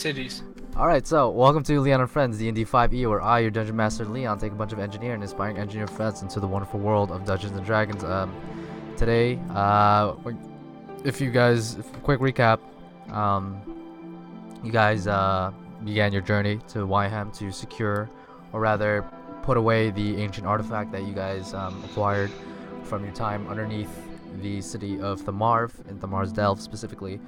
Titties. Alright, so welcome to Leon and Friends, D&D 5e, where I, your Dungeon Master Leon, take a bunch of engineer and inspiring engineer friends into the wonderful world of Dungeons and Dragons. Today, if you guys, quick recap, you guys began your journey to Wiham to secure, or rather, put away the ancient artifact that you guys acquired from your time underneath the city of Thamarv, in Thamar's Delve specifically.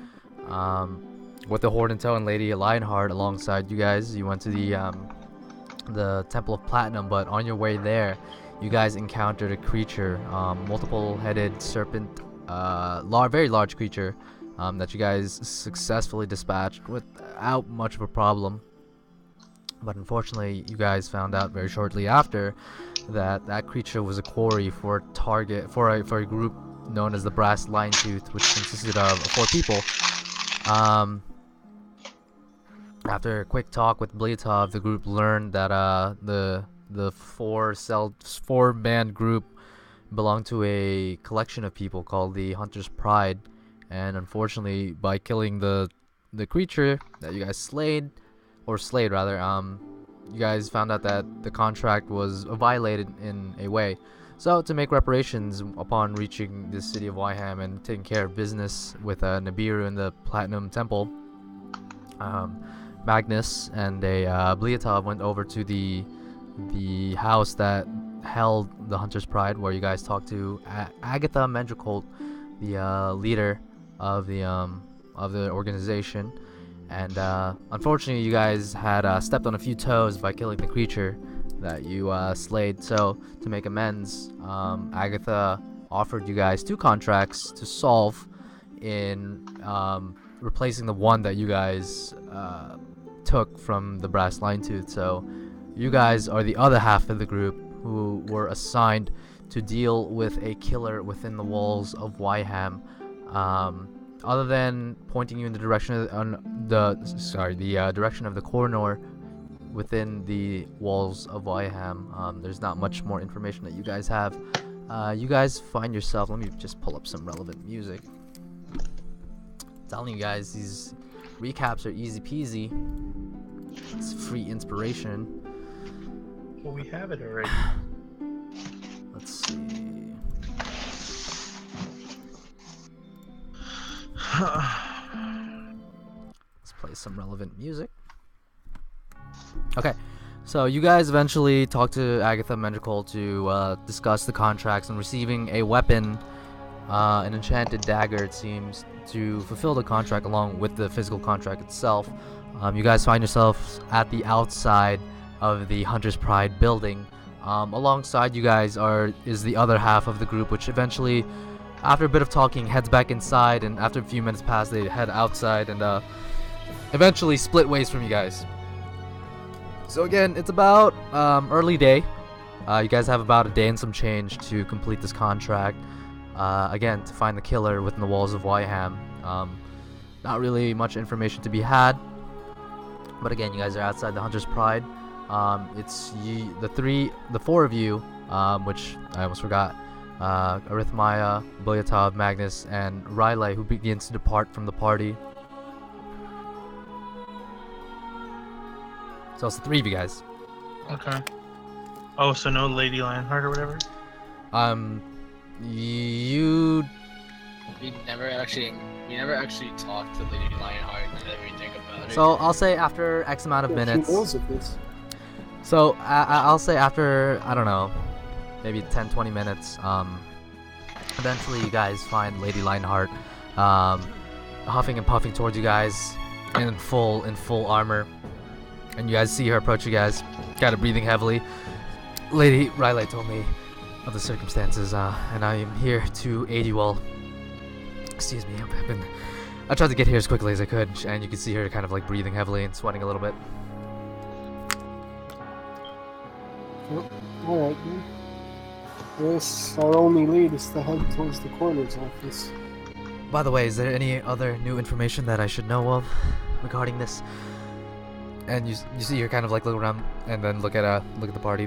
With the Horde in tow and Lady Lionheart alongside you guys, you went to the Temple of Platinum, but on your way there, you guys encountered a creature, multiple-headed serpent, very large creature, that you guys successfully dispatched without much of a problem. But unfortunately, you guys found out very shortly after that that creature was a quarry for a group known as the Brass Lion Tooth, which consisted of 4 people. After a quick talk with Bleatov, the group learned that the four-man group belonged to a collection of people called the Hunter's Pride, and unfortunately, by killing the creature that you guys slayed rather, you guys found out that the contract was violated in a way. So to make reparations upon reaching the city of Wiham and taking care of business with Nibiru in the Platinum Temple, Magnus and Bleatov went over to the house that held the Hunter's Pride, where you guys talked to Agatha Mendracolt, the leader of the organization. And unfortunately, you guys had stepped on a few toes by killing the creature that you slayed. So to make amends, Agatha offered you guys 2 contracts to solve in replacing the one that you guys took from the Brass Lion Tooth. So you guys are the other half of the group who were assigned to deal with a killer within the walls of Wiham. Other than pointing you in the direction of the direction of the corridor within the walls of Wiham, there's not much more information that you guys have. You guys find yourself. Let me just pull up some relevant music. Telling you guys, these recaps are easy peasy. It's free inspiration. Well, we have it already. Let's see. Let's play some relevant music. Okay, so you guys eventually talked to Agatha Mendracolt to discuss the contracts, and receiving a weapon, an enchanted dagger, it seems, to fulfill the contract along with the physical contract itself. You guys find yourselves at the outside of the Hunter's Pride building. Alongside you guys is the other half of the group, which eventually, after a bit of talking, heads back inside, and after a few minutes pass, they head outside and eventually split ways from you guys. So again, it's about early day. You guys have about a day and some change to complete this contract. Again, to find the killer within the walls of Wiham. Not really much information to be had, but again, you guys are outside the Hunter's Pride. It's the 4 of you, which I almost forgot. Arithmia, Boyatov, Magnus, and Riley, who begins to depart from the party. So it's the 3 of you guys. Okay. Oh, so no Lady Lionheart or whatever? You We never actually talked to Lady Lionheart and everything about it. So I'll say after X amount of minutes. She knows of this. So I'll say after, I don't know, maybe 10-20 minutes, eventually you guys find Lady Lionheart huffing and puffing towards you guys in full armor, and you guys see her approach you guys, kind of breathing heavily. Lady Riley told me of the circumstances, and I am here to aid you all. Excuse me, I tried to get here as quickly as I could, and you can see her kind of like breathing heavily and sweating a little bit. Alright then. Yes, our only lead is to head towards the coroner's office. By the way, is there any other new information that I should know of regarding this? And you see her kind of like look around and then look at the party,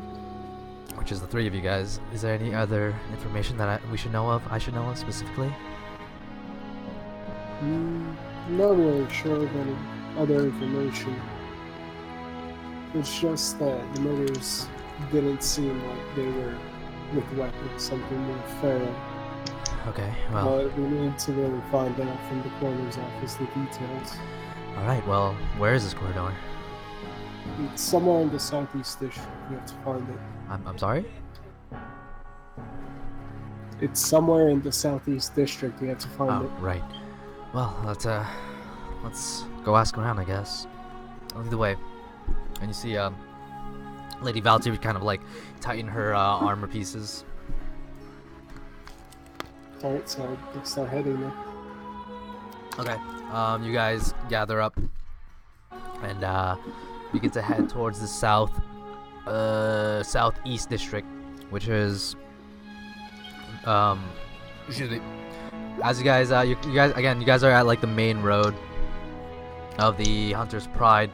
which is the 3 of you guys. Is there any other information that we should know of? I should know of specifically? Not really sure of any other information. It's just that the murders didn't seem like they were with weapons, something more feral. Okay, well, But we need to really find out from the coroner's office the details. alright, well, where is this corridor? It's somewhere in the southeast district. We have to find it. I'm sorry? It's somewhere in the southeast district. We have to find Oh, it. right. Well, let's go ask around, I guess. Either way. And you see, Lady Valkyrie kind of like tighten her armor pieces. Alright, so let's start heading there. Okay. You guys gather up and begin to head towards the southeast district, which is excuse me. As you guys you guys are at like the main road of the Hunter's Pride.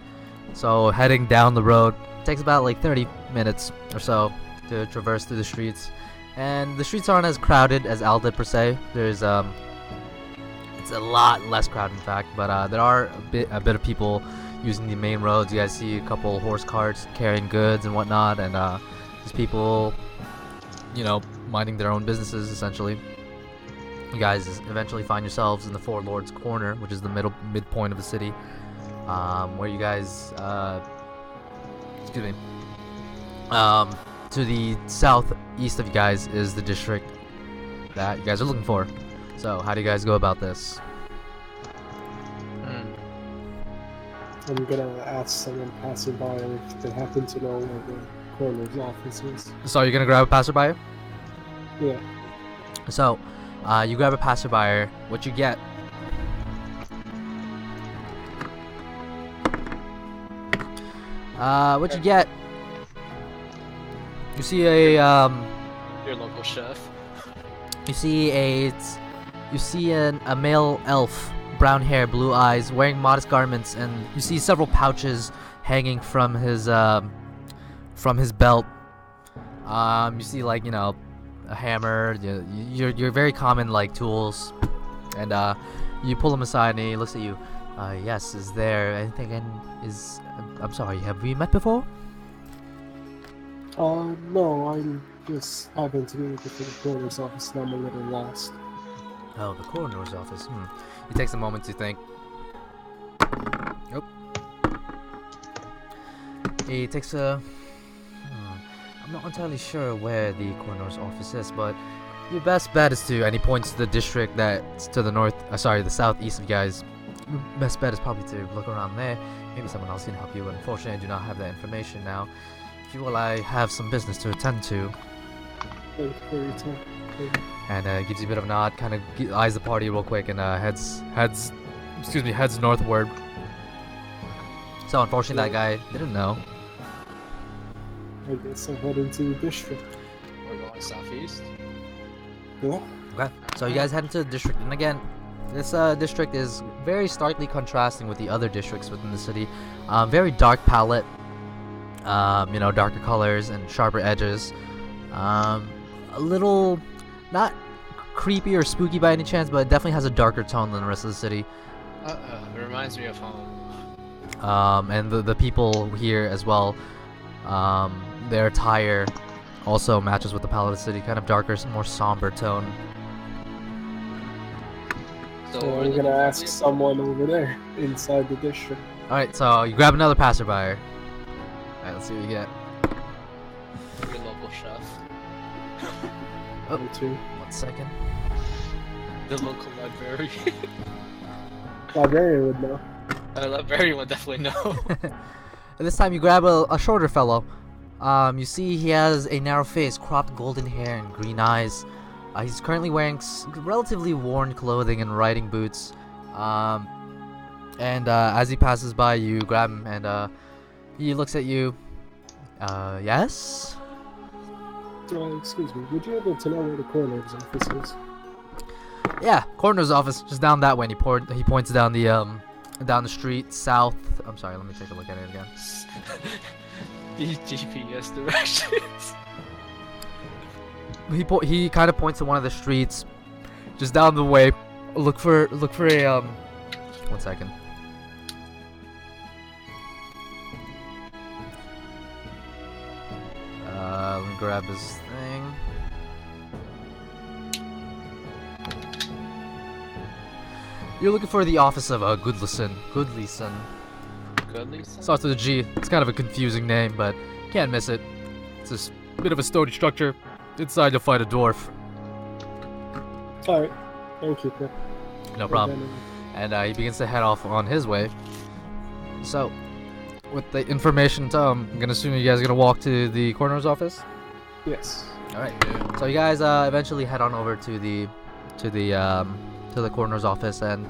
So heading down the road takes about like 30 minutes or so to traverse through the streets. And the streets aren't as crowded as Alda per se. There's it's a lot less crowded in fact, but there are a bit of people using the main roads. You guys see a couple horse carts carrying goods and whatnot, and there's people, you know, minding their own businesses essentially. You guys eventually find yourselves in the Four Lords Corner, which is the midpoint of the city, where you guys excuse me. To the southeast of you guys is the district that you guys are looking for. So, how do you guys go about this? I'm gonna ask someone passing by if they happen to know where the coroner's office is. So, you're gonna grab a passerby? Yeah. So, you grab a passerby. What you get? What you get? You see a Your local chef. You see a male elf, brown hair, blue eyes, wearing modest garments, and you see several pouches hanging from his belt. You see like, you know, a hammer, your very common like tools, and you pull him aside and he looks at you. Yes, is there anything? I'm sorry, have we met before? No, I'm just having to do with the coroner's office and I'm a little lost. Oh, the coroner's office. He takes a moment to think. Nope. He takes a... I'm not entirely sure where the coroner's office is, but your best bet is to... And he points to the district that's to the north... sorry, the southeast of you guys. Your best bet is probably to look around there. Maybe someone else can help you, but unfortunately I do not have that information now. If you will, I have some business to attend to. Thank you for your time. And gives you a bit of a nod, kind of eyes the party real quick, and heads northward. So unfortunately, that guy didn't know. I guess I'm heading to the district. We're going southeast. Yeah. Okay, so you guys head into the district, and again, this district is very starkly contrasting with the other districts within the city. Very dark palette, you know, darker colors and sharper edges. A little, not creepy or spooky by any chance, but it definitely has a darker tone than the rest of the city. It reminds me of home. And the people here as well, their attire also matches with the palette of the city, kind of darker, more somber tone. So I'm gonna ask someone over there inside the district. Alright, so you grab another passerby. Alright, let's see what you get. Your local chef. Oh, Me too. 1 second. The local librarian. Librarian would know. The librarian would definitely know. And this time you grab a shorter fellow. You see he has a narrow face, cropped golden hair, and green eyes. He's currently wearing relatively worn clothing and riding boots. And as he passes by, you grab him, and he looks at you. Yes? Excuse me, would you be able to know where the coroner's office is? Yeah, coroner's office, just down that way. And he points down the street south. I'm sorry, let me take a look at it again. These GPS directions. He kind of points to one of the streets, just down the way. Look for a 1 second. grab his thing. You're looking for the office of Goodlison. Goodlison. Goodly. Starts with a G. It's kind of a confusing name, but can't miss it. It's this bit of a stony structure. Inside you'll find a dwarf. Alright. Thank you, Chris. No problem. And he begins to head off on his way. So, with the information, I'm gonna assume you guys are gonna walk to the coroner's office. Yes. All right. So you guys eventually head on over to the coroner's office, and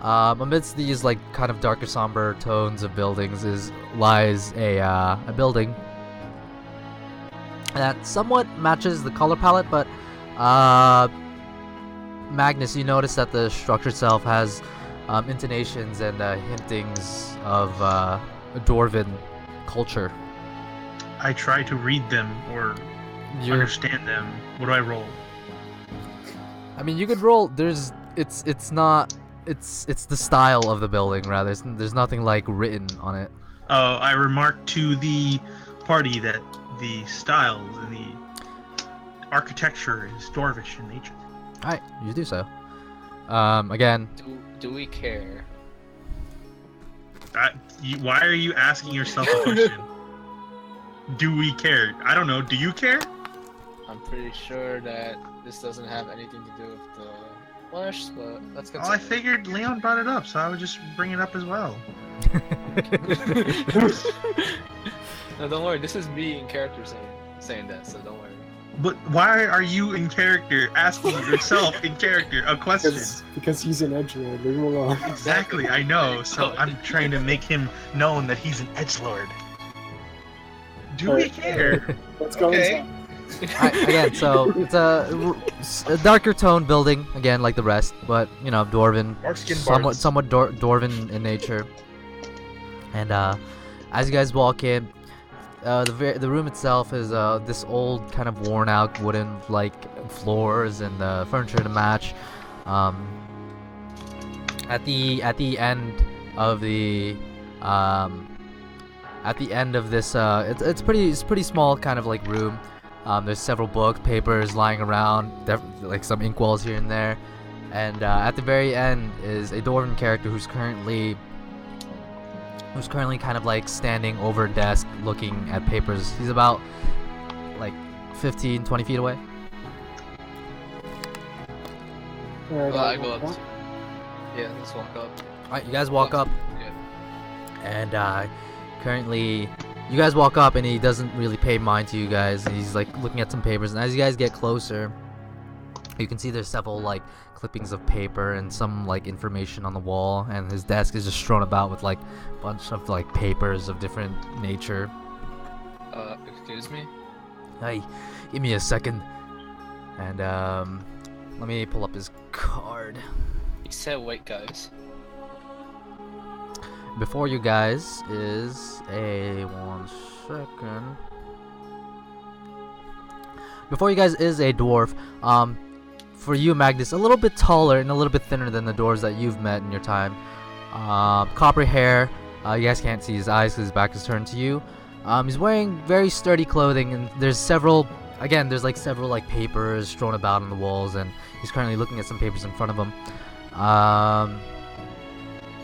amidst these like kind of darker, somber tones of buildings lies a building that somewhat matches the color palette, but Magnus, you notice that the structure itself has intonations and hintings of Dwarven culture. I try to read them or understand them. What do I roll? I mean, you could roll. It's the style of the building rather. There's nothing like written on it. I remarked to the party that the styles and the architecture is dwarvish in nature. All right, you do so. Again. Do we care? Why are you asking yourself a question? Do we care? I don't know. Do you care? I'm pretty sure that this doesn't have anything to do with the flesh, but let's get. Oh, I figured Leon brought it up, so I would just bring it up as well. No, don't worry. This is me in character saying that, so don't worry. But why are you in character asking yourself in character a question? Because he's an edgelord. Leave him alone. Exactly, I know. So I'm trying to make him known that he's an edgelord. Do we care? Let's go inside. Again, so it's a darker tone building again, like the rest, but you know, Dwarven, somewhat Dwarven in nature. And as you guys walk in, the room itself is this old kind of worn out wooden like floors and furniture to match. At the end of this it's pretty small kind of like room. There's several books, papers lying around, like some inkwells here and there, and at the very end is a Dwarven character who's currently kind of like standing over a desk looking at papers. He's about like 15-20 feet away. Alright, I go up. Yeah, let's walk up. Alright, you guys walk up. Yeah. And currently you guys walk up and he doesn't really pay mind to you guys. He's like looking at some papers, and as you guys get closer, you can see there's several like clippings of paper and some like information on the wall, and his desk is just strewn about with like a bunch of like papers of different nature. Excuse me? Hey, give me a second. And let me pull up his card. You said wait, guys. Before you guys is a 1 second. Before you guys is a dwarf. For you, Magnus, a little bit taller and a little bit thinner than the dwarves that you've met in your time. Copper hair. You guys can't see his eyes because his back is turned to you. He's wearing very sturdy clothing, and there's several like papers strewn about on the walls, and he's currently looking at some papers in front of him.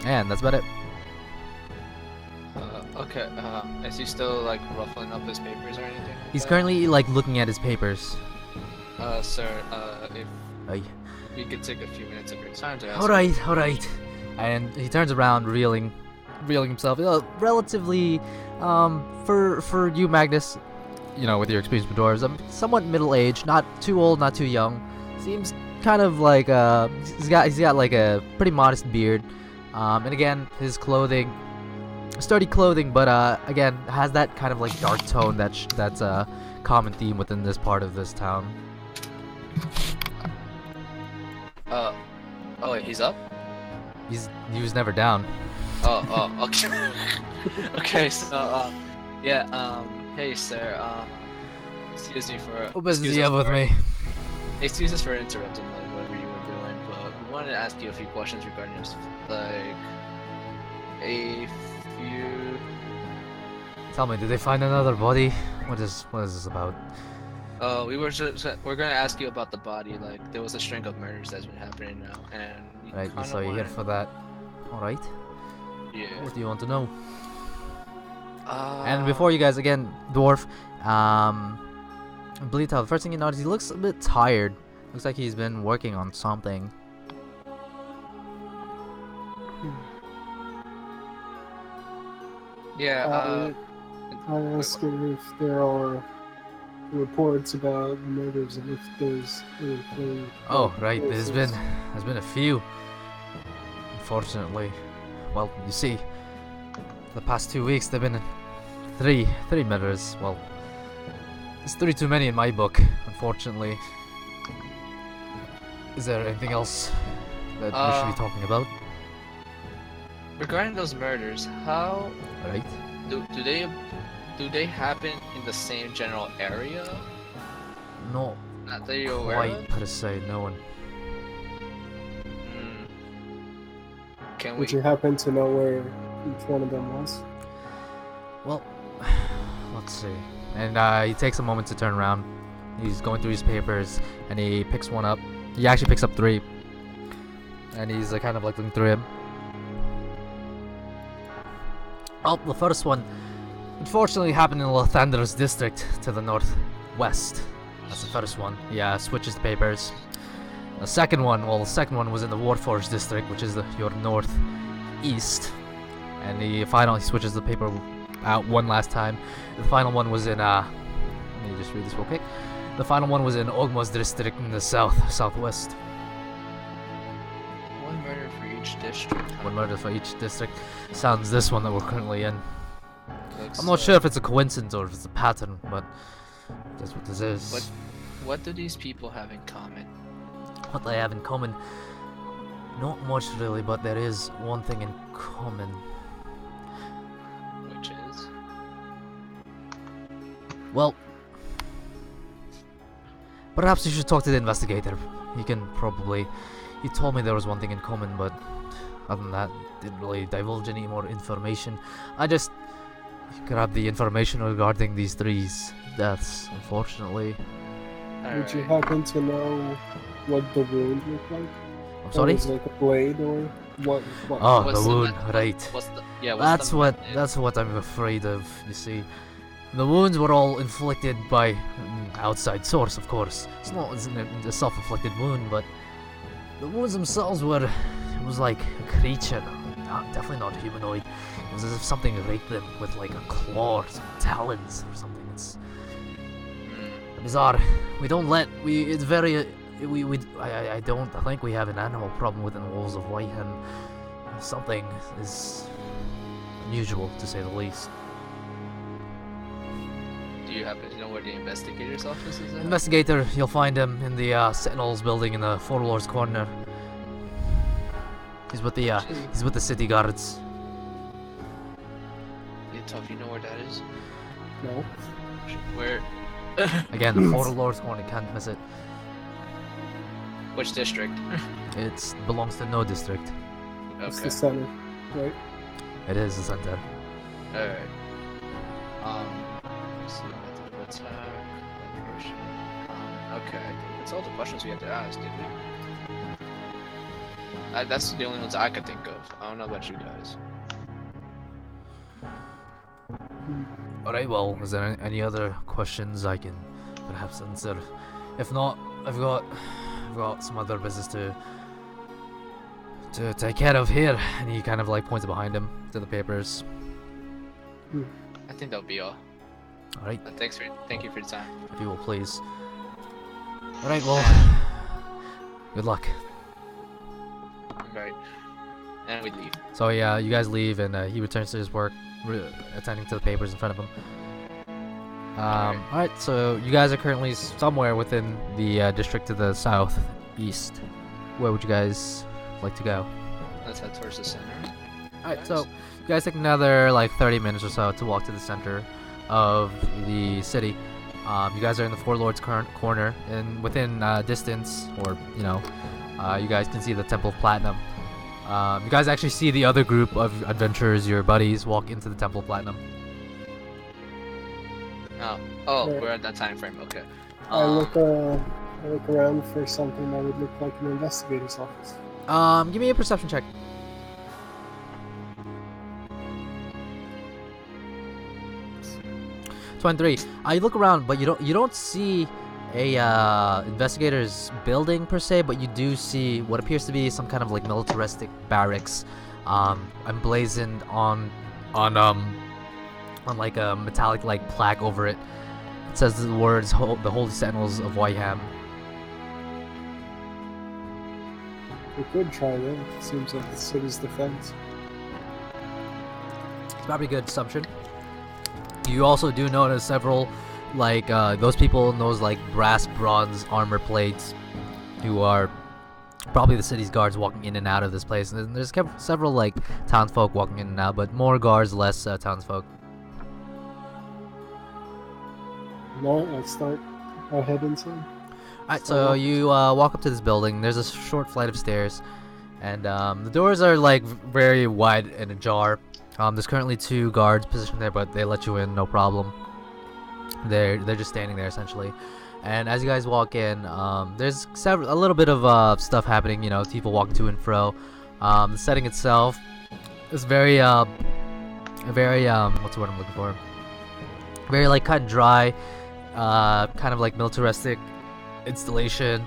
And that's about it. Okay. Is he still like ruffling up his papers or anything? He's currently like looking at his papers. Sir, if Aye. we could take a few minutes of your time to ask. All right. And he turns around, reeling himself. Relatively, for you, Magnus, you know, with your experience with dwarves, somewhat middle-aged, not too old, not too young. Seems kind of like he's got like a pretty modest beard. And again, his clothing, sturdy clothing, but again has that kind of like dark tone that's a common theme within this part of this town. Oh wait, he's up? He was never down. Oh, okay. Okay, so, hey, sir, excuse me for... What business do you have with me? Excuse us for interrupting, like, whatever you were doing, but we wanted to ask you a few questions regarding your, like, a few... Tell me, did they find another body? What is this about? we're gonna ask you about the body. Like, there was a string of murders that's been happening now, and we Right, kinda so you're here wanna- for that. Alright. Yeah. What do you want to know? And before you guys, again, Dwarf, I believe the first thing you notice, he looks a bit tired. Looks like he's been working on something. Yeah. I asked her if there are reports about murders and if there's anything. Oh, right, cases. there's been a few. Unfortunately. Well, you see, the past 2 weeks there've been three murders. Well, it's 3 too many in my book, unfortunately. Is there anything else that we should be talking about? Regarding those murders, how Right. do they happen in the same general area? Not Not that you're aware quite of? per se, no one. Hmm. Can we? Would you happen to know where each one of them was? Well, let's see. And he takes a moment to turn around. He's going through his papers, and he picks one up. He actually picks up 3, and he's kind of like looking through him. Oh, the first one, unfortunately, happened in Lathander's district to the northwest. That's the first one. Yeah, switches the papers. The second one, was in the Warforged district, which is your northeast. And he switches the paper out one last time. The final one was in let me just read this real quick. The final one was in Ogma's district in the southwest. One murder for each district. One murder for each district. Sounds this one that we're currently in. Looks I'm not sure if it's a coincidence or if it's a pattern, but that's what this is. What do these people have in common? What they have in common? Not much really, but there is one thing in common. Which is? Well, perhaps you should talk to the investigator. He can probably... He told me there was one thing in common, but other than that, didn't really divulge any more information. I just grabbed the information regarding these 3 deaths, unfortunately. Would you Alright. happen to know what the wound looked like? I'm sorry? Was it like a blade or what? Oh, What's the the wound, me- right. What's the yeah? That's what I'm afraid of, you see. The wounds were all inflicted by an outside source, of course. It's a self-inflicted wound, but the wounds themselves were... It was like a creature, definitely not humanoid. It was as if something raped them with like a claw or some talons or something. It's bizarre. We don't let... It's very... I don't think we have an animal problem within the walls of Wiham. Something is unusual, to say the least. Do you happen to know where the investigator's office is at? Investigator, you'll find him in the Sentinels building in the Four Lords corner. He's with the city guards. Yeah, tough. You know where that is? No. Where? Again, the Four Lords corner, can't miss it. Which district? It belongs to no district. It's Okay. the center, right? It is the center. Alright. Let's see. Method of attack. Location. Okay. I think that's all the questions we had to ask, did we? That's the only ones I could think of. I don't know about you guys. Alright, well, is there any other questions I can perhaps answer? If not, I've got some other business to take care of here. And he kind of like points behind him to the papers. I think that'll be all. Alright, Thank you for your time. if you will please. Alright, well, good luck. Right. And we leave. So yeah, you guys leave, and he returns to his work, attending to the papers in front of him. Alright, so you guys are currently somewhere within the district to the southeast. Where would you guys like to go? Let's head towards the center. Alright, so you guys take another like 30 minutes or so to walk to the center of the city. You guys are in the Four Lords corner, and within distance, or you guys can see the Temple of Platinum. You guys actually see the other group of adventurers, your buddies, walk into the Temple of Platinum. Oh, Right. we're at that time frame. Okay. I look around for something that would look like an investigator's office. Give me a perception check. 23. You look around, but you don't see a investigator's building per se, but you do see what appears to be some kind of like militaristic barracks, emblazoned on like a metallic like plaque over it. It says the words "The Holy Sentinels of Wiham." We could try that. It seems like the city's defense. It's probably a good assumption. You also do notice several, like, those people in those, like, brass bronze armor plates who are probably the city's guards walking in and out of this place. And there's several, like, townsfolk walking in and out, but more guards, less townsfolk. No, let's start our head inside. Alright, so you walk up to this building. There's a short flight of stairs, and the doors are, like, very wide and ajar. There's currently 2 guards positioned there, but they let you in, no problem. They're just standing there essentially. And as you guys walk in, there's a little bit of stuff happening. You know, people walking to and fro. The setting itself is very what's the word I'm looking for? Very like cut and dry, kind of like militaristic installation.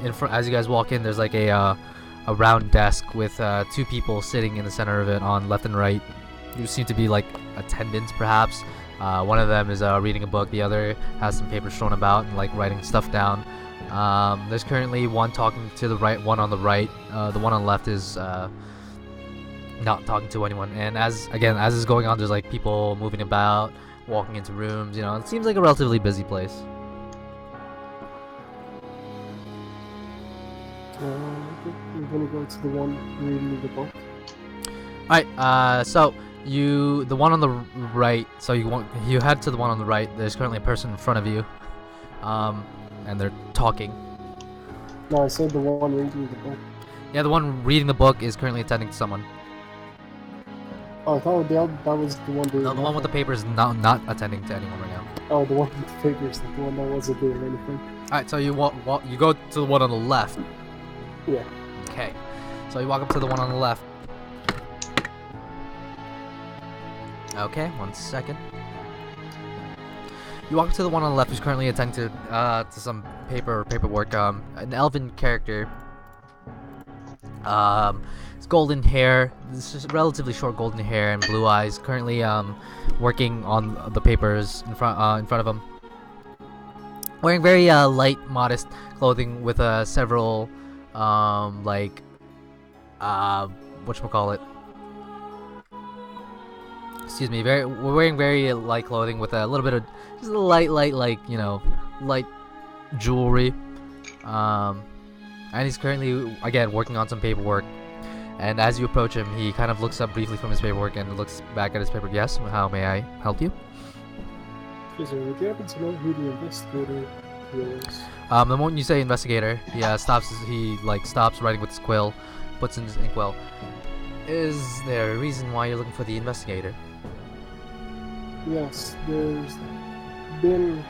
In front, as you guys walk in, there's like a round desk with 2 people sitting in the center of it on left and right. You seem to be like attendants perhaps. One of them is reading a book, the other has some papers thrown about and like writing stuff down. There's currently one talking to the right, one on the right. The one on the left is not talking to anyone. And as is going on, there's like people moving about, walking into rooms. You know, it seems like a relatively busy place. We're gonna go to the one reading the book. Alright, so the one on the right, so you head to the one on the right. There's currently a person in front of you, and they're talking. No, I said the one reading the book. Yeah, the one reading the book is currently attending to someone. Oh, I thought that was the one doing No, the one with the papers not attending to anyone right now. Oh, the one with the papers, the one that wasn't doing anything. Alright, so you you go to the one on the left. Yeah. Okay, so you walk up to the one on the left. Okay, 1 second. You walk up to the one on the left who's currently attending to some paperwork. An elven character. It's golden hair. This is relatively short golden hair and blue eyes. Currently working on the papers in front of him. Wearing very light, modest clothing with several whatchamacallit. Excuse me, we're wearing very light clothing with a little bit of just a light light jewelry. And he's currently again working on some paperwork. And as you approach him, he kind of looks up briefly from his paperwork and looks back at his paper. Yes, how may I help you? Is there would you happen to know who the investigator is? The moment you say investigator, he stops writing with his quill, puts in his inkwell. Is there a reason why you're looking for the investigator? Yes, there's been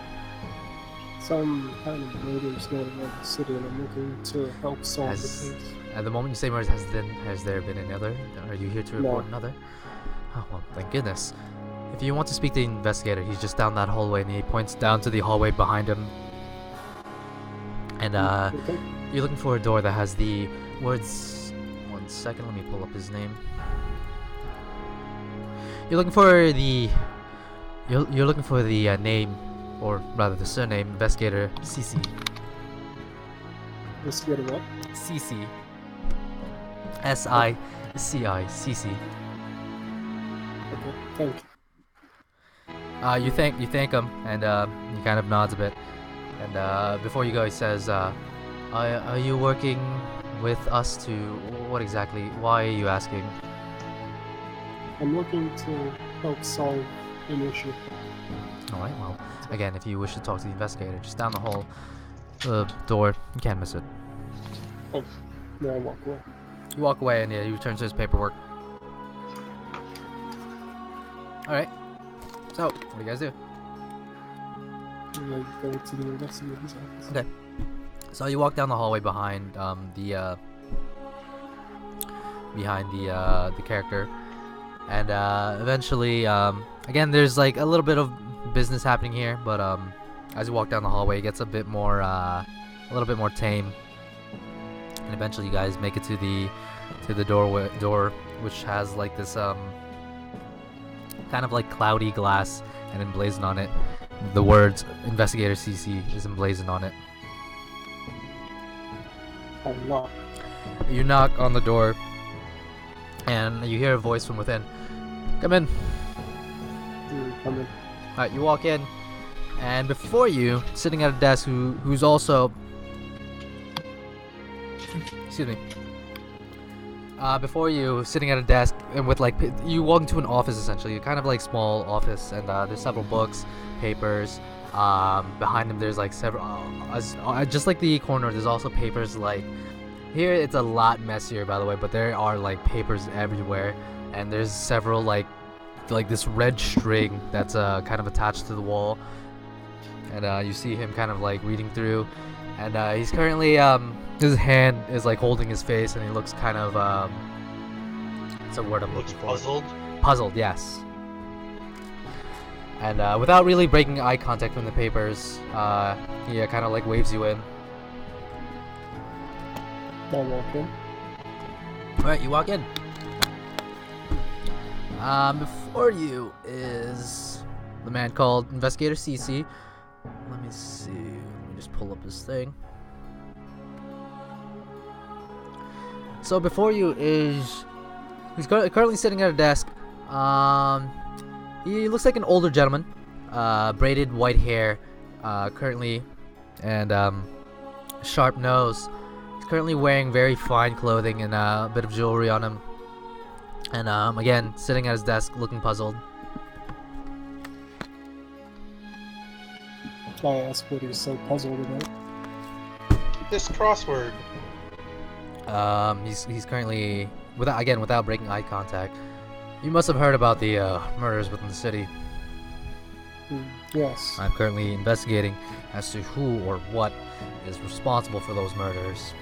some kind of murders going on in the city, and I'm looking to help solve the case. At the moment you say murders, has there been another? Are you here to report another? Oh, well, thank goodness. If you want to speak to the investigator, he's just down that hallway, and he points down to the hallway behind him. And Okay. you're looking for a door that has the words. 1 second, let me pull up his name. You're looking for the. You're looking for the name, or rather the surname, Investigator CC. Investigator what? CC. SICI CC. Okay, thank you. You thank him, and he kind of nods a bit. And before you go, he says, "Are you working with us to what exactly? Why are you asking?" I'm looking to help solve an issue. All right. Well, again, if you wish to talk to the investigator, just down the hall, the door. You can't miss it. Oh, now I walk away. You walk away, and yeah, he returns to his paperwork. All right. So, what do you guys do? And I go to the investigator's office. Okay. So you walk down the hallway behind the character, and eventually, again, there's like a little bit of business happening here, but as you walk down the hallway, it gets a little bit more tame, and eventually you guys make it to the door, which has like this kind of like cloudy glass, and emblazoned on it, the words "Investigator CC" is emblazoned on it. I knock. You knock on the door, and you hear a voice from within. Come in. Come in. Alright, you walk in, and before you, sitting at a desk, who's also, excuse me. Before you, sitting at a desk, and with like, you walk into an office essentially, kind of like small office, and there's several books, papers. Behind him, there's like several, just like the corner, there's also papers. Like here, it's a lot messier, by the way, but there are like papers everywhere, and there's several like this red string that's kind of attached to the wall, and you see him kind of like reading through, and he's currently his hand is like holding his face, and he looks kind of what's a word I'm looking for? Puzzled. Puzzled, yes. And without really breaking eye contact from the papers, he kind of like waves you in. I walk in. Alright, you walk in. Before you is the man called Investigator CC. Let me see. Let me just pull up his thing. So before you is he's currently sitting at a desk. He looks like an older gentleman, braided white hair, currently, and sharp nose. He's currently wearing very fine clothing and a bit of jewelry on him. And again, sitting at his desk, looking puzzled. I ask what he's so puzzled about. This crossword. He's currently without breaking eye contact. You must have heard about the murders within the city. Yes. I'm currently investigating as to who or what is responsible for those murders.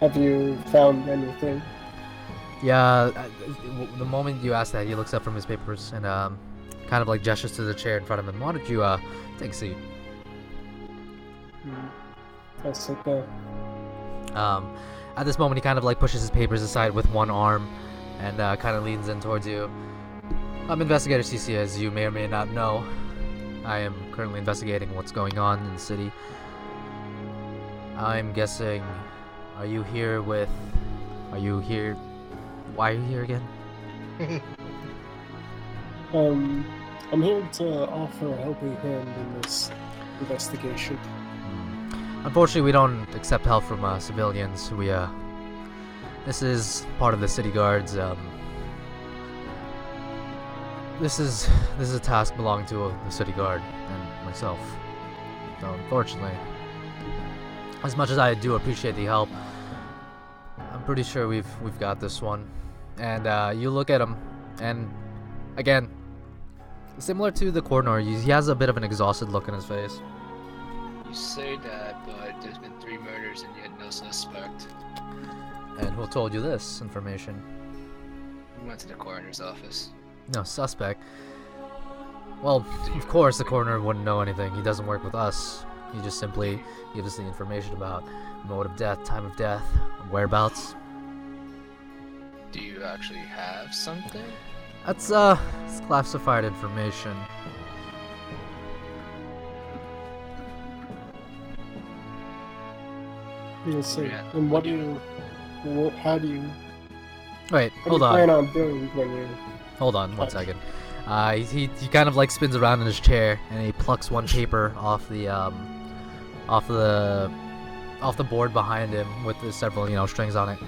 Have you found anything? Yeah, the moment you ask that, he looks up from his papers and kind of like gestures to the chair in front of him. Why don't you take a seat? I sit there. At this moment, he kind of like pushes his papers aside with one arm and kind of leans in towards you. I'm Investigator CC, as you may or may not know. I am currently investigating what's going on in the city. I'm guessing, are you here? Why are you here again? I'm here to offer a helping hand in this investigation. Unfortunately, we don't accept help from civilians. This is part of the city guards. This is a task belonging to the city guard and myself. So unfortunately, as much as I do appreciate the help, I'm pretty sure we've got this one. And you look at him, and again, similar to the coroner, he has a bit of an exhausted look in his face. You say that, but there's been 3 murders and yet no suspect. And who told you this information? We went to the coroner's office. No suspect. Well, of course the coroner wouldn't know anything. He doesn't work with us. He just simply gives us the information about mode of death, time of death, whereabouts. Do you actually have something? That's it's classified information. Let's see. Yeah. And how do you Wait, What hold do you plan on. on doing when you... Hold on one second. He kind of like spins around in his chair and he plucks one paper off the board behind him with the several strings on it.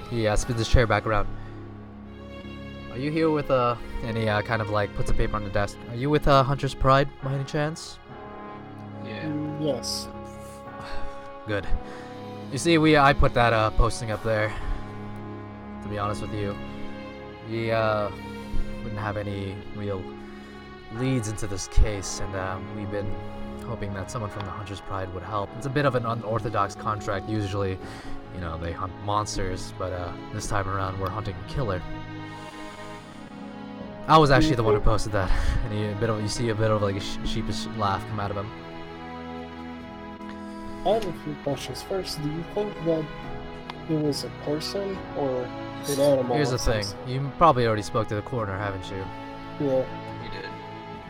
He spins his chair back around. Are you here with and he kind of like puts a paper on the desk. Are you with Hunter's Pride by any chance? Yeah. Yes. Good. You see, I put that posting up there. To be honest with you, we wouldn't have any real leads into this case, and we've been hoping that someone from the Hunter's Pride would help. It's a bit of an unorthodox contract. Usually, you know, they hunt monsters, but this time around we're hunting a killer. I was actually the one who posted that, and you see a bit of like a sheepish laugh come out of him. I have a few questions. First, do you think that it was a person or an animal? Here's the thing. You probably already spoke to the coroner, haven't you? Yeah. You did.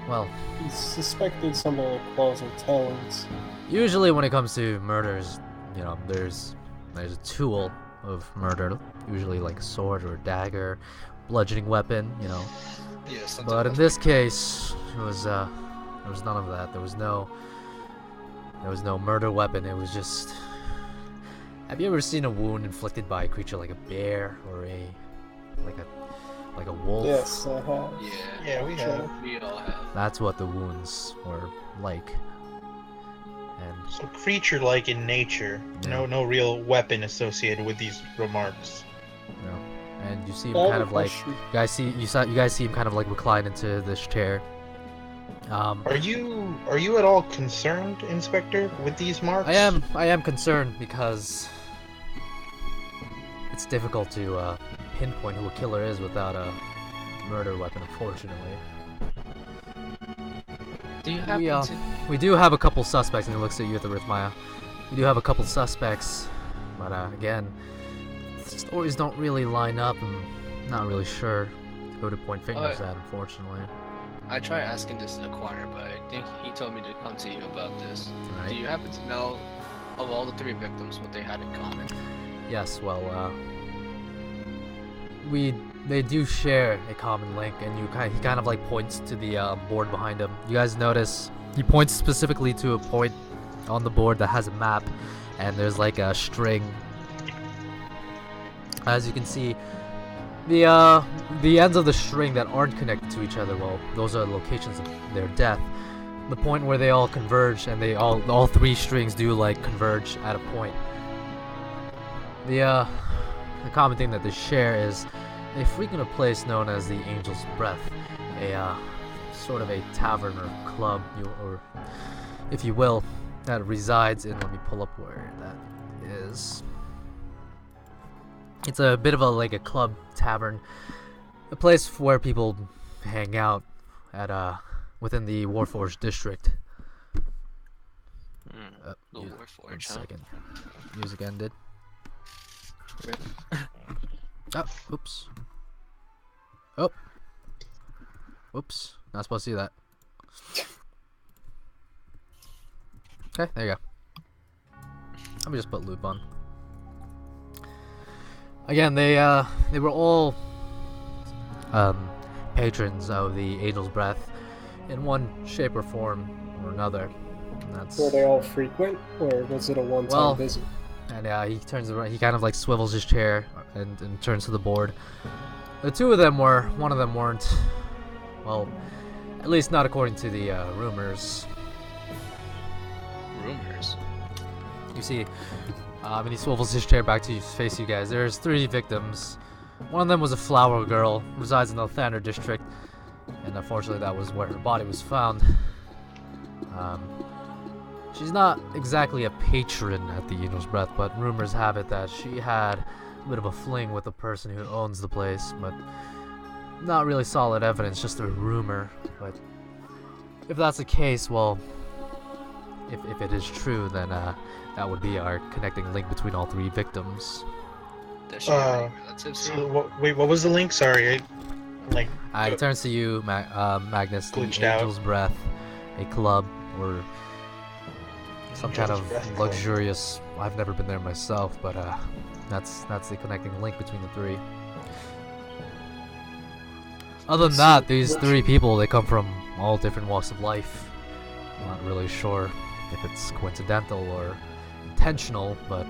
Well, He suspected something like claws or talons. usually when it comes to murders, you know, there's a tool of murder, usually like a sword or a dagger, bludgeoning weapon, you know. Yeah, something But in like this case, it was there was none of that. There was no murder weapon. It was just. Have you ever seen a wound inflicted by a creature like a bear or like a wolf? Yes, I have. Yeah, we have. We all have. That's what the wounds were like. And So creature-like in nature. Yeah. No real weapon associated with these remarks. you know, and you see him I have kind a of like question. you guys see him kind of like recline into this chair. Are you at all concerned, Inspector, with these marks? I am concerned because it's difficult to pinpoint who a killer is without a murder weapon, unfortunately. Do you happen to? We do have a couple suspects, and he looks at you at the Rithmaya. We do have a couple suspects, but again, the stories don't really line up. I'm not really sure who to point fingers at, unfortunately. I tried asking this to the coroner, but I think he told me to come to you about this. Right. Do you happen to know of all the 3 victims what they had in common? Yes, well, they do share a common link, and he kind of like points to the board behind him. You guys notice he points specifically to a point on the board that has a map, and there's like a string. As you can see, the ends of the string that aren't connected to each other, well, those are the locations of their death. The point where they all converge, and all 3 strings do like converge at a point. The common thing that they share is they frequent a place known as the Angel's Breath, a sort of a tavern or club, or if you will, that resides in. Let me pull up where that is. It's a bit of like a club tavern, a place where people hang out at within the Warforged district. The Warforged, One huh? second. Music ended. Okay. Oh, oops. Oh. Oops. Not supposed to see that. Okay, there you go. Let me just put loop on. Again, they were all patrons of the Angel's Breath in one shape or form or another. And that's Were they all frequent, or was it a one-time Well, visit? And he turns around. He kind of like swivels his chair and turns to the board. The 2 of them were. One of them weren't. Well, at least not according to the rumors. Rumors. You see, and he swivels his chair back to face you guys. There's 3 victims. One of them was a flower girl, resides in the Thander district, and unfortunately that was where her body was found. She's not exactly a patron at the Angel's Breath, but rumors have it that she had a bit of a fling with the person who owns the place, but not really solid evidence, just a rumor. But if that's the case, well, if it is true, then that would be our connecting link between all 3 victims. Does she have any relatives here? So, wait, what was the link? Sorry, He turns to you, Magnus. The Glitched out. Angel's Breath, a club or some kind Angel's of Breath Club. luxurious. I've never been there myself, but that's the connecting link between the 3. Other than that, these 3 people, they come from all different walks of life. I'm not really sure if it's coincidental or intentional, but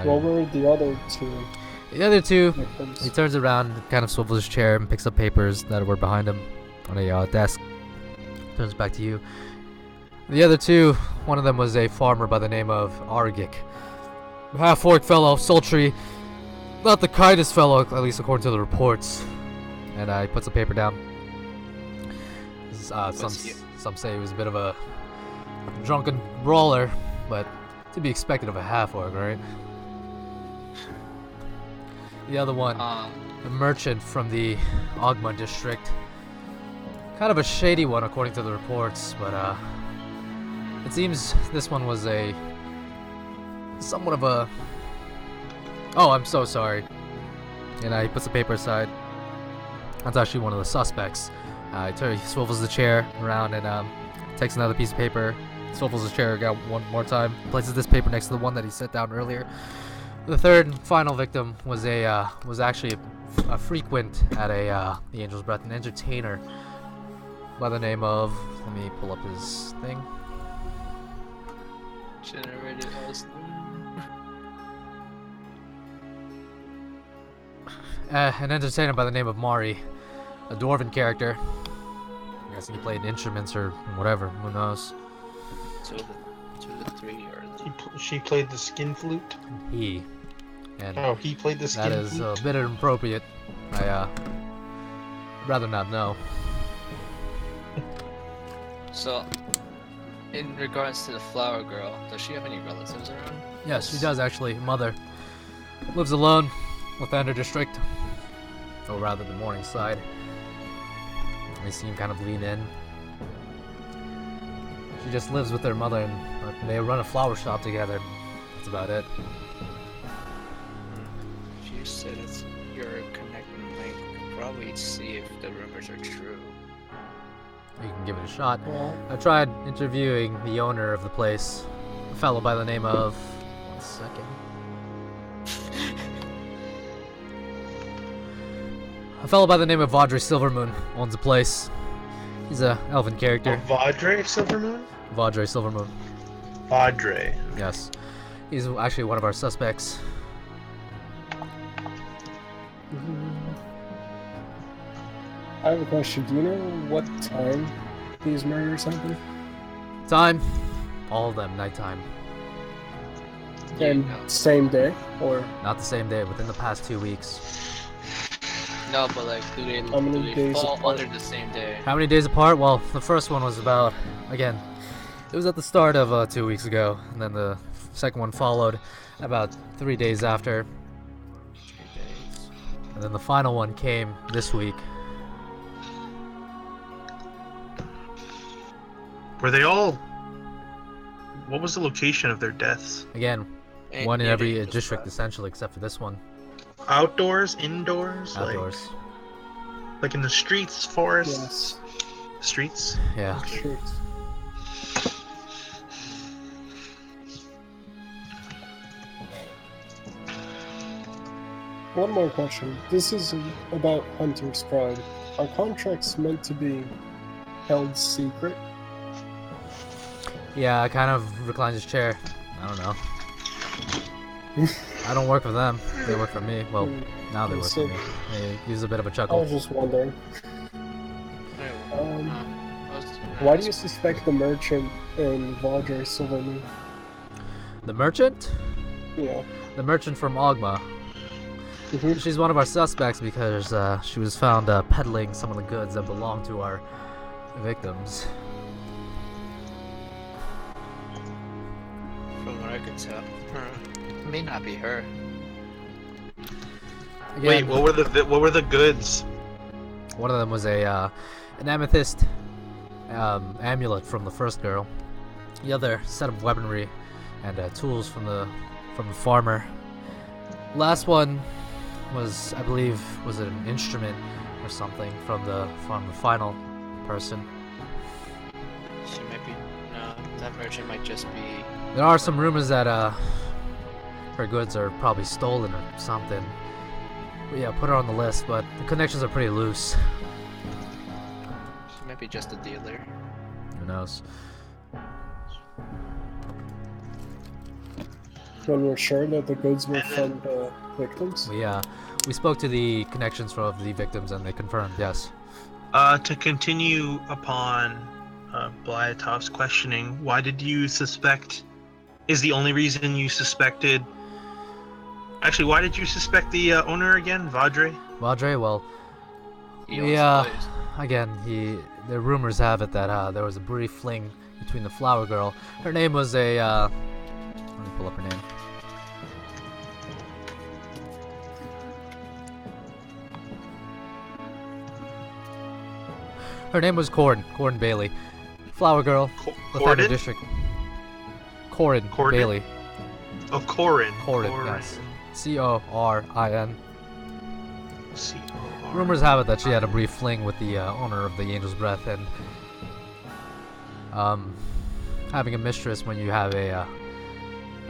What were the other 2 the other 2. victims? He turns around, kind of swivels his chair, and picks up papers that were behind him on a desk. Turns back to you. The other 2, one of them was a farmer by the name of Argik. Half-orc fellow, sultry, not the kindest fellow, at least according to the reports. And he puts the paper down. Some say he was a bit of a drunken brawler, but to be expected of a half-orc, right? The other one, the merchant from the Ogma district. Kind of a shady one according to the reports, but it seems this one was somewhat of a... Oh, I'm so sorry. And he puts the paper aside. That's actually one of the suspects. He swivels the chair around and takes another piece of paper, swivels the chair again one more time, places this paper next to the one that he set down earlier. The third and final victim was actually a frequent at the Angel's Breath, an entertainer by the name of... Let me pull up his thing. Generated as an entertainer by the name of Mori, a dwarven character. I'm guessing he played instruments or whatever. Who knows? two of the three, or She played the skin flute. He. And Oh, he played the skin that is flute. a bit inappropriate. I rather not know. So, in regards to the flower girl, does she have any relatives around? Yes, she does actually. Mother lives alone with the Ender District, or rather the Morningside. They seem kind of lean in. She just lives with her mother, and they run a flower shop together. That's about it. If you said it's your connecting link, we could probably see if the rumors are true. You can give it a shot. Well, I tried interviewing the owner of the place, a fellow by the name of... 1 second. A fellow by the name of Vaudrey Silvermoon owns the place. He's a elven character. Vaudrey Silvermoon? Vaudrey Silvermoon. Vaudrey. Yes. He's actually one of our suspects. I have a question. Do you know what time these murders happened? Time? All of them, nighttime. And No. same day, or Not the same day, within the past 2 weeks. No, but like, do they many days fall apart? under the same day? How many days apart? Well, the first one was about, again, it was at the start of 2 weeks ago, and then the second one followed about 3 days after, 3 days. and then the final one came this week. Were they all... What was the location of their deaths? Again, And one in near every the Angel's district Breath. essentially, except for this one. Outdoors? Indoors? Outdoors. Like in the streets, forests? yes, Streets? Yeah. streets. One more question. This is about Hunter's Pride. Are contracts meant to be held secret? Yeah, I kind of reclined his chair. I don't know. I don't work for them. They work for me. Well, now they work for me. He gives a bit of a I chuckle. was just wondering. Anyway, Um, I was- Why do you suspect the merchant in Vaudrey Silvermoon? The merchant? Yeah. The merchant from Ogma. Mhm. She's one of our suspects because she was found peddling some of the goods that belong to our victims. From what I can tell, it may not be her. Wait, Again, what were the goods? one of them was an amethyst amulet from the first girl. The other set of weaponry and tools from the farmer. Last one was, I believe, was it an instrument or something from the final person. She might be. No, that merchant might just be. There are some rumors that her goods are probably stolen or something. But yeah, put her on the list, but the connections are pretty loose. She might be just a dealer. Who knows? When we're sure that the goods were from the victims? We spoke to the connections for the victims and they confirmed, yes. To continue upon Blyatov's questioning, why did you suspect... Is the only reason you suspected... Actually, why did you suspect the owner again, Vaudrey? Vaudrey, well, He we, owns the place. again, the rumors have it that there was a brief fling between the flower girl. Her name was a. Let me pull up her name. Her name was Corin Bailey. Flower girl, Lathander District. Corin Bailey. Oh, Corin. Corin, yes. Corin. C-O-R. Rumors have it that she had a brief fling with the owner of the Angel's Breath, and having a mistress when you have a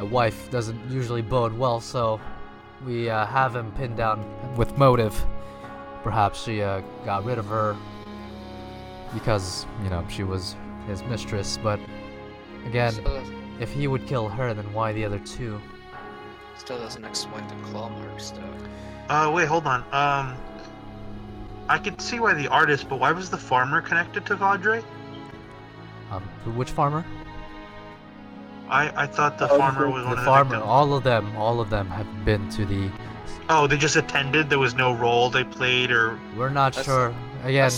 wife doesn't usually bode well. So we have him pinned down with motive. Perhaps she got rid of her because she was his mistress. But again, if he would kill her, then why the other two? Still doesn't explain the claw marks, though. Wait, hold on. I could see why the artist, but why was the farmer connected to Vadre? Which farmer? I thought the farmer was one of the farmer. victims. All of them have been to the. Oh, they just attended. There was no role they played, or We're not sure. Again,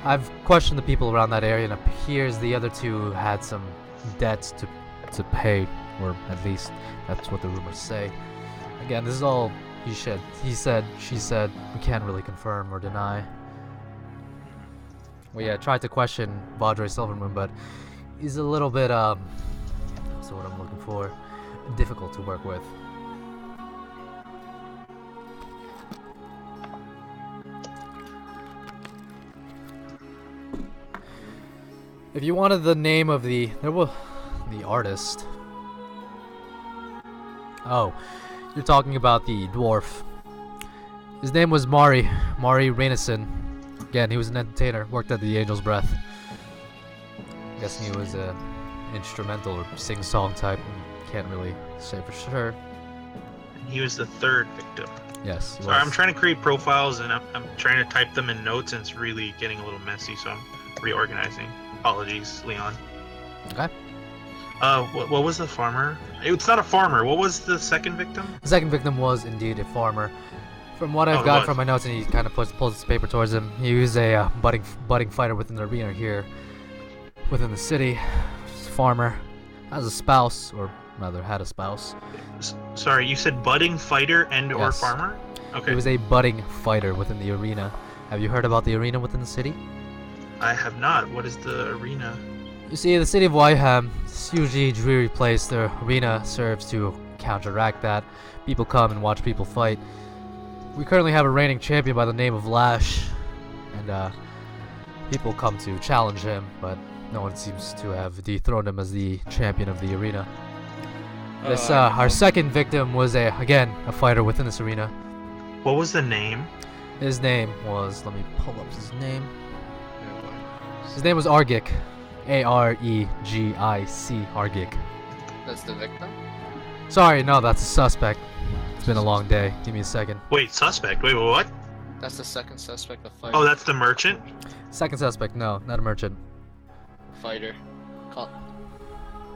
I've questioned the people around that area, and it appears the other two had some debts to pay, or at least that's what the rumors say. Again, this is all he said, she said. We can't really confirm or deny. We tried to question Vadre Silvermoon, but he's a little bit what's the word I'm looking for? Difficult to work with. If you wanted the name of the artist. Oh, you're talking about the dwarf. His name was Mari Rainison. Again, he was an entertainer, worked at the Angel's Breath. I'm guessing he was a instrumental or sing-song type. Can't really say for sure. he was the third victim. Yes. Sorry, I'm trying to create profiles and I'm trying to type them in notes, and it's really getting a little messy, so I'm reorganizing. Apologies, Leon. Okay. What was the farmer? It's not a farmer. What was the second victim? The second victim was indeed a farmer. From what I've got from my notes, and he kind of pulls his paper towards him, he was a budding fighter within the arena here, within the city. Just a farmer, has a spouse, or rather had a spouse. Sorry, you said budding fighter and or Yes. farmer? Okay. He was a budding fighter within the arena. Have you heard about the arena within the city? I have not. What is the arena? You see, the city of Wiham, this hugely dreary place. The arena serves to counteract that. People come and watch people fight. We currently have a reigning champion by the name of Lash, and people come to challenge him, but no one seems to have dethroned him as the champion of the arena. This our second victim was again a fighter within this arena. What was the name? His name was, let me pull up his name. His name was Argic. Aregic. Argic. That's the victim? Sorry, no, that's a suspect. It's been a long day. Give me a second. Wait, suspect. Wait, what? That's the second suspect, the fighter. Oh, that's the merchant? Second suspect, no, not a merchant. Fighter.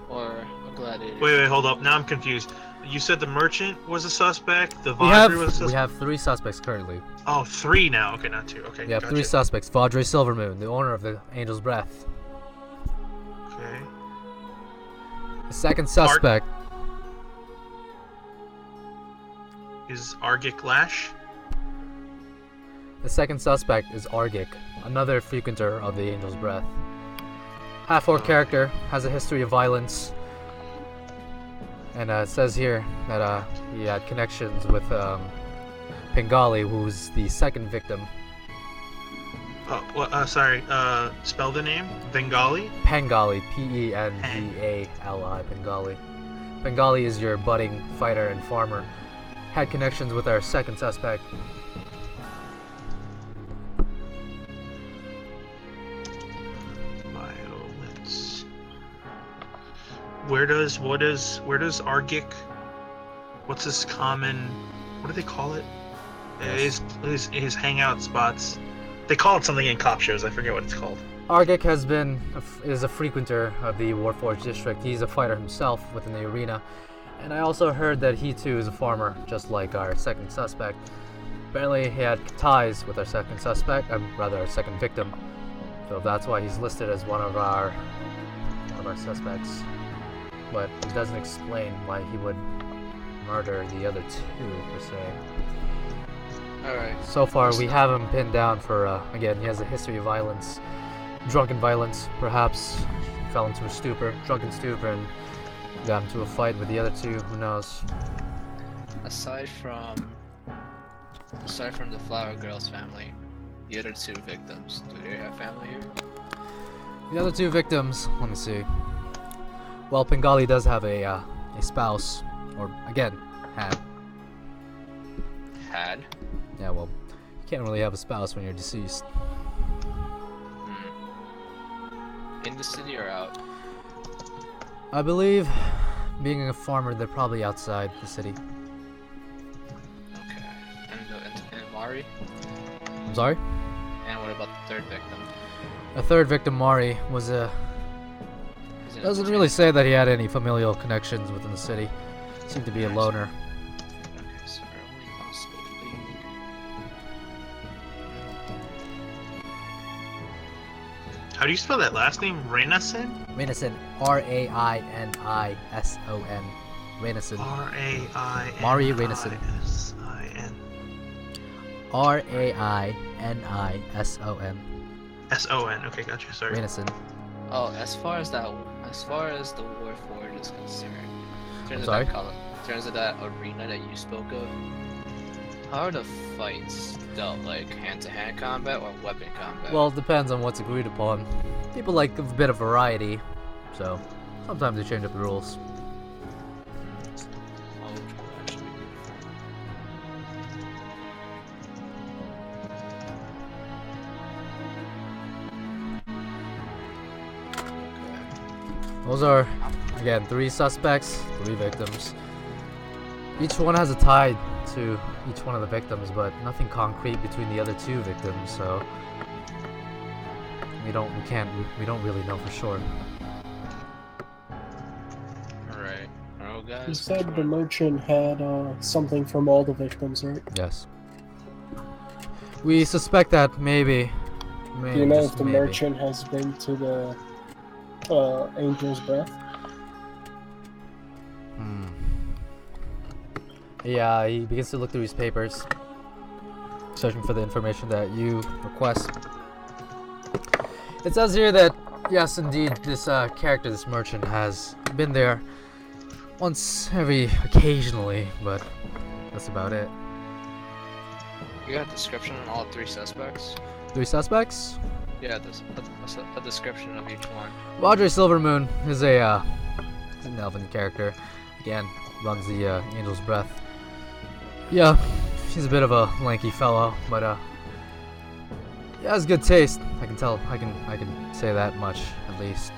Or a gladiator. Wait, hold up. Now I'm confused. You said the merchant was a suspect? The We Vadre was a suspect? have 3 suspects currently. Oh, 3 now. Okay, not 2. Okay, We have gotcha. 3 suspects. Vadre Silvermoon, the owner of the Angel's Breath. Okay. The second suspect Is Argic Lash? The second suspect is Argic, another frequenter of the Angel's Breath. Half-orc character, has a history of violence, and it says here that he had connections with Pengali, who's the second victim. Oh, well, sorry. Spell the name. Bengali? Pengali, Pengali, Pengali. Pengali is your budding fighter and farmer. Had connections with our second suspect. Violence. Where does Argic? What's his common? What do they call it? His hangout spots. They call it something in cop shows. I forget what it's called. Argic is a frequenter of the Warforged district. He's a fighter himself within the arena. And I also heard that he too is a farmer, just like our second suspect. Apparently he had ties with our second suspect, rather our second victim. So that's why he's listed as one of our suspects. But it doesn't explain why he would murder the other two, per se. Alright. So far, we have him pinned down for, again, he has a history of violence, drunken violence. Perhaps fell into a stupor, drunken stupor, and got into a fight with the other two. Who knows? Aside from the Flower Girls family, the other two victims, do they have family here? The other two victims, let me see. Well, Pengali does have a spouse, or again, had. Had? Yeah, well, you can't really have a spouse when you're deceased. In the city or out? I believe, being a farmer, they're probably outside the city. Okay. And Mari? I'm sorry? And what about the third victim? The third victim, Mari, was a... Doesn't really say that he had any familial connections within the city. Seemed to be a loner. Okay, so our only possible lead. How do you spell that last name? Reinason? Rainison. R-A-I-N-I-S-O-N. Rainison. R-A-I-N-I-S-I-N. Mari Rainison. R-A-I-N-I-S-O-N. S-O-N. Okay, gotcha. Sorry. Rainison. Oh, as far as the war fort is concerned, in terms sorry? of that in terms of that arena that you spoke of, how are the fights dealt? Like hand-to-hand combat or weapon combat? Well, it depends on what's agreed upon. People like a bit of variety, so sometimes they change up the rules. Oh, that should be good. Those are, again, 3 suspects, 3 victims. Each one has a tie to each one of the victims, but nothing concrete between the other 2 victims, so we don't really know for sure. Alright. Alright, guys. You said the merchant had something from all the victims, right? Yes. We suspect that maybe Do you know just if the maybe. merchant has been to the Angel's Breath? Yeah, he begins to look through his papers, searching for the information that you request. It says here that, yes, indeed, this character, this merchant, has been there once occasionally, but that's about it. You got a description on all 3 suspects? 3 suspects? Yeah, a description of each one. Roger Silvermoon is an elven character. Again, runs the Angel's Breath. Yeah, he's a bit of a lanky fellow, but he has good taste. I can tell. I can say that much at least.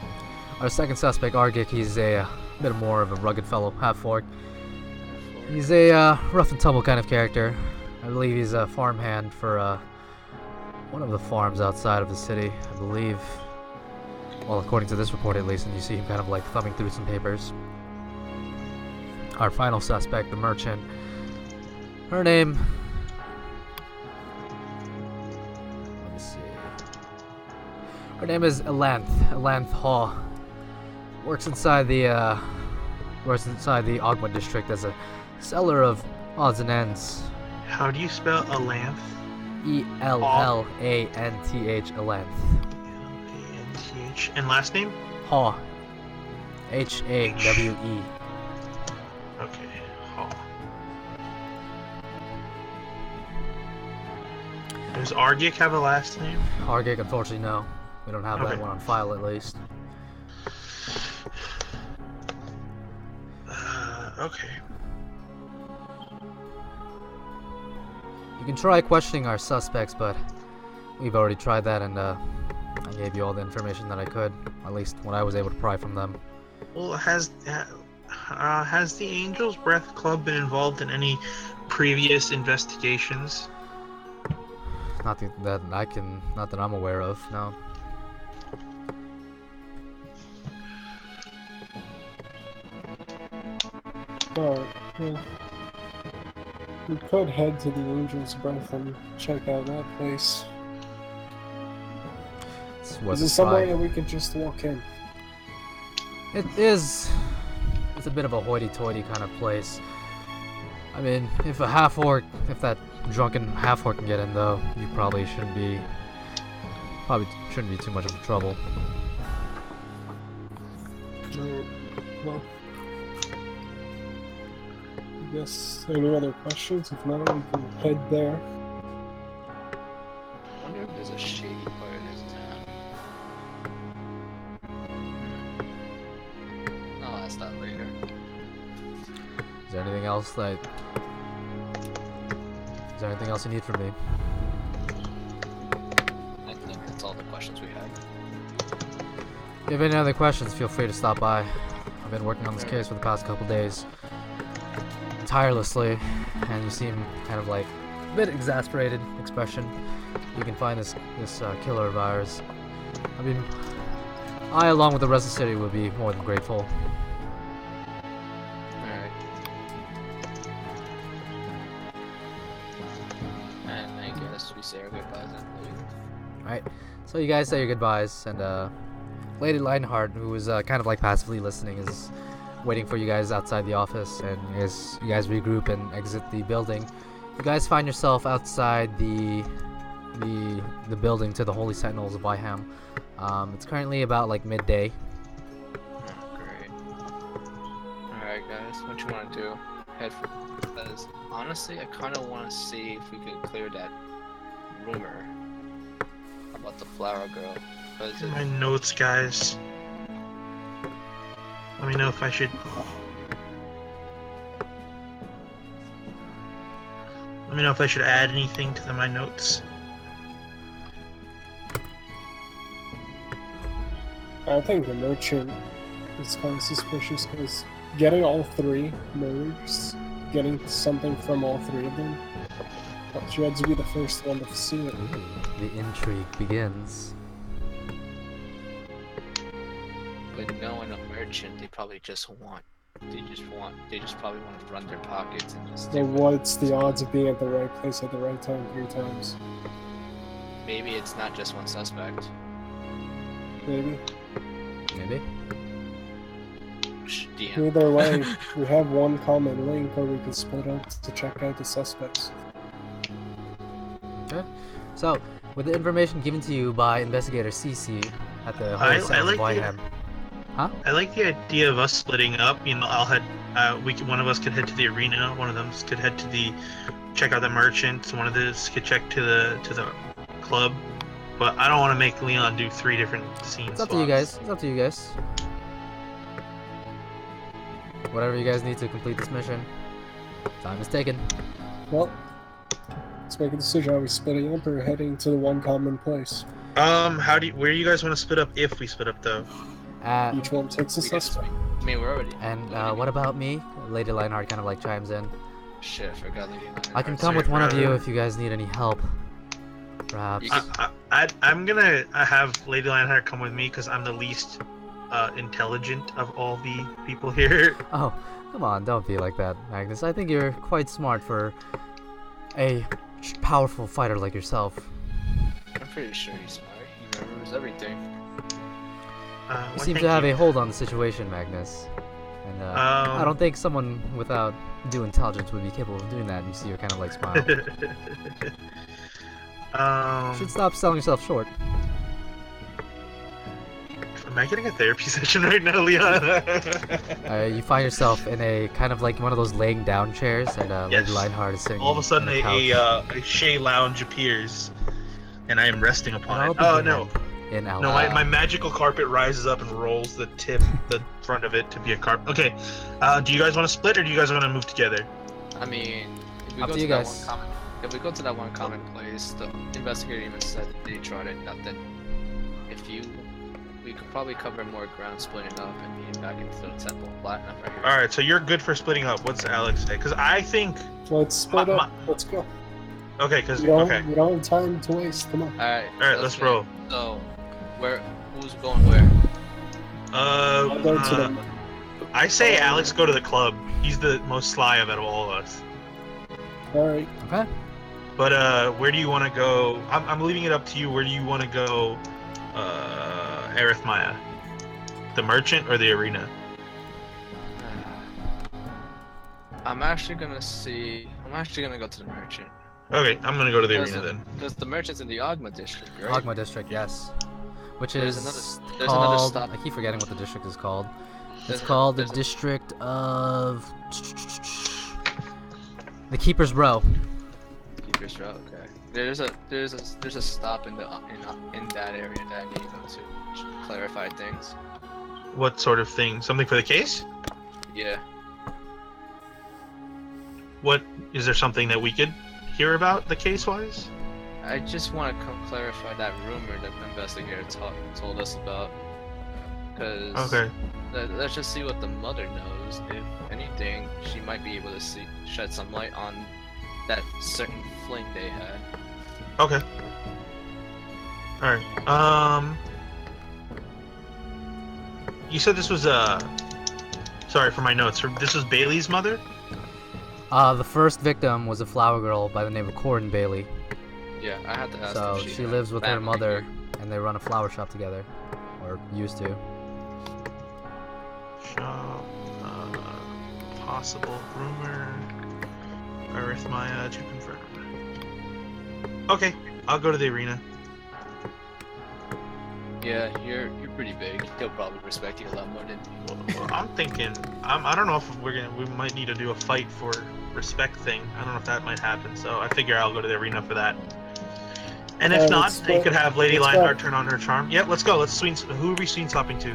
Our second suspect, Argic, he's a bit more of a rugged fellow, half-orc. He's a rough and tumble kind of character. I believe he's a farmhand for one of the farms outside of the city, I believe. Well, according to this report at least, and you see him kind of like thumbing through some papers. Our final suspect, the merchant. Her name... Let me see. Her name is Elanth Hall. Works inside the Ogma district as a seller of odds and ends. How do you spell Alanth? E-L-L-A-N-T-H, Elanth. L-A-N-T-H. And last name? Haw. H-A-W-E. Okay, Haw. Does Argic have a last name? Argic, unfortunately, no. We don't have that one on file, at least. Okay. You can try questioning our suspects, but we've already tried that, and I gave you all the information that I could, at least what I was able to pry from them. Well, has the Angel's Breath Club been involved in any previous investigations? Not that I'm aware of, no. Alright, yeah. We could head to the Angel's Breath and check out that place. It's worth Is a there some way try. that we could just walk in? It is. It's a bit of a hoity-toity kind of place. I mean, if that drunken half-orc can get in, though, you probably shouldn't be too much of trouble. No. Well, I guess any other questions? If not, we can head there. I wonder if there's a shady part of this town. I'll ask that later. Is there anything else you need from me? I think that's all the questions we had. If you have any other questions, feel free to stop by. I've been working on this case for the past couple days, tirelessly, and you seem kind of like a bit exasperated expression. You can find this killer of ours. I mean, I, along with the rest of the city, would be more than grateful. Alright. And I guess we say our goodbyes and leave. Right. So you guys say your goodbyes, and Lady Lionheart, who is kind of like passively listening, is waiting for you guys outside the office, and you guys regroup and exit the building. You guys find yourself outside the building to the Holy Sentinels of Wiham. It's currently about like midday. Oh, great. Alright guys, what you want to do? Head for... Because honestly, I kind of want to see if we could clear that rumor about the flower girl. Because My notes, guys. Let me know if I should. Let me know if I should add anything to my notes. I think the merchant is kind of suspicious because getting all three murders, getting something from all three of them, well, she had to be the first one to see it. Ooh, the intrigue begins. But knowing a merchant, they probably just probably want to run their pockets and just. So what's the odds of being at the right place at the right time 3 times? Maybe it's not just one suspect. Maybe. Maybe. DM. Either way, we have one common link, or we can split up to check out the suspects. Okay. So, with the information given to you by Investigator CC at the Holy Sentinels of Wiham. I like the idea of us splitting up. You know, one of us could head to the arena, one of them could head to check out the merchant, one of us could check to the club. But I don't want to make Leon do 3 different scenes. It's up to you guys. It's up to you guys. Whatever you guys need to complete this mission. Time is taken. Well, let's make a decision. Are we splitting up or heading to the one common place? Where do you guys want to split up if we split up though? Each one takes a suspect. I mean, we're already. And what about me? Lady Lionheart kind of like chimes in. Shit, I forgot Lady Lionheart. I can come with one of you if you guys need any help. Perhaps. I'm gonna have Lady Lionheart come with me because I'm the least intelligent of all the people here. Oh, come on, don't be like that, Magnus. I think you're quite smart for a powerful fighter like yourself. I'm pretty sure he's smart. He remembers everything. You seem to have a hold on the situation, Magnus. And I don't think someone without due intelligence would be capable of doing that. You see her kind of like smile. You should stop selling yourself short. Am I getting a therapy session right now, Leon? You find yourself in a kind of like one of those laying down chairs, and Yes. Lady Lionheart is sitting. All of a sudden, on the couch. a Shea lounge appears, and I am resting upon I'll it. Oh begin no! In No, my magical carpet rises up and rolls the front of it to be a carpet. Okay, do you guys want to split or do you guys want to move together? I mean, if we Up go to to you that guys. one common place, the investigator even said that they tried it. Not that we could probably cover more ground splitting up and being back into the Temple of Platinum right here. All right, so you're good for splitting up. What's Alex say? Because I think. Let's split up. Let's go. Okay, because We don't okay. have time to waste. Come on. All right, let's go. roll. So, who's going where? I'll go to the. I say Alex go to the club. He's the most sly of all of us. All right. Okay. But where do you want to go? I'm leaving it up to you. Where do you want to go Arithmia? The merchant or the arena? I'm actually gonna go to the merchant. Okay, I'm gonna go to the arena then. Because the merchant's in the Ogma district, right? Ogma district, yes. Which There's is another called. stop. I keep forgetting what the district is called. There's It's a- called the there's a- district of the Keeper's Row. Keeper's Row, okay. There's a stop in that area that I need to go to clarify things. What sort of thing? Something for the case? Yeah. What is there something that we could hear about the case-wise? I just want to clarify that rumor that the investigator told us about. Cause Okay. let's just see what the mother knows. If anything, she might be able to shed some light on that certain fling they had. Okay. All right. You said this was Sorry for my notes. This was Bailey's mother. The first victim was a flower girl by the name of Corin Bailey. Yeah, I had to ask. So if she had lives with her family mother, here. and they run a flower shop together, or used to. Shop. Possible rumor. Arithmia to confirm. Okay, I'll go to the arena. Yeah, you're pretty big. He'll probably respect you a lot more than me. Well, I'm thinking. I don't know if we might need to do a fight for respect thing. I don't know if that might happen. So I figure I'll go to the arena for that. And if not, let's you go. could have Lady Let's Lionheart go. turn on her charm. Yep, let's go. Let's swing. Who are we swing swapping to?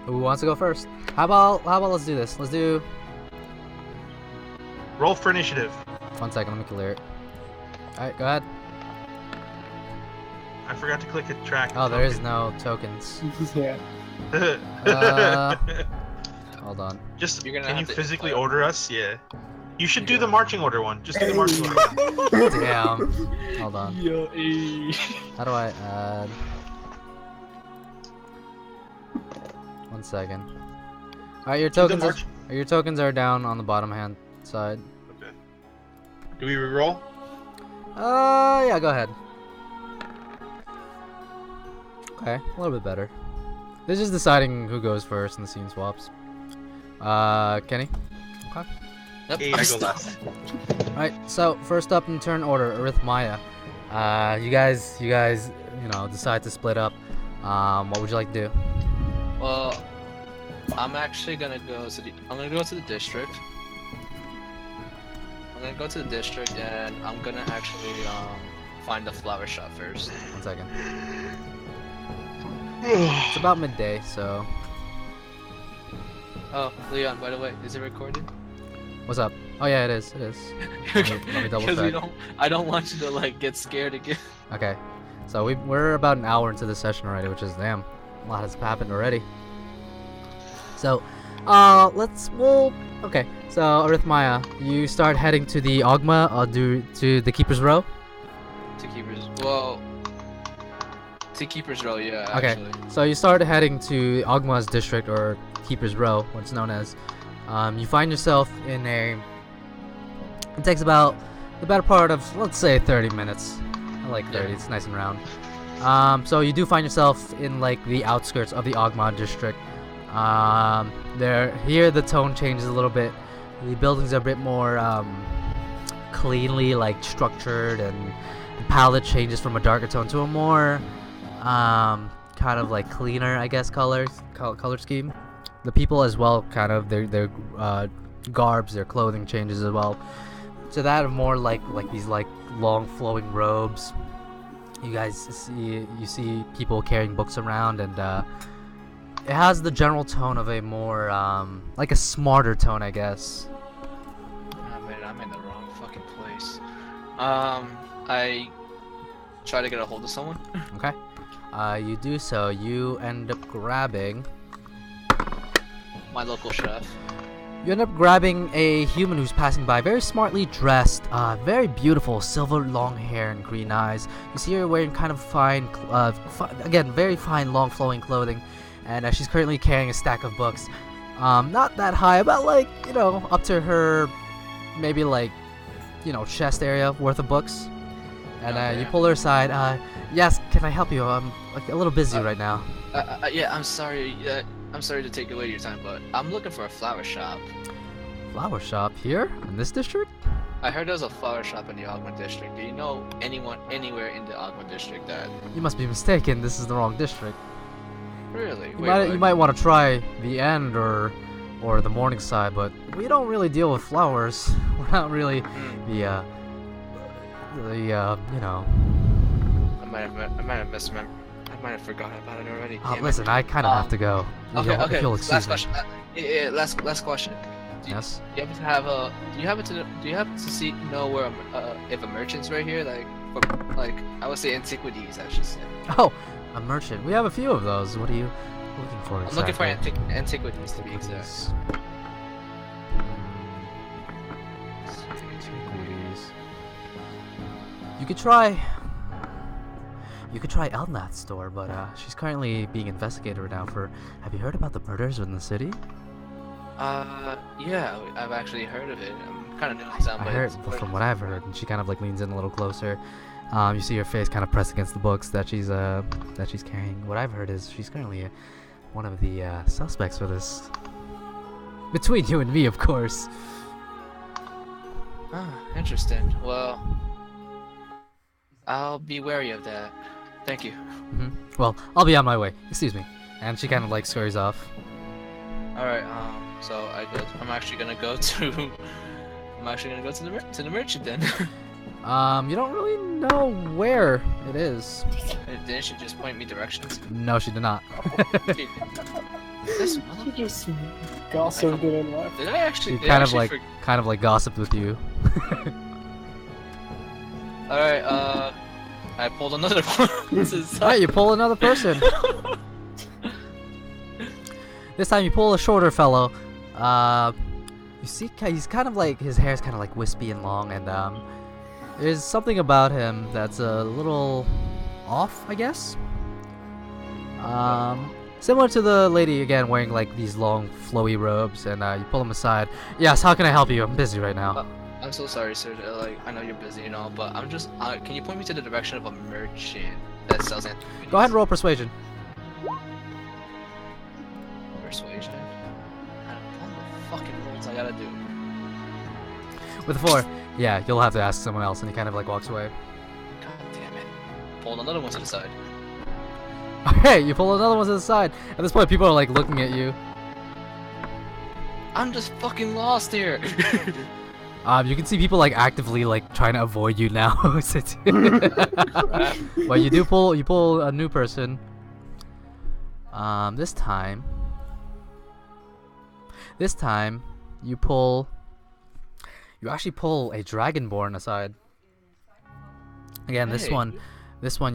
Who wants to go first? How about let's do this. Let's do. Roll for initiative. 1 second, let me clear it. Alright, go ahead. I forgot to click a track. Oh, there is no tokens. Yeah. Hold on. Just You're gonna can you have to physically declare. order us? Yeah. You should do the marching order one. Just do the marching order. Damn. Hold on. Yo, How do I add? 1 second. Alright, your Do the tokens. march- Your tokens are down on the bottom hand side. Okay. Do we reroll? Yeah, go ahead. Okay, a little bit better. This is deciding who goes first in the scene swaps. Kenny? Okay. Yep, Hey, I'm I go still- last. Alright, so first up in turn order, Arithmia. You guys, decide to split up. What would you like to do? Well, I'm actually gonna go to the district. I'm gonna go to the district and I'm gonna actually find the flower shop first. 1 second. It's about midday, so Oh, Leon, by the way, is it recorded? what's up? Oh yeah, it is. It is. Let me double Because check. I don't want you to like get scared again. Okay, so we're about an hour into the session already, which is damn, a lot has happened already. So, okay. So Arithmia, you start heading to the Ogma, to the Keeper's Row. To Keeper's Row, yeah. Okay. Actually. So you start heading to Ogma's district, or Keeper's Row, what it's known as. You find yourself in a. It takes about the better part of, let's say, 30 minutes. I like 30. Yeah. It's nice and round. So you do find yourself in like the outskirts of the Ogma district. Here the tone changes a little bit. The buildings are a bit more cleanly like structured, and the palette changes from a darker tone to a more kind of like cleaner, I guess, color scheme. The people as well, kind of their garbs, their clothing changes as well. To that of more like these like long flowing robes. You guys see people carrying books around, and it has the general tone of a more like a smarter tone, I guess. I'm in the wrong fucking place. I try to get a hold of someone. Okay. You do so. You end up grabbing. My local chef. You end up grabbing a human who's passing by, very smartly dressed, very beautiful, silver long hair and green eyes. You see her wearing kind of fine, again, very fine, long flowing clothing, and she's currently carrying a stack of books. Not that high, about like, up to her, maybe like, chest area worth of books. And you Okay. pull her aside. Yes, can can I help you? I'm like a little busy right now. Yeah, I'm sorry. I'm sorry to take away your time, but I'm looking for a flower shop. Flower shop here in this district? I heard there's a flower shop in the Ogma district. Do you know anyone anywhere in the Ogma district that? You must be mistaken. This is the wrong district. Really? You might want to try the end or the morning side, but we don't really deal with flowers. We're not really you know. I might have misremembered. I might have forgotten about it already. Listen, I kind of have to go. Okay. If you'll excuse Last me. question. Last question. Yes. Do you happen to know where if a merchant's right here, like I would say antiquities, I should say. Oh, a merchant. We have a few of those. What are you looking for? I'm looking for exactly? antiquities to be exact. Antiquities. You could try Elnath's store, but she's currently being investigated right now for. Have you heard about the murders in the city? Yeah, I've actually heard of it. I'm kind of new to town, I but heard from what I've heard, and she kind of like leans in a little closer. You see her face kind of pressed against the books that she's carrying. What I've heard is she's currently one of the suspects for this. Between you and me, of course. Ah, interesting. Well, I'll be wary of that. Thank you. Well, I'll be on my way. Excuse me. And she kind of like scurries off. All right. So I'm actually gonna go to. To the merchant then. You don't really know where it is. Didn't she just point me directions? No, she did not. This You just gossiped it and left. Did I actually? She kind of like gossiped with you. All right. I pulled another one. This is. Alright, you pull another person. This time you pull a shorter fellow. You see, he's kind of like, his hair's kind of like wispy and long, and there's something about him that's a little off, I guess. Similar to the lady again, wearing like these long flowy robes, and you pull him aside. Yes, how can I help you? I'm busy right now. I'm so sorry, sir. Like, I know you're busy and all, but I'm just. Can you point me to the direction of a merchant that sells antiquities? Go ahead and roll persuasion. Persuasion. I don't know what the fucking rolls I gotta do. With a 4, yeah, you'll have to ask someone else, and he kind of like walks away. God damn it! Pulled another one to the side. Okay, you pull another one to the side. At this point, people are like looking at you. I'm just fucking lost here. You can see people like actively like trying to avoid you now. But you pull a new person. This time you actually pull a dragonborn aside. Again, this one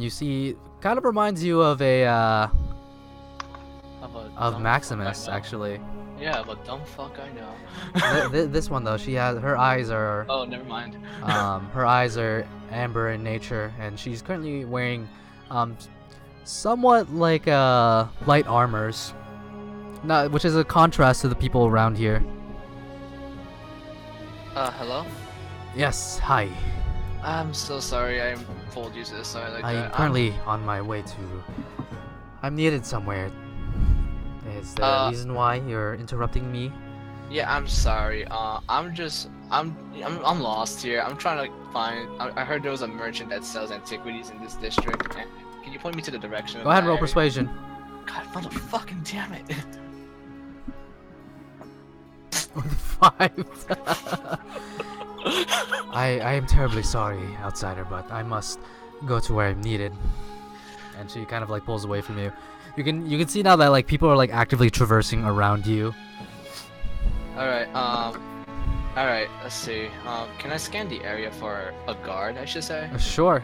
you see kind of reminds you of Maximus, actually. Yeah, but dumb fuck I know. This one though, her eyes are. Oh, never mind. Her eyes are amber in nature, and she's currently wearing somewhat like light armors, which is a contrast to the people around here. Hello? Yes, hi. I'm so sorry I pulled you to the side like that. I'm currently on my way to. I'm needed somewhere. Is there a reason why you're interrupting me? Yeah, I'm sorry. I'm lost here. I'm trying to find. I heard there was a merchant that sells antiquities in this district. And can you point me to the direction? Go ahead and roll persuasion. God, motherfucking damn it! With 5. I am terribly sorry, outsider, but I must go to where I'm needed. And she kind of like pulls away from you. You can see now that like people are like actively traversing around you. Alright, let's see. Can I scan the area for a guard, I should say? Sure.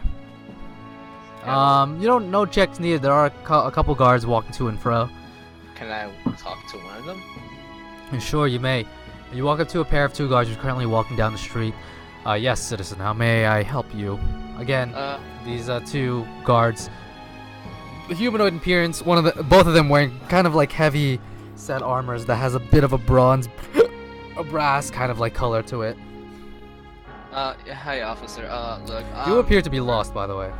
No checks needed. There are a couple guards walking to and fro. Can I talk to one of them? Sure, you may. You walk up to a pair of 2 guards who's currently walking down the street. Yes, citizen, how may I help you? Again, these 2 guards, the humanoid appearance, both of them wearing kind of like heavy set armors that has a bit of a brass kind of like color to it. Hi officer, look, You appear to be lost, by the way.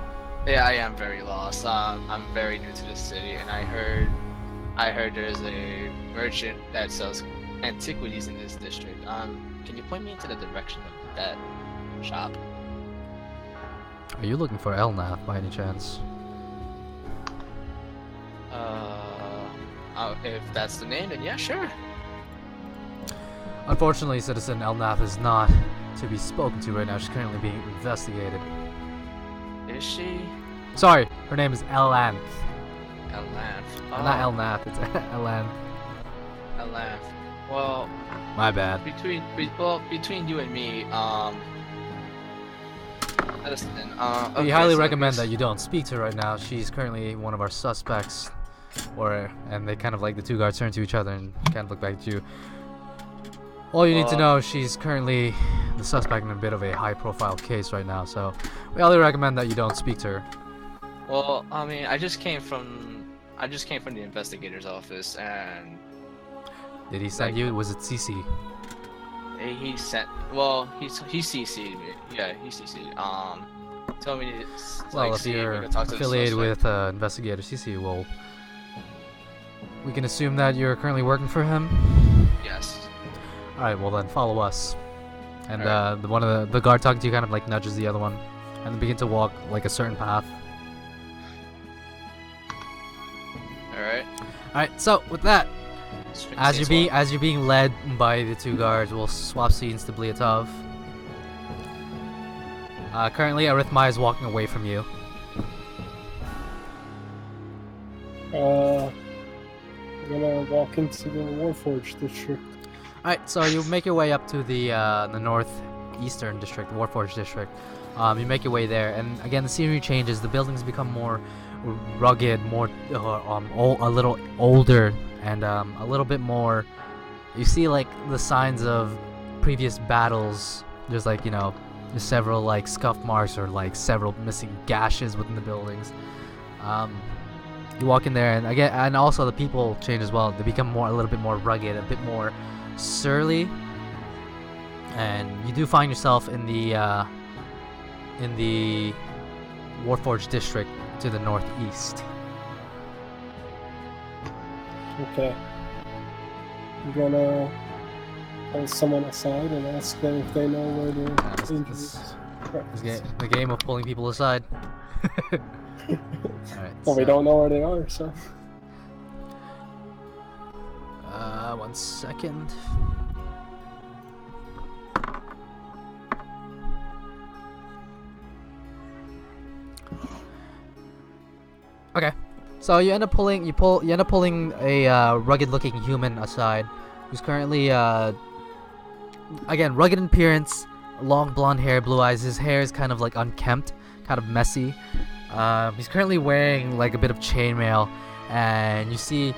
Yeah, I am very lost. I'm very new to this city, and I heard there's a merchant that sells antiquities in this district. Can you point me into the direction of that shop? Are you looking for Elnath by any chance? If that's the name, then yeah, sure. Unfortunately, Citizen Elnath is not to be spoken to right now. She's currently being investigated. Is she? Sorry, her name is Elanth. Elanth. Oh, Not Elnath, it's Elanth. Elanth. Well, My bad. between you and me, listen, We okay, highly so recommend this- that you don't speak to her right now. She's currently one of our suspects. And they kind of like, the two guards turn to each other and kind of look back at you. All you need to know, she's currently the suspect in a bit of a high-profile case right now, so we highly recommend that you don't speak to her. Well, I mean, I just came from the investigator's office, and Did he send you? Was it CC? he sent. Well, he CC'd me. Yeah, he CC'd. Told me to Well, if see you're we could talk to the affiliated suspect. with Investigator CC, well, we can assume that you're currently working for him. Yes. All right, well then follow us. And Alright. one of the guard talking to you kind of like nudges the other one, and they begin to walk like a certain path. All right. All right, so with that, as you're being led by the two guards, we'll swap scenes to Bliatov. Currently, Arithmai is walking away from you. I'm gonna walk into the Warforged district. Alright, so you make your way up to the northeastern district, Warforged district. You make your way there, and again, the scenery changes. The buildings become more rugged, more a little older, and a little bit more. You see like the signs of previous battles. There's like, you know, there's several like scuff marks or like several missing gashes within the buildings. You walk in there, and again, and also the people change as well. They become a little bit more rugged, a bit more surly, and you do find yourself in the Warforged district to the northeast. Okay. I'm gonna pull someone aside and ask them if they know where the injuries. The game of pulling people aside. Alright, Well, we don't know where they are, so. 1 second. Okay, so you end up pulling a rugged-looking human aside, who's currently again rugged in appearance, long blonde hair, blue eyes. His hair is kind of like unkempt, kind of messy. He's currently wearing like a bit of chainmail, and you see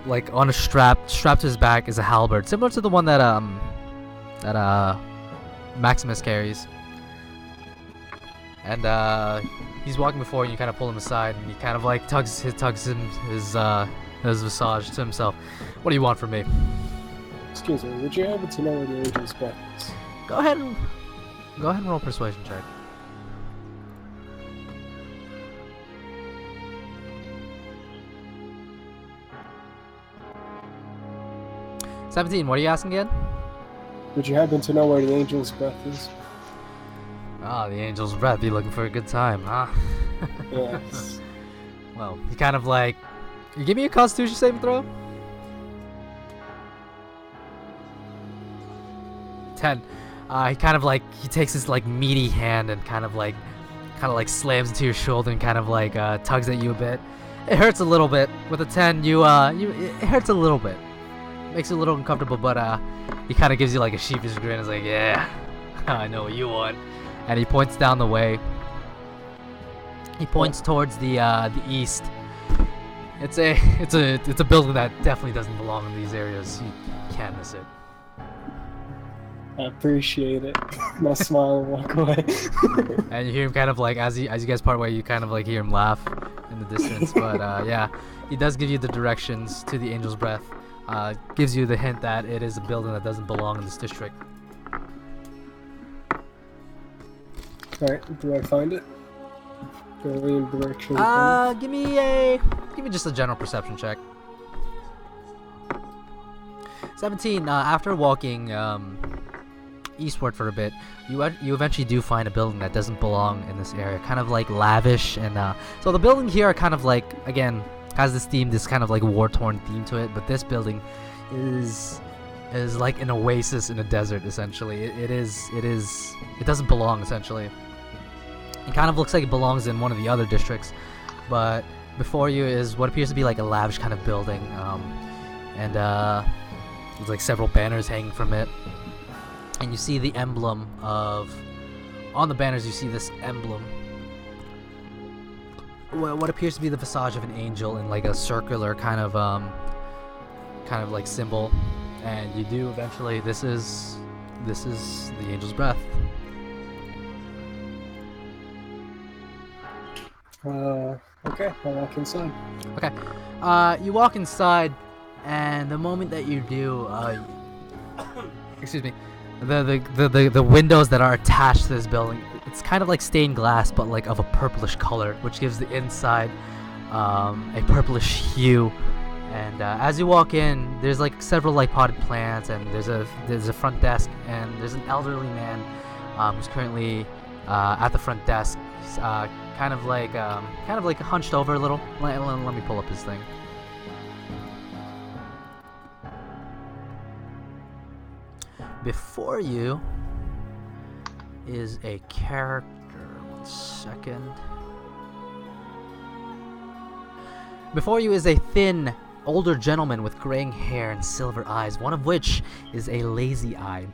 like on a strapped to his back is a halberd, similar to the one that Maximus carries. And he's walking before you. You kind of pull him aside, and he kind of like tugs his visage to himself. What do you want from me? Excuse me, would you happen to know where the angel's breath is? Go ahead and roll persuasion check. $17. What are you asking again? Would you happen to know where the angel's breath is? Ah, the angel's breath. You looking for a good time, huh? Yes. Well, he kind of like. You give me a Constitution saving throw. 10. He kind of like takes his like meaty hand and kind of like slams into your shoulder and kind of like tugs at you a bit. It hurts a little bit. With a 10, it hurts a little bit. Makes you a little uncomfortable, but he kind of gives you like a sheepish grin. It's like, yeah, I know what you want. And he points down the way. He points towards the east. It's a building that definitely doesn't belong in these areas. You can't miss it. I appreciate it. And I smile and walk away. And you hear him kind of like, as you guys part way, you kind of like hear him laugh in the distance. But yeah, he does give you the directions to the Angel's Breath. Gives you the hint that it is a building that doesn't belong in this district. Alright, do I find it? going in the direction. Give me just a general perception check. 17. After walking eastward for a bit, you eventually do find a building that doesn't belong in this area. Kind of like lavish, and so the building here are kind of like, again, has this theme, this kind of like war-torn theme to it. But this building is like an oasis in a desert, essentially. It doesn't belong, essentially. It kind of looks like it belongs in one of the other districts, but before you is what appears to be like a lavish kind of building, and there's like several banners hanging from it, and you see the emblem of, on the banners you see this emblem, what appears to be the visage of an angel in like a circular kind of like symbol, and you do eventually, this is the angel's breath. Okay, I'll walk inside. Okay, you walk inside, and the moment that you do, excuse me, the windows that are attached to this building, it's kind of like stained glass, but like of a purplish color, which gives the inside a purplish hue. And as you walk in, there's like several like potted plants, and there's a front desk, and there's an elderly man who's currently at the front desk. He's, kind of like hunched over a little. Let me pull up his thing. Before you is a character. 1 second. Before you is a thin, older gentleman with graying hair and silver eyes, one of which is a lazy eye.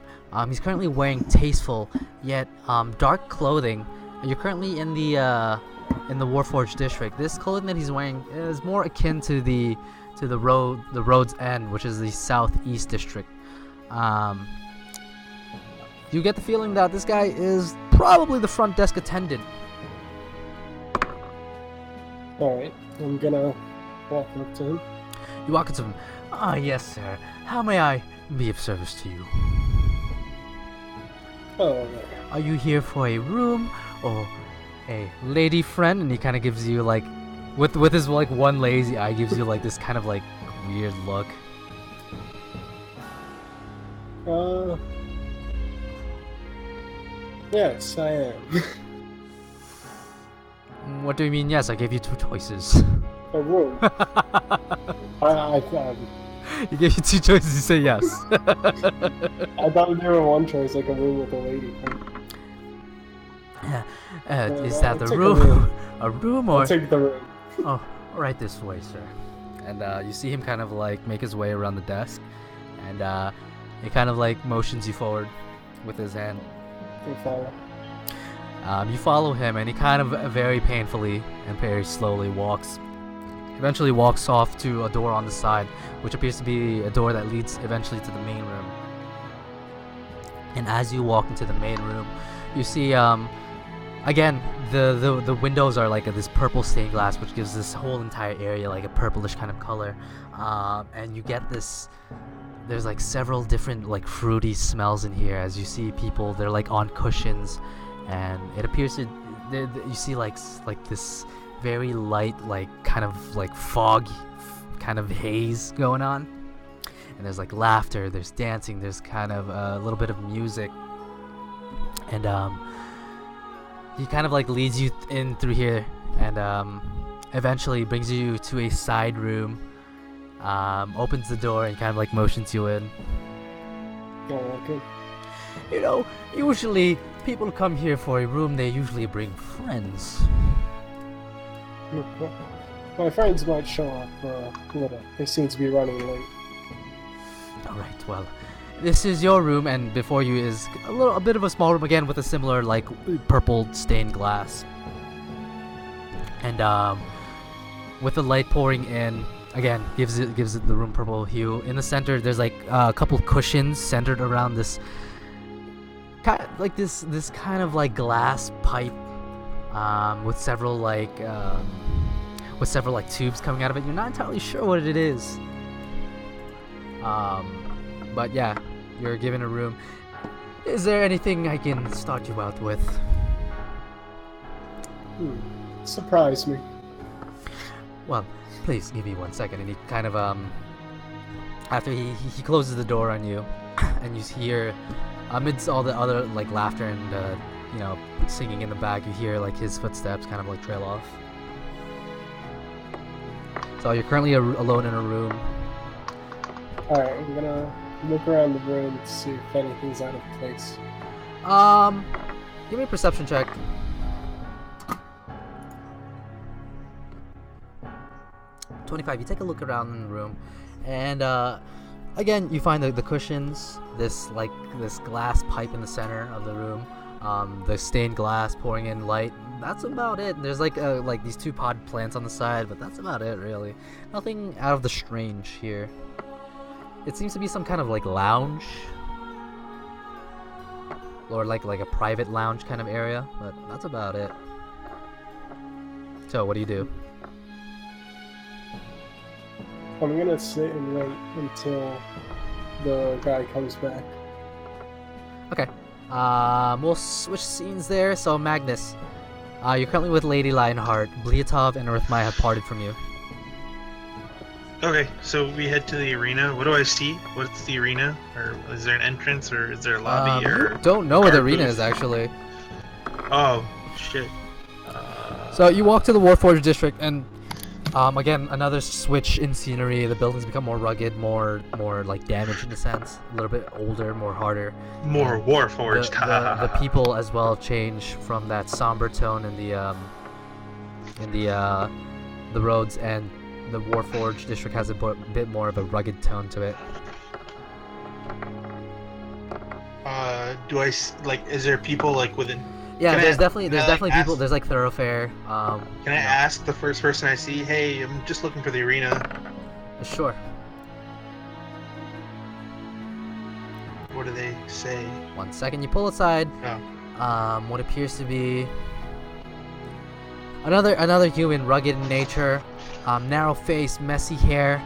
He's currently wearing tasteful yet dark clothing. You're currently in the Warforged district. This clothing that he's wearing is more akin to the road's end, which is the southeast district. You get the feeling that this guy is probably the front desk attendant. Alright, I'm gonna walk up to him. You walk into him. Ah, yes, sir. How may I be of service to you? Oh, Are you here for a room or a lady friend? And he kind of gives you like, with his like one lazy eye, gives you like this kind of like weird look. Yes, I am. What do you mean? Yes, I gave you 2 choices. A room. I He gave you 2 choices. You say yes. I thought there were one choice, like a room with a lady. Is that the I'll take room? A room or? I'll take the room. Oh, right this way, sir. And you see him kind of like make his way around the desk, and he kind of like motions you forward with his hand. You follow. You follow him, and he kind of very painfully and very slowly eventually walks off to a door on the side, which appears to be a door that leads eventually to the main room. And as you walk into the main room, you see, again, the windows are like this purple stained glass, which gives this whole entire area like a purplish kind of color. And you get this, there's like several different like fruity smells in here as you see people, they're like on cushions, and it appears to, you see like this very light, like kind of like fog, kind of haze going on. And there's like laughter, there's dancing, there's kind of a little bit of music. And he kind of like leads you in through here, and eventually brings you to a side room, opens the door and kind of like motions you in. Oh, okay. You know, usually people come here for a room, they usually bring friends. My friends might show up a little. They seem to be running late. Alright, well, this is your room, and before you is a bit of a small room again with a similar like purple stained glass. And with the light pouring in, again, gives it the room purple hue. In the center, there's like a couple cushions centered around this kind of like this kind of like glass pipe, with several like tubes coming out of it. You're not entirely sure what it is. But yeah, you're given a room. Is there anything I can start you out with? Surprise me. Well, please give me 1 second. And he kind of after he closes the door on you, and you hear amidst all the other like laughter and you know, singing in the back, you hear like his footsteps kind of like trail off. So you're currently alone in a room. Alright, I'm gonna look around the room to see if anything's out of place. Give me a perception check. 25. You take a look around in the room, and again you find the cushions, this glass pipe in the center of the room, the stained glass pouring in light. That's about it. There's like these 2 potted plants on the side, but that's about it really. Nothing out of the strange here. It seems to be some kind of like lounge, or like a private lounge kind of area, but that's about it. So what do you do? I'm gonna sit and wait until the guy comes back. Okay. We'll switch scenes there. So Magnus, you're currently with Lady Lionheart. Bliatov and Earthmai have parted from you. Okay, so we head to the arena. What do I see? What's the arena? Or is there an entrance, or is there a lobby, or? Don't know where the guard arena booth? is actually. Oh, shit. So you walk to the Warforged district, and again another switch in scenery. The buildings become more rugged, more like damaged in a sense. A little bit older, more harder. More Warforged. The people as well change from that somber tone in the roads, and the Warforged district has a bit more of a rugged tone to it. Do I like? Is there people like within? Yeah, Can there's I- definitely can I, like, people. ask- There's like thoroughfare. Can I ask the first person I see? Hey, I'm just looking for the arena. Sure. What do they say? 1 second. You pull aside. Oh. What appears to be another human, rugged in nature, narrow face, messy hair.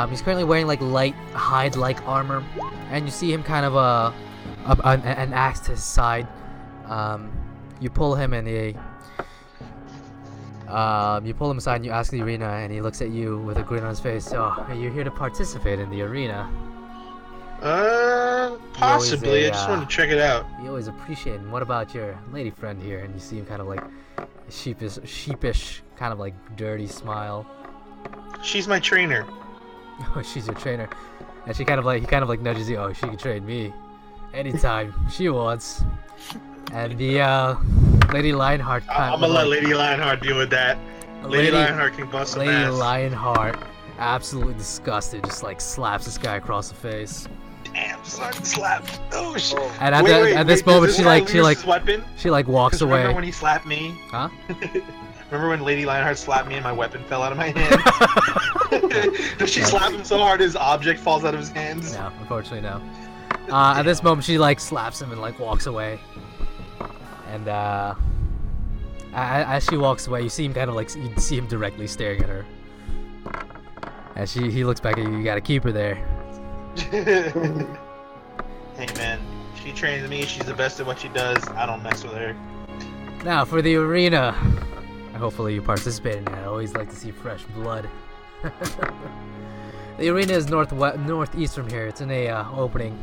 He's currently wearing like light hide-like armor, and you see him kind of an axe to his side. You pull him and you pull him aside and you ask the arena, and he looks at you with a grin on his face. Oh, you're here to participate in the arena. Possibly. a, I just wanted to check it out. You always appreciate it. And what about your lady friend here? And you see him kind of like sheepish, kind of like dirty smile. She's my trainer. Oh, she's your trainer. And he kind of like nudges you. Oh, she can train me anytime she wants. And the Lady Lionheart. I'm gonna let Lady Lionheart deal with that. Lady Lionheart can bust some Lady ass. Lionheart, absolutely disgusted, just like slaps this guy across the face. Damn, son, slap. Oh shit. And at this moment, she walks away. Remember when he slapped me? Huh? Remember when Lady Lionheart slapped me and my weapon fell out of my hand? Does she slap him so hard his object falls out of his hands? No, unfortunately no. At this moment, she like slaps him and like walks away. And as she walks away, you see him kind of like you see him directly staring at her. As he looks back at you, you gotta keep her there. Hey man, she trains me. She's the best at what she does. I don't mess with her. Now for the arena. Hopefully you participate in it. I always like to see fresh blood. The arena is northeast from here. It's in a opening.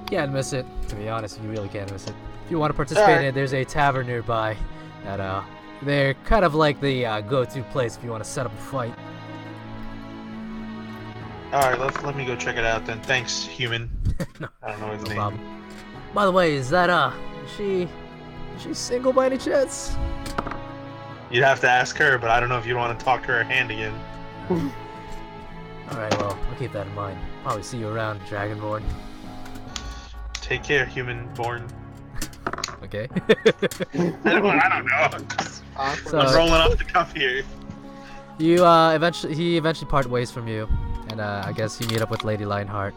Can't miss it. To be honest, you really can't miss it. If you want to participate in it, there's a tavern nearby. That they're kind of like the go-to place if you want to set up a fight. All right, let me go check it out then. Thanks, human. No, I don't know his no name. problem. By the way, is that she's single by any chance? You'd have to ask her, but I don't know if you want to talk to her hand again. Alright, well, I'll keep that in mind. Probably see you around, Dragonborn. Take care, human-born. Okay. I don't know. So- I'm rolling off the cuff here. He eventually part ways from you, and I guess you meet up with Lady Lionheart.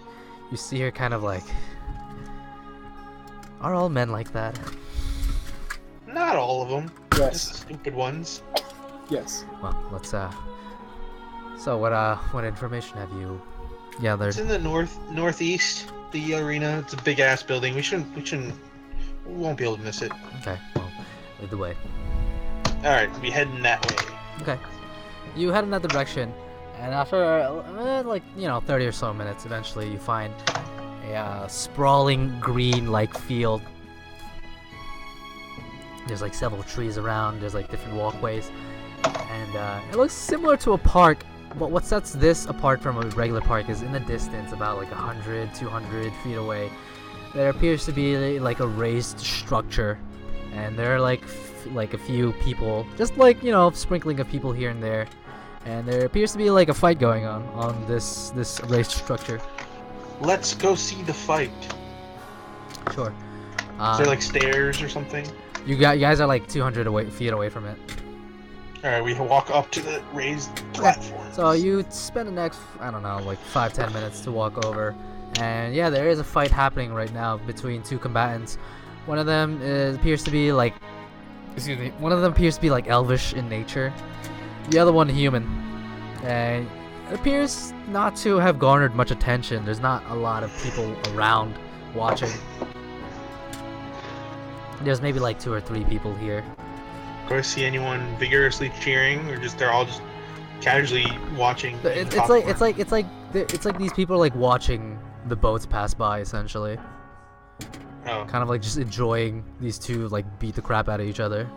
You see her kind of like, are all men like that? Not all of them. Yes. Just the stupid ones. Yes. Well, let's So what information have you gathered? It's in the northeast. The arena. It's a big ass building. We won't be able to miss it. Okay, well, lead the way. Alright, I'll be heading that way. Okay. You head in that direction, and after, 30 or so minutes, eventually you find a sprawling green-like field. There's like several trees around, there's like different walkways, and it looks similar to a park, but what sets this apart from a regular park is in the distance, about like 100, 200 feet away, there appears to be like a raised structure, and there are like a few people, just like, sprinkling of people here and there, and there appears to be like a fight going on this raised structure. Let's go see the fight. Sure. Is there like stairs or something? You guys are like 200 feet away from it. Alright, we walk up to the raised platform. So you spend the next, I don't know, like 5-10 minutes to walk over, and yeah, there is a fight happening right now between two combatants. One of them appears to be like, one of them appears to be like elvish in nature, the other one human, and it appears not to have garnered much attention. There's not a lot of people around watching. There's maybe like 2 or 3 people here. Do I see anyone vigorously cheering, or they're all just casually watching? It's like these people are like watching the boats pass by, essentially. Oh. Kind of like just enjoying these two like beat the crap out of each other.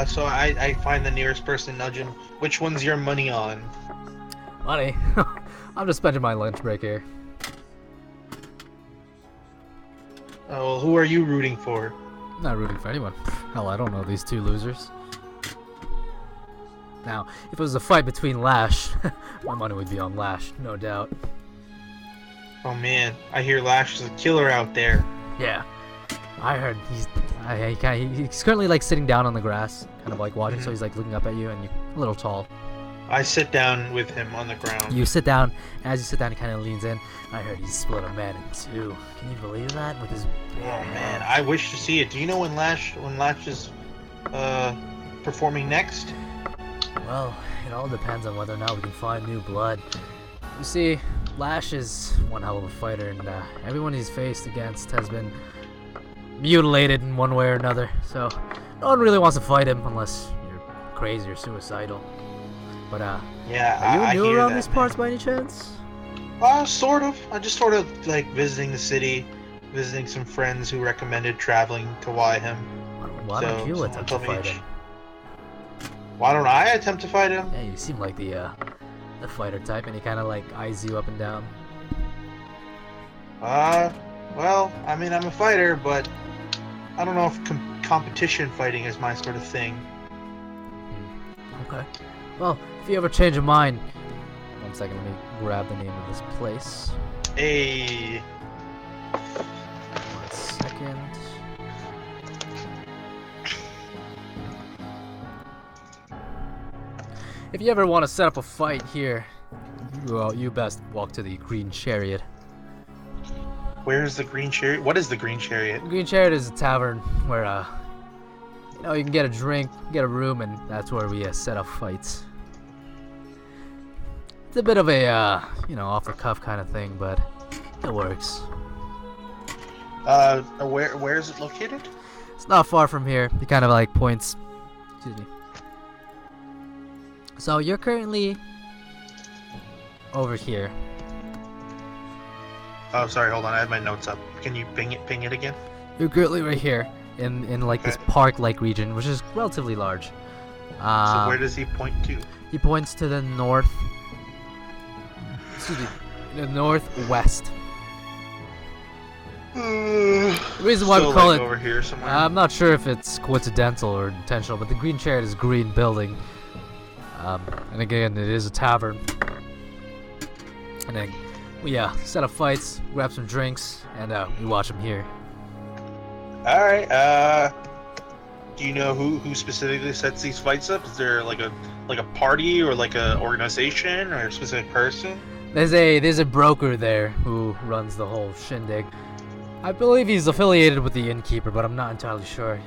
So I find the nearest person, nudge him. Which one's your money on? Money? I'm just spending my lunch break here. Oh, well, who are you rooting for? I'm not rooting for anyone. Hell, I don't know these two losers. Now, if it was a fight between Lash, my money would be on Lash, no doubt. Oh man, I hear Lash is a killer out there. Yeah, I heard he's currently like sitting down on the grass, kind of like watching, so he's like looking up at you, and you're a little tall. I sit down with him on the ground. You sit down, and as you sit down, he kind of leans in. I heard he split a man in 2. Can you believe that? With his Oh man, I wish to see it. Do you know when Lash is performing next? Well, it all depends on whether or not we can find new blood. You see, Lash is one hell of a fighter, and everyone he's faced against has been mutilated in one way or another. So no one really wants to fight him unless you're crazy or suicidal. But yeah, are you new hear around that, these parts by any chance? Sort of. I just sort of like visiting the city, visiting some friends who recommended traveling to Wiham. Why don't you attempt to fight him? Why don't I attempt to fight him? Yeah, you seem like the fighter type, and he kind of like eyes you up and down. Well, I mean, I'm a fighter, but I don't know if competition fighting is my sort of thing. Okay. Well, if you ever change your mind, 1 second, let me grab the name of this place. Hey. 1 second. If you ever want to set up a fight here, you best walk to the Green Chariot. Where's the Green Chariot? What is the Green Chariot? The Green Chariot is a tavern where, you can get a drink, get a room, and that's where we set up fights. It's a bit of a, off-the-cuff kind of thing, but it works. Where is it located? It's not far from here. He kind of like points. Excuse me. So you're currently over here. Oh, sorry. Hold on. I have my notes up. Can you ping it again? You're currently right here in like this park-like region, which is relatively large. So where does he point to? He points to the north. Excuse me, the northwest. The reason why we call it over here somewhere. I'm not sure if it's coincidental or intentional, but the Green Chariot is a green building. And again, it is a tavern. And then we set up fights, grab some drinks, and we watch them here. All right. Do you know who specifically sets these fights up? Is there like a party or like a organization or a specific person? There's a broker there who runs the whole shindig. I believe he's affiliated with the innkeeper, but I'm not entirely sure.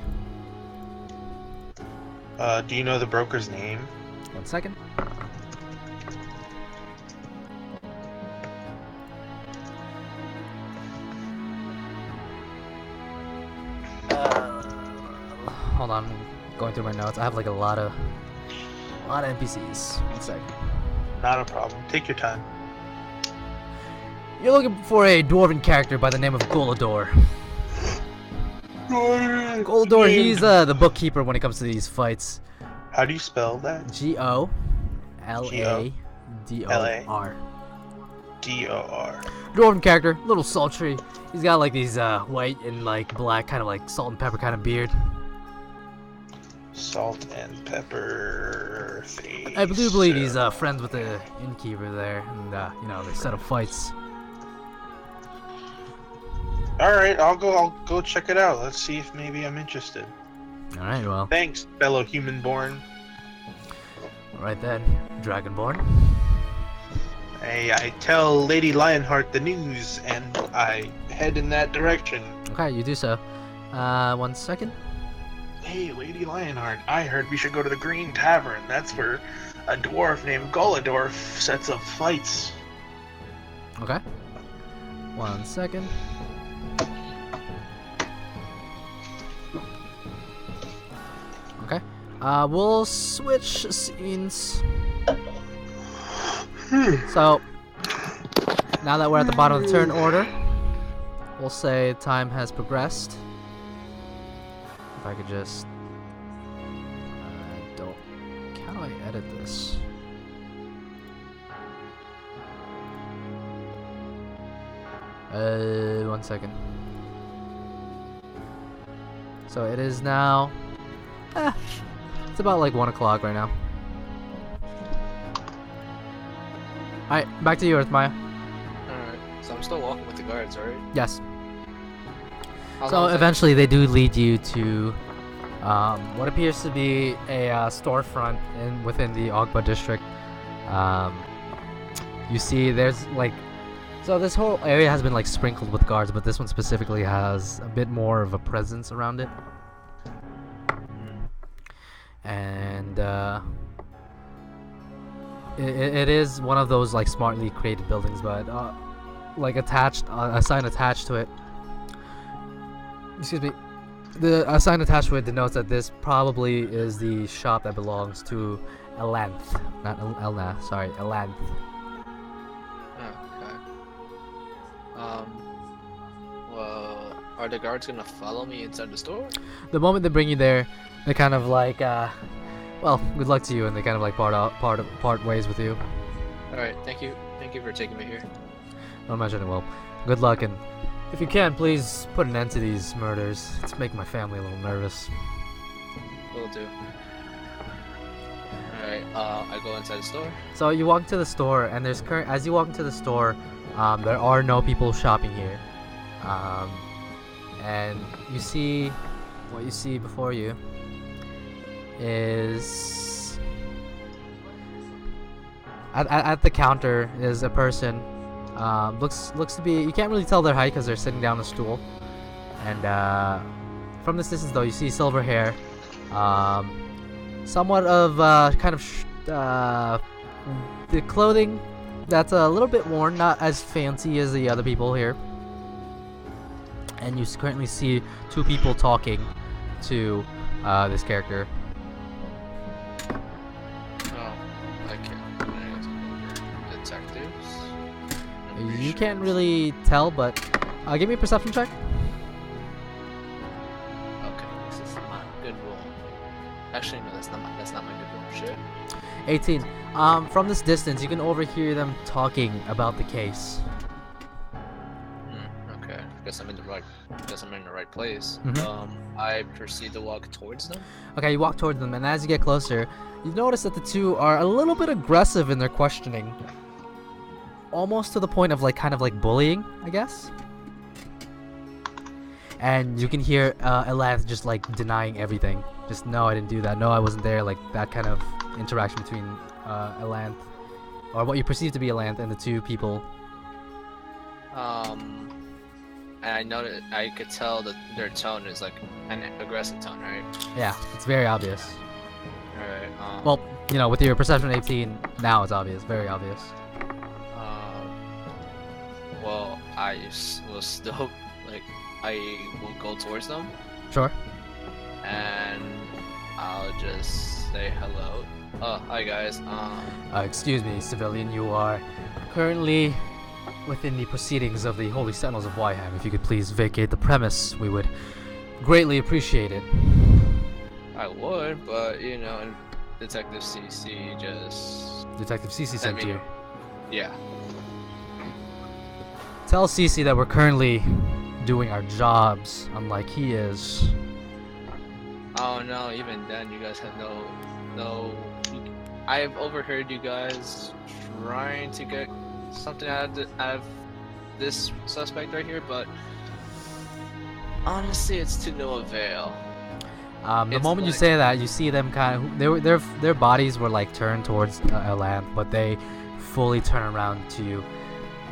Do you know the broker's name? 1 second. on. I'm going through my notes. I have like a lot of NPCs. 1 second. Not a problem. Take your time. You're looking for a dwarven character by the name of Golador. Golador, he's the bookkeeper when it comes to these fights. How do you spell that? Golador. D-O-R. Dwarven character, little sultry. He's got like these white and like black, kind of like salt and pepper kind of beard. Salt and pepper face. I do believe he's friends with the innkeeper there, and you know, they set up fights. All right, I'll go check it out. Let's see if maybe I'm interested. All right, well. Thanks, fellow human-born. Right then, Dragonborn. I tell Lady Lionheart the news, and I head in that direction. Okay, you do so. 1 second. Hey, Lady Lionheart, I heard we should go to the Green Tavern. That's where a dwarf named Golador sets up fights. Okay. 1 second. Okay. We'll switch scenes. So, now that we're at the bottom of the turn order, we'll say time has progressed. If I could just... how do I edit this? One second. So it is now... it's about like 1 o'clock right now. Alright, back to you, Earthmaya. Alright, so I'm still walking with the guards, right? Yes. How So long is that? eventually they do lead you to what appears to be a storefront within the Ogba district. You see there's like... So this whole area has been like sprinkled with guards, but this one specifically has a bit more of a presence around it. And it is one of those like smartly created buildings, but like attached, a sign attached to it. Excuse me. A sign attached to it denotes that this probably is the shop that belongs to Elanth, not Elna. Sorry, Elanth. Okay. Well, are the guards gonna follow me inside the store? The moment they bring you there, they kind of like, well, good luck to you, and they kind of like part ways with you. All right, thank you for taking me here. Don't imagine it will. Good luck, and if you can, please put an end to these murders. It's making my family a little nervous. Will do. All right, I go inside the store. So you walk into the store, and as you walk into the store, there are no people shopping here, and you see what you see before you is at the counter is a person. Looks to be, you can't really tell their height because they're sitting down on a stool, and from this distance though you see silver hair, somewhat of kind of the clothing that's a little bit worn, not as fancy as the other people here, and you currently see 2 people talking to this character. Detectives? You can't really tell, but give me a perception check. Okay, this is not a good roll. Actually, no, that's not my good roll. Shit. 18. From this distance, you can overhear them talking about the case. Okay, guess I'm in the right place. Mhm. I proceed to walk towards them. Okay, you walk towards them, and as you get closer, you notice that the 2 are a little bit aggressive in their questioning. Almost to the point of like kind of like bullying, I guess. And you can hear Elanth just like denying everything. Just, no, I didn't do that. No, I wasn't there. Like that kind of interaction between Elanth, or what you perceive to be Elanth, and the 2 people. And I know that I could tell that their tone is like an aggressive tone, right? Yeah, it's very obvious. Alright, Well, you know, with your perception 18, now it's obvious. Very obvious. Well, I will still, like, I will go towards them. Sure. and I'll just say hello. Oh, hi guys. Excuse me, civilian. You are currently within the proceedings of the Holy Sentinels of Wiham. If you could please vacate the premise, we would greatly appreciate it. I would, but you know, and Detective CC just. Detective CC sent you. Yeah. Tell CC that we're currently doing our jobs, unlike he is. Oh no, even then you guys have no. I've overheard you guys trying to get something out of this suspect right here, but honestly, it's to no avail. The moment you say that, you see them kind of their bodies were like turned towards land, but they fully turn around to you.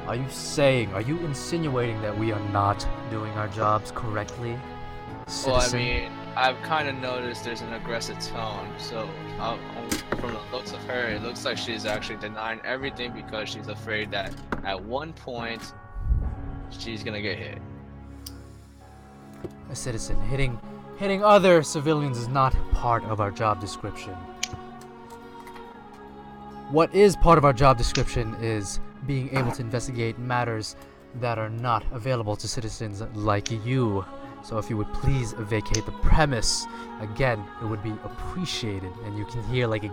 Are you insinuating that we are not doing our jobs correctly, citizen? Well, I mean, I've kind of noticed there's an aggressive tone, so from the looks of her, it looks like she's actually denying everything because she's afraid that at one point she's gonna get hit. A citizen hitting other civilians is not part of our job description. What is part of our job description is being able to investigate matters that are not available to citizens like you. So if you would please vacate the premise, again, it would be appreciated. And you can hear like a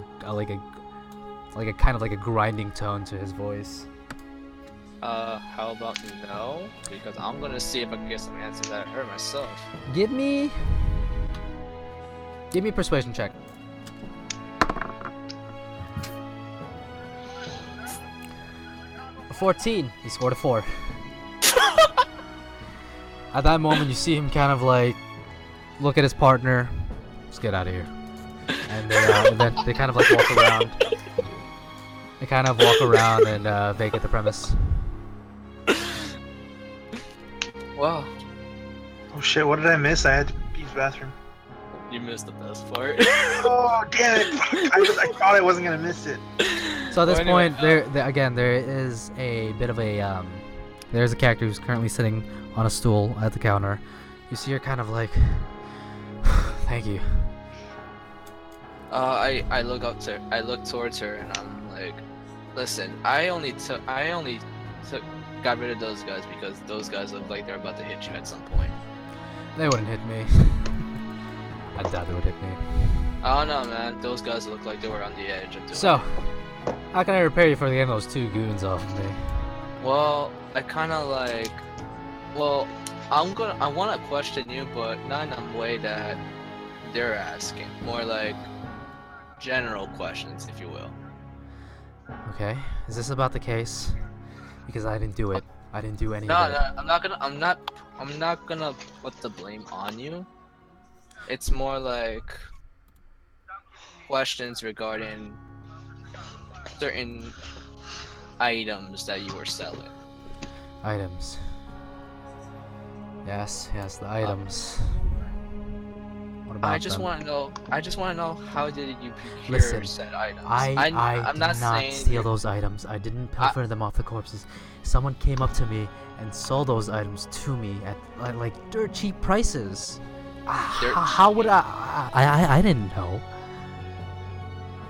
kind of like a grinding tone to his voice. How about no? Because I'm gonna see if I can get some answers out of her myself. Give me a persuasion check. 14. He scored a 4. At that moment, you see him kind of like look at his partner. Let's get out of here. And then they kind of like walk around. They kind of walk around and vacate the premise. Wow. Oh shit! What did I miss? I had to use the bathroom. You missed the best part. Oh damn it! I thought I wasn't gonna miss it. So at this point, there is a bit of a there's a character who's currently sitting on a stool at the counter. You see her kind of like, thank you. I look towards her and I'm like, listen, I only got rid of those guys because those guys look like they're about to hit you at some point. They wouldn't hit me. I doubt they would hit me. I don't know, man. Those guys look like they were on the edge of doing So, how can I repair you for getting those 2 goons off of me? Well, I kind of like. Well, I want to question you, but not in a way that they're asking. More like general questions, if you will. Okay, is this about the case? Because I didn't do it. I didn't do any of it. No, I'm not gonna put the blame on you. It's more like questions regarding certain items that you were selling. Items. Yes, the items. What about I just them? want to know how did you procure Listen, said items? I I'm did not not saying steal those items. I didn't pilfer them off the corpses. Someone came up to me and sold those items to me at like dirt cheap prices. How would I didn't know.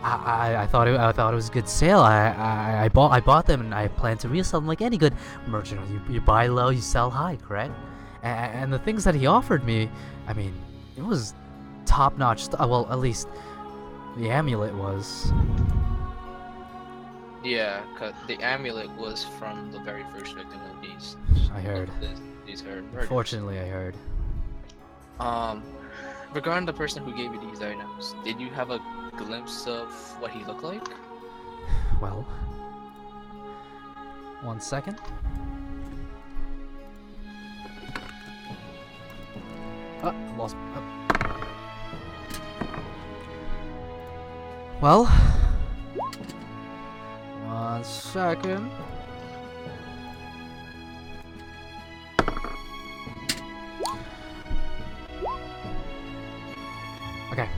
I thought it was a good sale. I bought them and I plan to resell them like any good merchant. You buy low, you sell high, correct? And the things that he offered me, I mean, it was top-notch stuff. Well, at least the amulet was. Yeah, cause the amulet was from the very first victim of these. I heard. These are murders. Fortunately, I heard. Regarding the person who gave you these items, did you have a glimpse of what he looked like? Well, 1 second. Lost. Well, 1 second. Okay.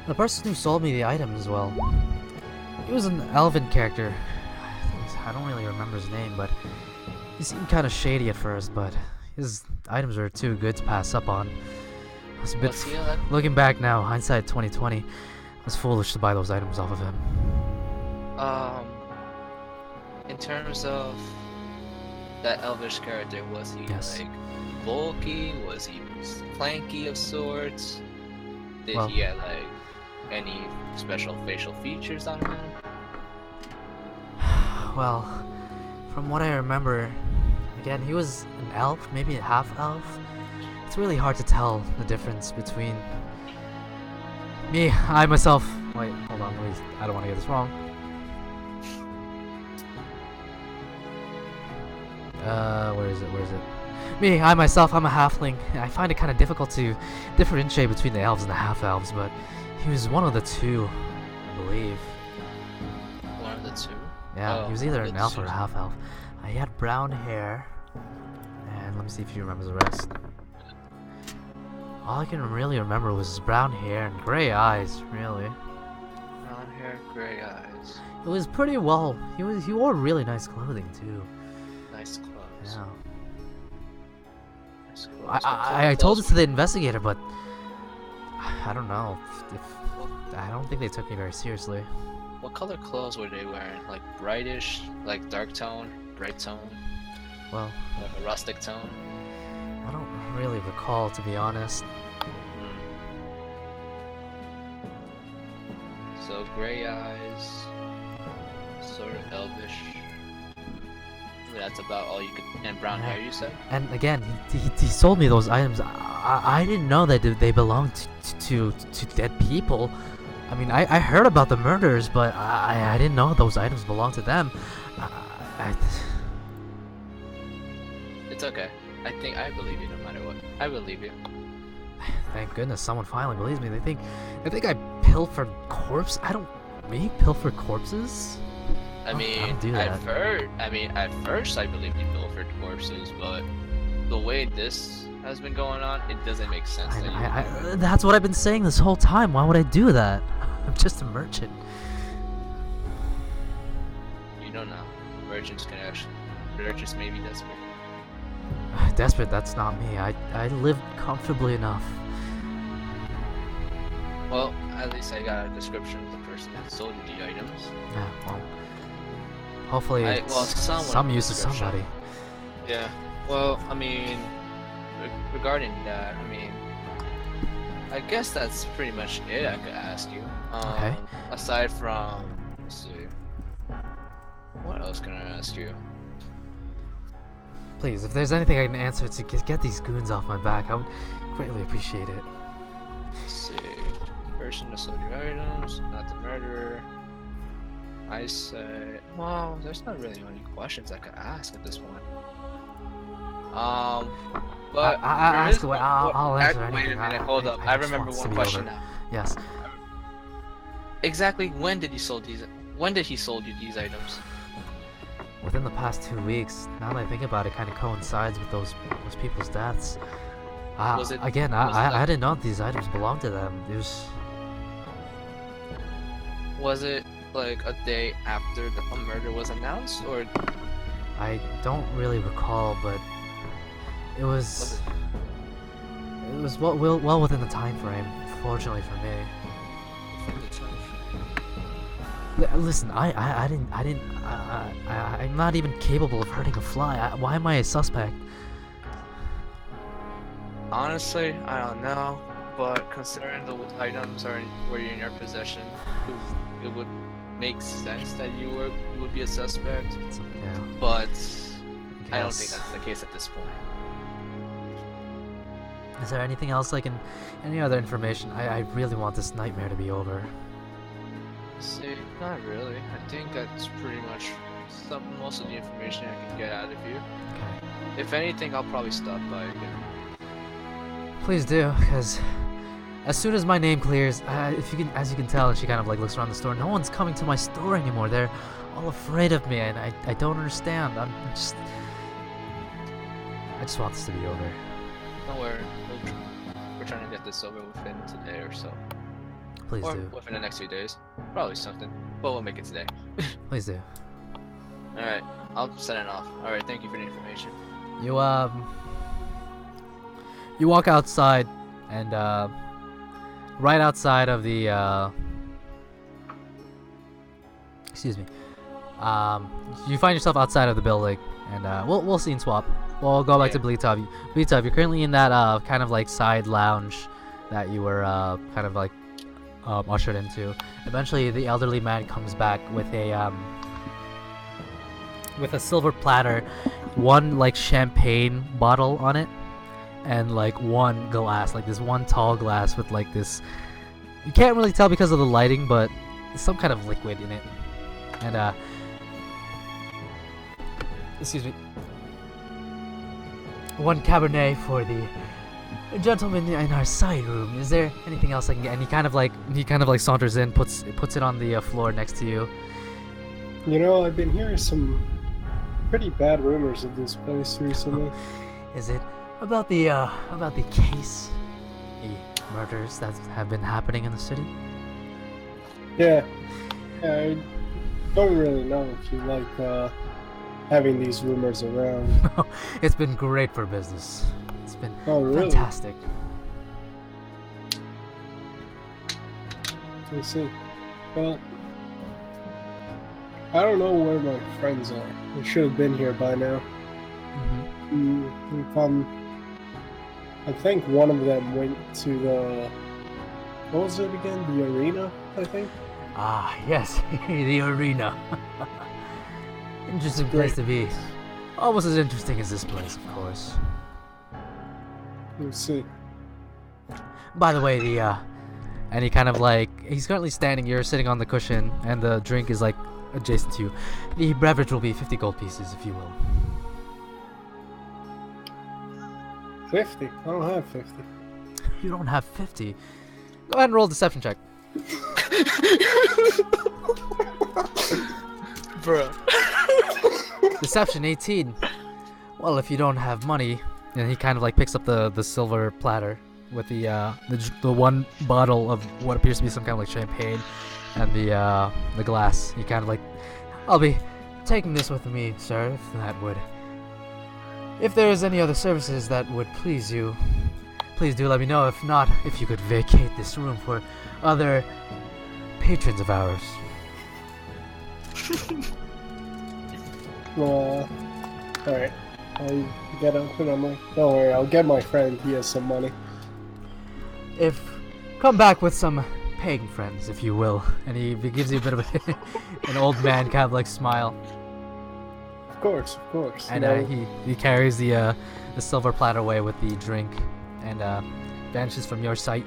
The person who sold me the items, well, he was an elven character. I don't really remember his name, but he seemed kind of shady at first, but his items were too good to pass up on. It was a bit Was he like? looking back now, hindsight 2020. It was foolish to buy those items off of him. In terms of that elvish character, was he Yes. like bulky? Was he planky of sorts? Did Well- he have like any special facial features on him? Well, from what I remember, again, he was an elf, maybe a half elf. It's really hard to tell the difference between me, I myself. Wait, hold on, please. I don't want to get this wrong. Where is it? Where is it? Me, I myself, I'm a halfling. I find it kind of difficult to differentiate between the elves and the half elves, but he was one of the two, I believe. One of the two. Yeah, Oh, he was either one of an the elf or a two. half elf. He had brown hair, and let me see if he remembers the rest. All I can really remember was his brown hair and gray eyes. Really, Brown hair, gray eyes, it was pretty well. He wore really nice clothing too. nice clothes. Yeah. Nice clothes. I What color I told clothes this to the investigator, but I don't know. I don't think they took me very seriously. What color clothes were they wearing? Like brightish, like dark tone, bright tone, Well, like a rustic tone? I don't really recall, to be honest. So gray eyes, sort of elvish. That's about all you could. And brown hair, you said? And again, he sold me those items. I didn't know that they belonged to dead people. I mean, I heard about the murders, but I didn't know those items belonged to them. It's okay. I think I believe you no matter what. I believe you. Thank goodness someone finally believes me. They think I pilfered corpse. I don't. Me pilfer corpses? I I mean, don't do that. at first I believed you pilfered corpses, but the way this has been going on, it doesn't make sense. That you would. That's what I've been saying this whole time. Why would I do that? I'm just a merchant. You don't know. Merchants may be desperate. Desperate, that's not me. I live comfortably enough. Well, at least I got a description of the person that sold you the items. Yeah, well. Hopefully it's someone some with use to description. somebody. Yeah. Well, I mean, regarding that, I mean, I guess that's pretty much it I could ask you. Okay. Aside from, let's see, what else can I ask you? Please, if there's anything I can answer to get these goons off my back, I would greatly appreciate it. Let's see, person that sold your items, not the murderer. I say, well, there's not really any questions I could ask at this point. But I'll answer Wait anything. a minute, hold up. I just remember want this to one be question over. now. Yes. Exactly when did he sold these? When did he sold you these items? Within the past 2 weeks. Now that I think about it, kind of coincides with those people's deaths. Was it- Again, was it I like- didn't know these items belonged to them. It was. Was it like a day after a murder was announced, or I don't really recall, but it was was. It was well within the time frame. Fortunately for me. Listen, I'm not even capable of hurting a fly. Why am I a suspect? Honestly, I don't know, but considering the items were in your possession, it would make sense that you would be a suspect. Yeah. But I don't Yes. think that's the case at this point. Is there anything else any other information? I really want this nightmare to be over. See, not really. I think that's pretty much most of the information I can get out of you. Okay. If anything, I'll probably stop by again. Please do, because as soon as my name clears, as you can tell, and she kind of like looks around the store. No one's coming to my store anymore. They're all afraid of me, and I don't understand. I just want this to be over. Don't worry, we're trying to get this over within today or so. Please Or do. within the next few days. Probably something. But we'll make it today. Please do. Alright, I'll set it off. Alright, thank you for the information. You walk outside, and right outside of the excuse me, you find yourself outside of the building, and we'll scene swap. We'll go back to Bleetov. Bleetov, you're currently in that kind of like side lounge that you were kind of like ushered into. Eventually, the elderly man comes back with a silver platter, one like champagne bottle on it, and like one glass, like this one tall glass with like this. You can't really tell because of the lighting, but some kind of liquid in it, and excuse me. One Cabernet for the gentleman in our side room. Is there anything else I can get? And he kind of like saunters in, puts it on the floor next to you. You know, I've been hearing some pretty bad rumors of this place recently. Is it about the case, the murders that have been happening in the city? Yeah, I don't really know if you like having these rumors around. It's been great for business. It's been really? fantastic. I see. Well, I don't know where my friends are. They should have been here by now. I think one of them went to the... What was it again? The arena, I think? Ah, yes. The arena. Interesting place to be. Almost as interesting as this place, of course. Let's see. By the way, and he kind of like, he's currently standing, you're sitting on the cushion, and the drink is like adjacent to you. The beverage will be 50 gold pieces, if you will. 50? I don't have 50. You don't have 50? Go ahead and roll a deception check. Bruh. Deception 18. Well, if you don't have money, and he kind of like picks up the silver platter with the one bottle of what appears to be some kind of like champagne, and the glass. He kind of like, I'll be taking this with me, sir, if that would. If there is any other services that would please you, please do let me know. If not, if you could vacate this room for other patrons of ours. Alright. I get up and I'm like, don't worry, I'll get my friend. He has some money. Come back with some paying friends, if you will. And he gives you a bit of an old man kind of like smile. Of course. And he carries the silver platter away with the drink, and vanishes from your sight.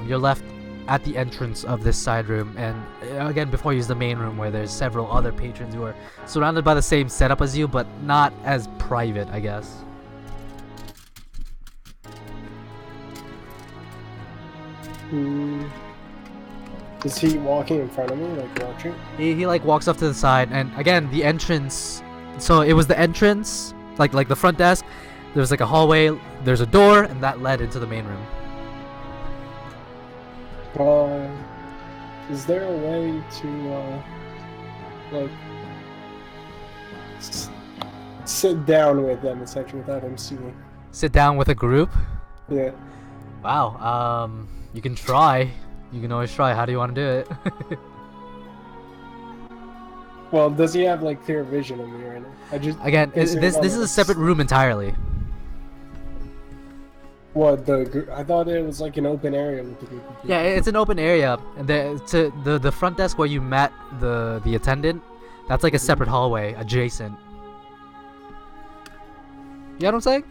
You're left at the entrance of this side room, and again, before you use the main room, where there's several other patrons who are surrounded by the same setup as you, but not as private, I guess. Is he walking in front of me, like watching? He like walks up to the side, and again, the entrance. So it was the entrance, like the front desk. There's like a hallway. There's a door, and that led into the main room. Is there a way to, like, sit down with them, essentially, without him seeing? Sit down with a group? Yeah. Wow, you can try. You can always try. How do you want to do it? Well, does he have, like, clear vision of me right now? Again, this is a separate room entirely. What, I thought it was like an open area with the group of people. Yeah, it's an open area, and the front desk where you met the attendant, that's like a separate hallway adjacent. You know what I'm saying?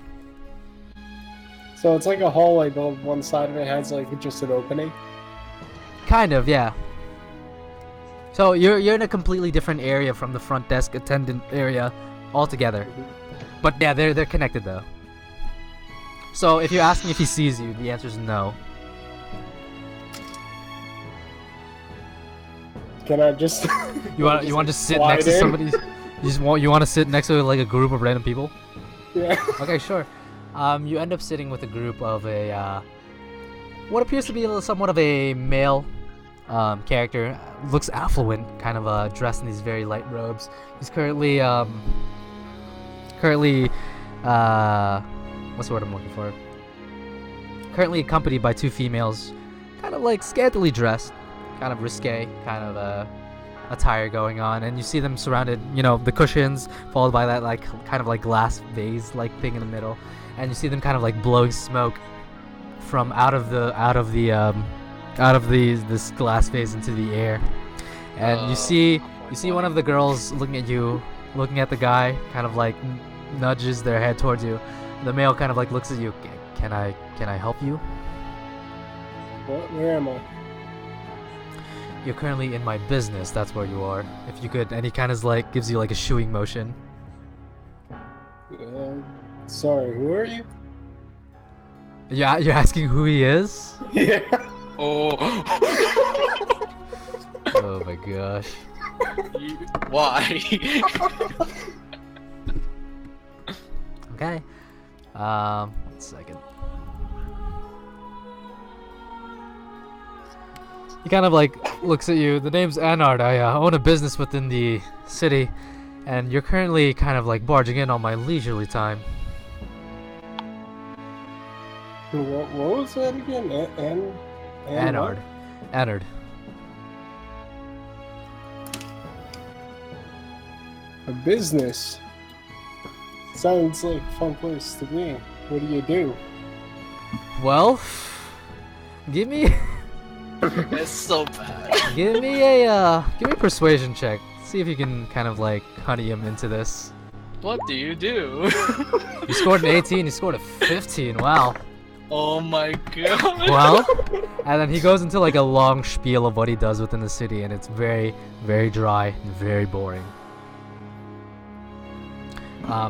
So it's like a hallway, but one side of it has like just an opening. Kind of, yeah. So you're in a completely different area from the front desk attendant area altogether. But yeah, they're connected though. So if you're asking if he sees you, the answer is no. Can I just? You want to just sit next to somebody? You want to sit next to like a group of random people? Yeah. Okay, sure. You end up sitting with a group of what appears to be somewhat of a male character. Looks affluent, kind of dressed in these very light robes. He's currently what's the word I'm looking for? currently accompanied by 2 females, kind of like scantily dressed, kind of risque, kind of attire going on, and you see them surrounded, you know, the cushions followed by that like kind of like glass vase like thing in the middle, and you see them kind of like blowing smoke from out of this glass vase into the air, and you see one of the girls looking at you, looking at the guy, kind of like nudges their head towards you. The male kind of like looks at you. Can I help you? Where am I? You're currently in my business. That's where you are. If you could, and he kind of like gives you like a shooing motion. Sorry, who are you? Yeah, you're asking who he is? Yeah. Oh. Oh my gosh. Why? Okay. 1 second. He kind of like looks at you. The name's Anard. I own a business within the city, and you're currently kind of like barging in on my leisurely time. What was that again? Anard. Anard. A business. Sounds like a fun place to be. What do you do? Well, give me It's so bad. give me a persuasion check. See if you can kind of like honey him into this. What do you do? You scored an 18. You scored a 15. Wow. Oh my god. Well, and then he goes into like a long spiel of what he does within the city, and it's very, very dry and very boring.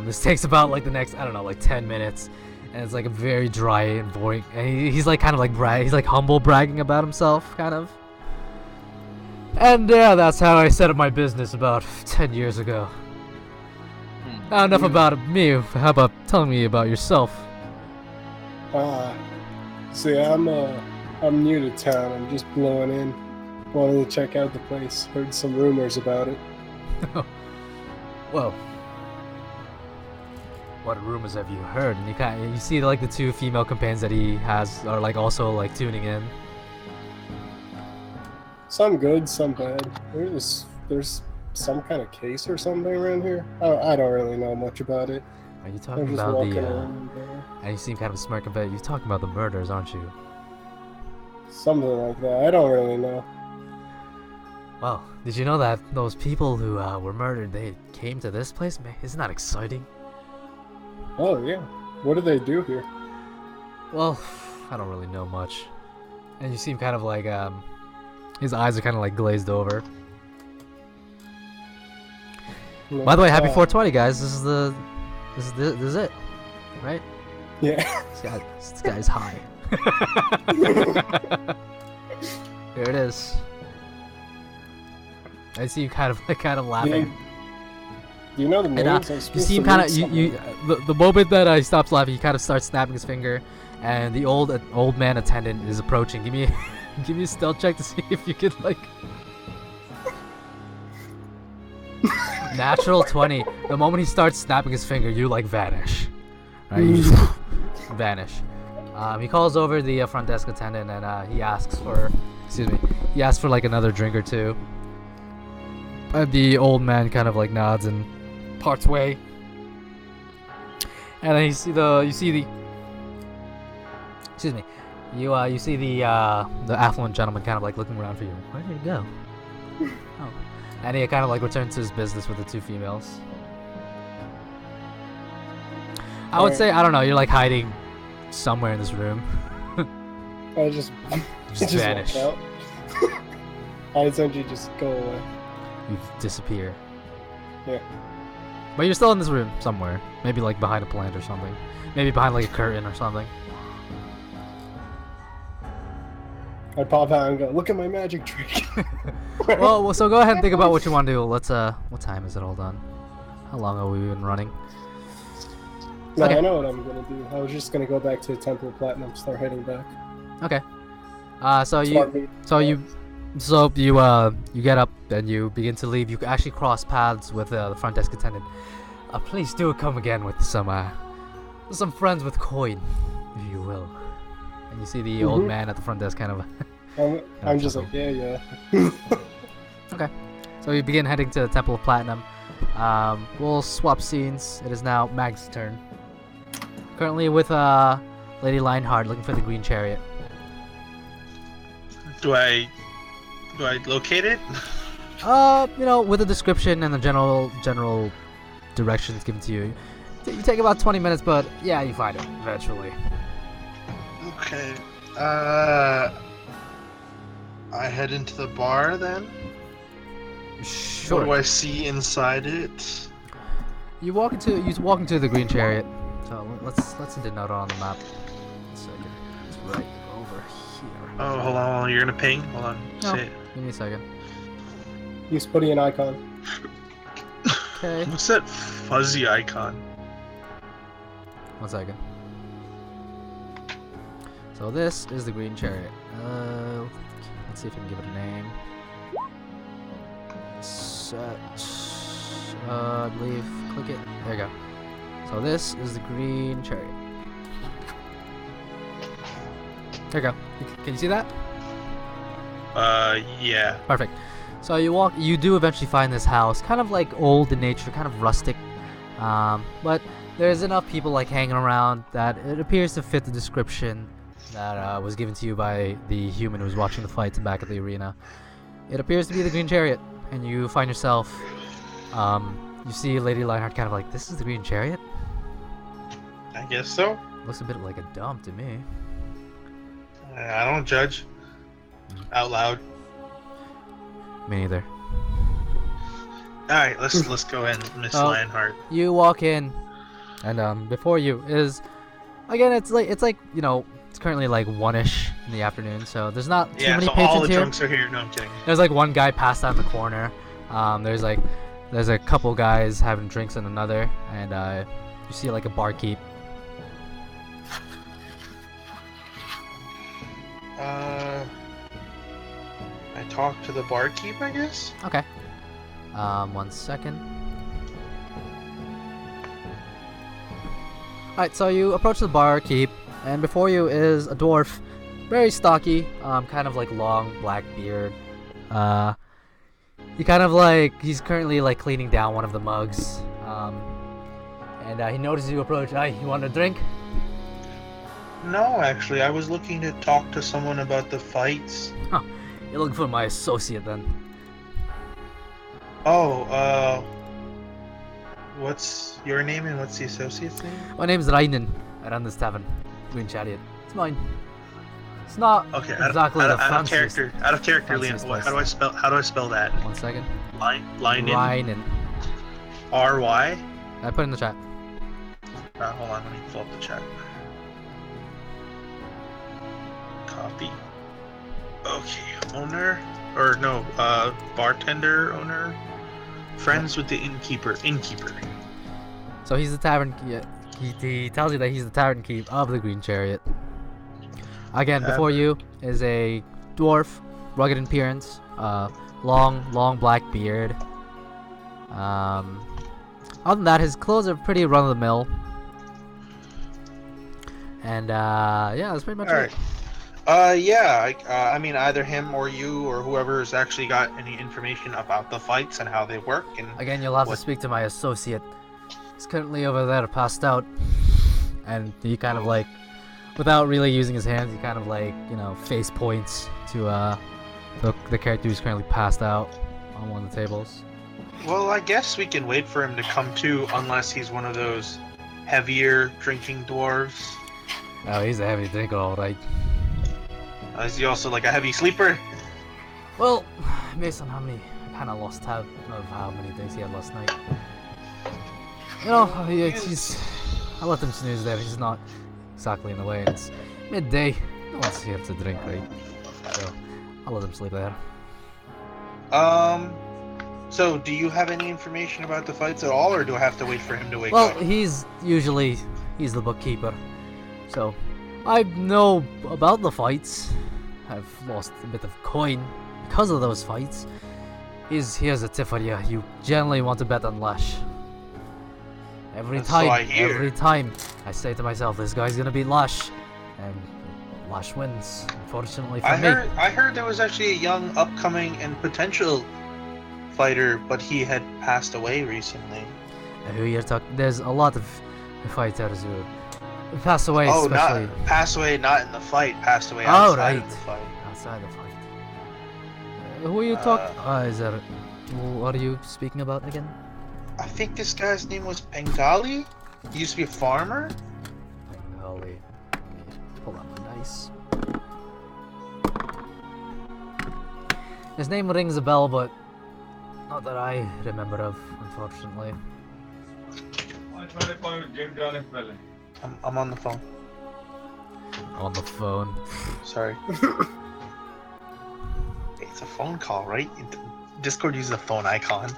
This takes about like the next, I don't know, like 10 minutes, and it's like a very dry and boring, and he's like kind of like he's like humble bragging about himself, kind of. And yeah, that's how I set up my business about 10 years ago. Now enough about me, how about telling me about yourself? See, I'm new to town. I'm just blowing in. Wanted to check out the place. Heard some rumors about it. Whoa. What rumors have you heard? And you see like the 2 female companions that he has are like also like tuning in. Some good, some bad. There's some kind of case or something around here. I don't really know much about it. Are you I'm talking just about walking the around there. and you seem kind of smirk about it. You're talking about the murders, aren't you? Something like that. I don't really know. Well, did you know that those people who were murdered, they came to this place? Man, isn't that exciting? Oh yeah. What do they do here? Well, I don't really know much. And you seem kind of like his eyes are kind of like glazed over. By the way, happy 420, guys. This is it, right? Yeah. This guy's high. Here it is. I see you kind of laughing. Do you know the names? You see him kind of the moment that he stops laughing, he kind of starts snapping his finger, and the old man attendant is approaching. Give me a stealth check to see if you can like. Natural 20. The moment he starts snapping his finger, you like vanish. Right? You just vanish. He calls over the front desk attendant, and he asks for, he asks for like another drink or 2. The old man kind of like nods and parts way. And then you see the affluent gentleman kind of like looking around for you. Where did he go? Oh. And he kind of like returns to his business with the 2 females. I would say, I don't know, you're like hiding somewhere in this room. I just vanish. walk out. I essentially just go away. You disappear. Yeah. But you're still in this room somewhere. Maybe like behind a plant or something. Maybe behind like a curtain or something. I pop out and go, look at my magic trick. well, so go ahead and think about what you want to do. Let's what time is it? Hold on. How long have we been running? No, Okay. I know what I'm gonna do. I was just gonna go back to Temple of Platinum, start heading back. Okay. So you get up and you begin to leave. You actually cross paths with the front desk attendant. Please do come again with some friends with coin, if you will. And you see the old Mhm. man at the front desk kind of. I'm just like, yeah, yeah. Okay. So we begin heading to the Temple of Platinum. We'll swap scenes. It is now Mag's turn. Currently with Lady Lionheart looking for the green chariot. Do I locate it? You know, with the description and the general directions given to you, you take about 20 minutes, but yeah, you find it eventually. Okay. I head into the bar then. Sure. What do I see inside it? You walk into the green chariot. So let's denote it on the map. 1 second. It's right over here. Oh, hold on. You're gonna ping? Hold on. No. Say it. Give me a second. He's putting an icon. Okay. What's that fuzzy icon? 1 second. So this is the green chariot. Let's see if I can give it a name. Set. I believe. Click it. There you go. So this is the green chariot. There you go. Can you see that? Yeah. Perfect. So you do eventually find this house, kind of like old in nature, kind of rustic, but there's enough people like hanging around that it appears to fit the description that was given to you by the human who was watching the fights back at the arena. It appears to be the green chariot, and you find yourself, you see Lady Lionheart kind of like, this is the green chariot? I guess so. Looks a bit like a dump to me. I don't judge. Out loud. Me neither. Alright, let's go in, Miss Lionheart. You walk in, and before you is, again, it's like you know, it's currently like 1-ish in the afternoon, so there's not too many so patrons all the here. drunks are here. No, I'm kidding. There's like one guy passed out in the corner. There's a couple guys having drinks in another, and you see like a barkeep. I talk to the barkeep, I guess. Okay. 1 second. Alright, so you approach the barkeep, and before you is a dwarf, very stocky, kind of like long black beard. He kind of like, he's currently like cleaning down one of the mugs. And he notices you approach. Hi, you want a drink? No, actually, I was looking to talk to someone about the fights. Huh. You're looking for my associate then. Oh, what's your name and what's the associate's name? My name's Rainen. I run this tavern. Green Chariot. It's mine. It's not exactly the fanciest. Out of character, Liam. fanciest How do I spell that? 1 second. Rainen. R-Y? I put it in the chat. Hold on, let me pull up the chat. Copy. Okay, owner, or no, bartender, owner, friends with the innkeeper. So he's the tavern. He tells you that he's the tavern keep of the Green Chariot. Again, before you is a dwarf, rugged in appearance, long black beard. Other than that, his clothes are pretty run of the mill. And yeah, that's pretty much it. Yeah, I mean, either him or you or whoever's actually got any information about the fights and how they work. And again, you'll have to speak to my associate. He's currently over there, passed out, and he kind of like, without really using his hands, he kind of like, you know, face points to the character who's currently passed out on one of the tables. Well, I guess we can wait for him to come to, unless he's one of those heavier drinking dwarves. Oh, he's a heavy drinker, all right. Is he also like a heavy sleeper? Well, based on how many, I kind of lost count of how many drinks he had last night. You know, I let him snooze there. He's not exactly in the way. It's midday. No one's here to drink, right? So I'll let him sleep there. So do you have any information about the fights at all, or do I have to wait for him to wake Well, up? he's the bookkeeper, so I know about the fights. I've lost a bit of coin because of those fights. Here's a tip for you. You generally want to bet on Lash. Every time I say to myself, this guy's gonna beat Lash, and Lash wins, unfortunately for I me. heard there was actually a young, upcoming, and potential fighter, but he had passed away recently. Who you're talking? There's a lot of fighters who pass away, Oh, especially. not passed away, not in the fight. Passed away Oh, outside right. of the fight. Outside the fight. Who are you talking? Is that? What are you speaking about again? I think this guy's name was Bengali. He used to be a farmer. Bengali. Let me pull out my dice. His name rings a bell, but not that I remember of, unfortunately. I'm on the phone. On the phone. Sorry. It's a phone call, right? Discord uses a phone icon.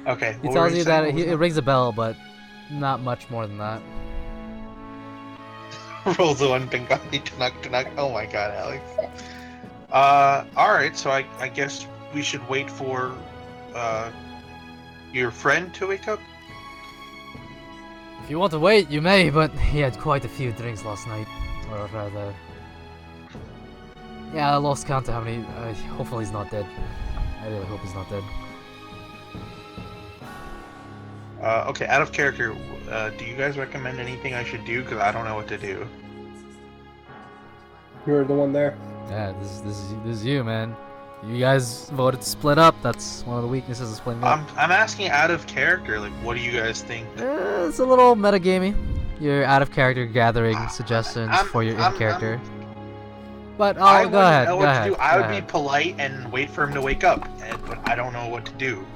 Okay. He tells you that it rings a bell, but not much more than that. Rolls the one Bengali Tanak. Oh my god, Alex. Alright, so I guess we should wait for your friend to wake up? If you want to wait, you may, but he had quite a few drinks last night. Or rather... Yeah, I lost count of how many... hopefully he's not dead. I really hope he's not dead. Okay, out of character, do you guys recommend anything I should do? Because I don't know what to do. You're the one there. Yeah, this is you, man. You guys voted to split up. That's one of the weaknesses of splitting up. I'm asking out of character, like, what do you guys think? It's a little metagamey. You're out of character gathering suggestions for your in-character. But I go ahead. know Go what ahead. to do. I would be polite and wait for him to wake up, but I don't know what to do.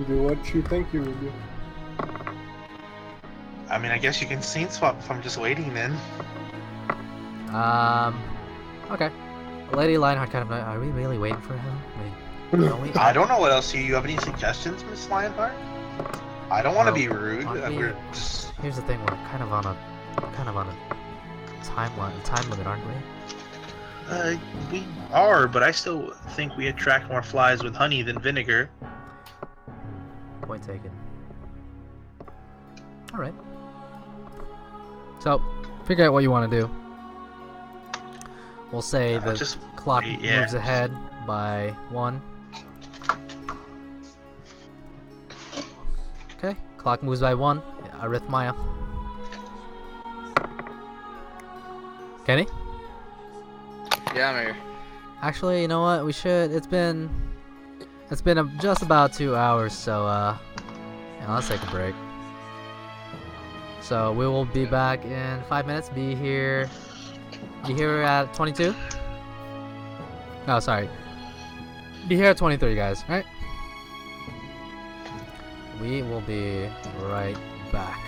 Do what you think you would do. I mean, I guess you can scene swap if I'm just waiting then. Okay. Lady Lionheart kind of... Are we really waiting for him? Wait, I don't know what else you have any suggestions, Miss Lionheart? I don't want to be rude. We're just... Here's the thing, we're kind of on a time limit, aren't we? We are, but I still think we attract more flies with honey than vinegar. Point taken. Alright. So, figure out what you want to do. We'll say the clock moves ahead by 1. Okay, clock moves by 1. Arrhythmia. Kenny? Yeah, I'm here. Actually, you know what? We should. It's been just about 2 hours, so yeah, let's take a break. So we will be back in 5 minutes. Be here at 22. No, sorry. Be here at 23, guys. Right? We will be right back.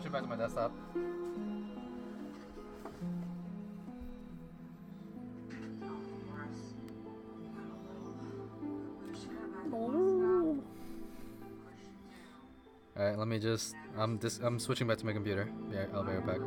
switching back to my desktop. Alright, let me just I'm switching back to my computer. Yeah, I'll be right back.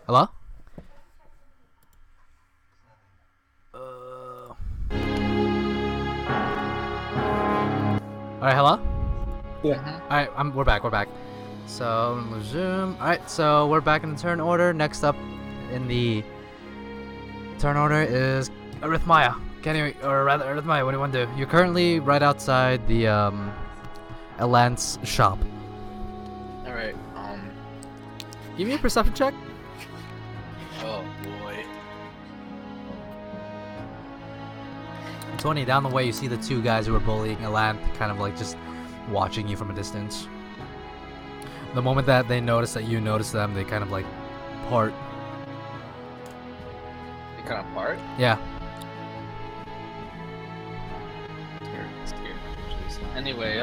Hello? Alright, hello? Yeah. Alright, we're back. So, resume. Alright, so we're back in the turn order. Next up in the turn order is Arithmia. Arithmia, what do you want to do? You're currently right outside the, Elance shop. Alright, Give me a perception check. oh boy. 20, down the way, you see the two guys who are bullying Elan, kind of like just watching you from a distance. The moment that they notice that you notice them, they kind of like part. They kind of part? Yeah. Scared. Jeez. Anyway,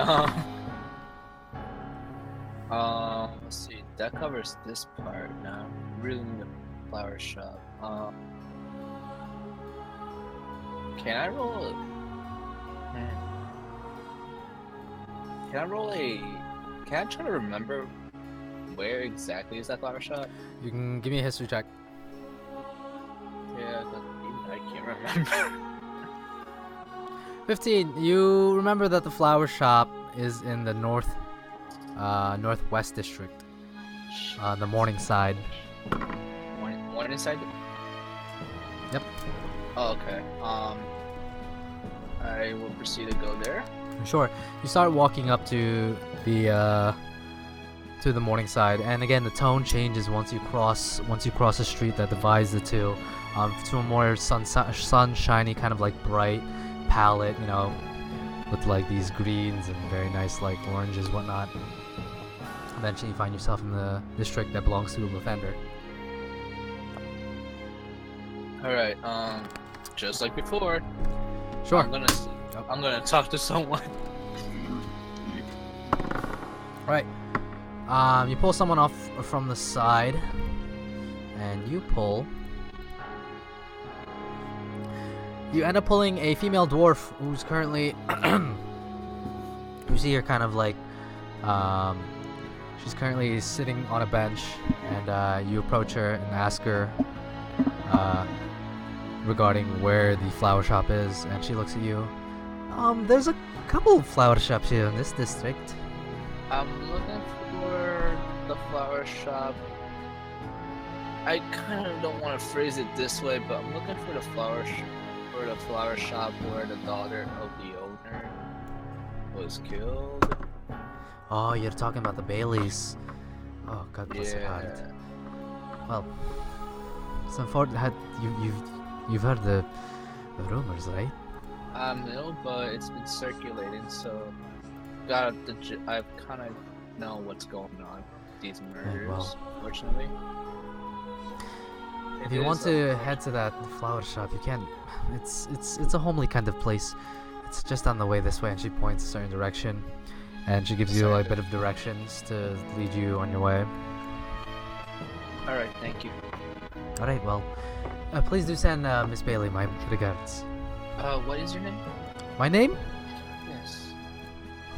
let's see. That covers this part. Now, really need a flower shop. Can I roll? Can I roll a? Can I try to remember where exactly is that flower shop? You can give me a history check. Yeah, I can't remember. 15. You remember that the flower shop is in the northwest district, the morning side. Morning side. Yep. Oh, okay. I will proceed to go there. Sure. You start walking up to the morning side, and again the tone changes once you cross a street that divides the two, to a more sunshiny kind of like bright palette, you know, with like these greens and very nice like oranges, whatnot. Eventually, you find yourself in the district that belongs to a defender. All right. Just like before. Sure. I'm gonna talk to someone. Right. You pull someone off from the side, and you end up pulling a female dwarf who's currently, you see her kind of like, she's currently sitting on a bench, and you approach her and ask her, regarding where the flower shop is, and she looks at you. There's a couple of flower shops here in this district. I'm looking for the flower shop. I kind of don't want to phrase it this way, but I'm looking for the flower shop where the daughter of the owner was killed. Oh, you're talking about the Baileys. Oh, God bless her heart. Well, it's unfortunate. You've heard the rumors, right? No, but it's been circulating, so I kind of know what's going on with these murders, well, fortunately. If you want to head to that flower shop, you can. It's a homely kind of place. It's just on the way this way, and she points a certain direction, and she gives you a bit of directions to lead you on your way. All right, thank you. All right, well, please do send Miss Bailey my regards. What is your name? My name? Yes.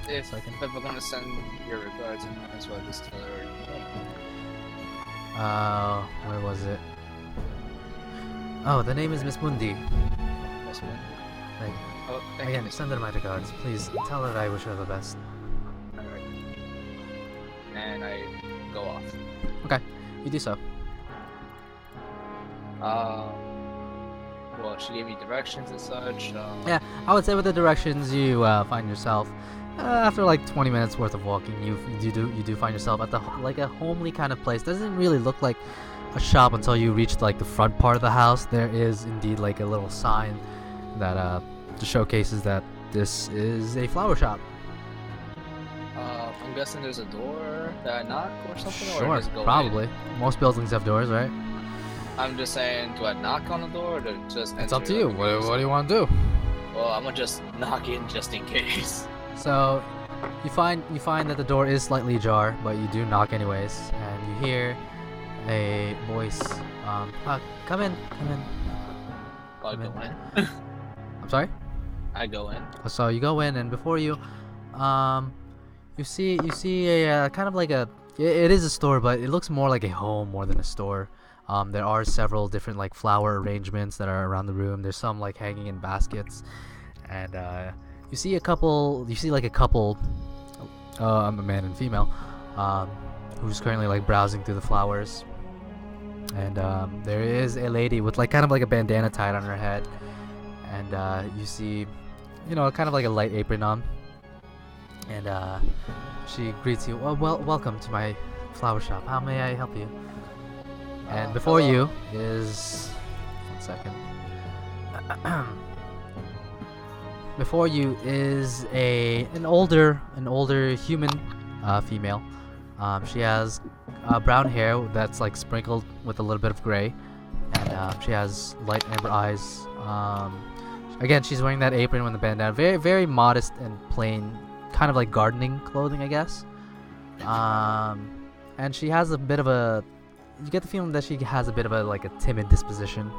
If we're gonna send your regards, I might as well just tell her. Where was it? Oh, the name is Miss Mundi. Miss Mundi. Right. Oh, thank Again, you. send her my regards. Please tell her I wish her the best. All right. And I go off. Okay, you do so. Well, she gave me directions and such. Yeah, I would say with the directions you find yourself after like 20 minutes worth of walking, you do find yourself at like a homely kind of place. Doesn't really look like a shop until you reach like the front part of the house. There is indeed like a little sign that showcases that this is a flower shop. I'm guessing there's a door that I knock or something. Or Sure, just go probably. in? Most buildings have doors, right? I'm just saying, do I knock on the door or do I just It's enter up to you. like a What ghost? do you want to do? Well, I'm gonna just knock in just in case. So, you find that the door is slightly ajar, but you do knock anyways, and you hear a voice. Come in. I Come go in. in. I'm sorry. I go in. So you go in, and before you, you see a kind of like a. It is a store, but it looks more like a home more than a store. There are several different like flower arrangements that are around the room. There's some like hanging in baskets, and you see a couple. You see like a couple, a man and female, who's currently like browsing through the flowers. And there is a lady with like kind of like a bandana tied on her head, and you see, kind of like a light apron on, and she greets you. Well, welcome to my flower shop. How may I help you? And before hello. you is 1 second. Before you is an older human female. She has brown hair that's like sprinkled with a little bit of gray, and she has light amber eyes. Again, she's wearing that apron with the bandana. Very, very modest and plain, kind of like gardening clothing, I guess. And she has a bit of a. You get the feeling that she has a bit of a timid disposition.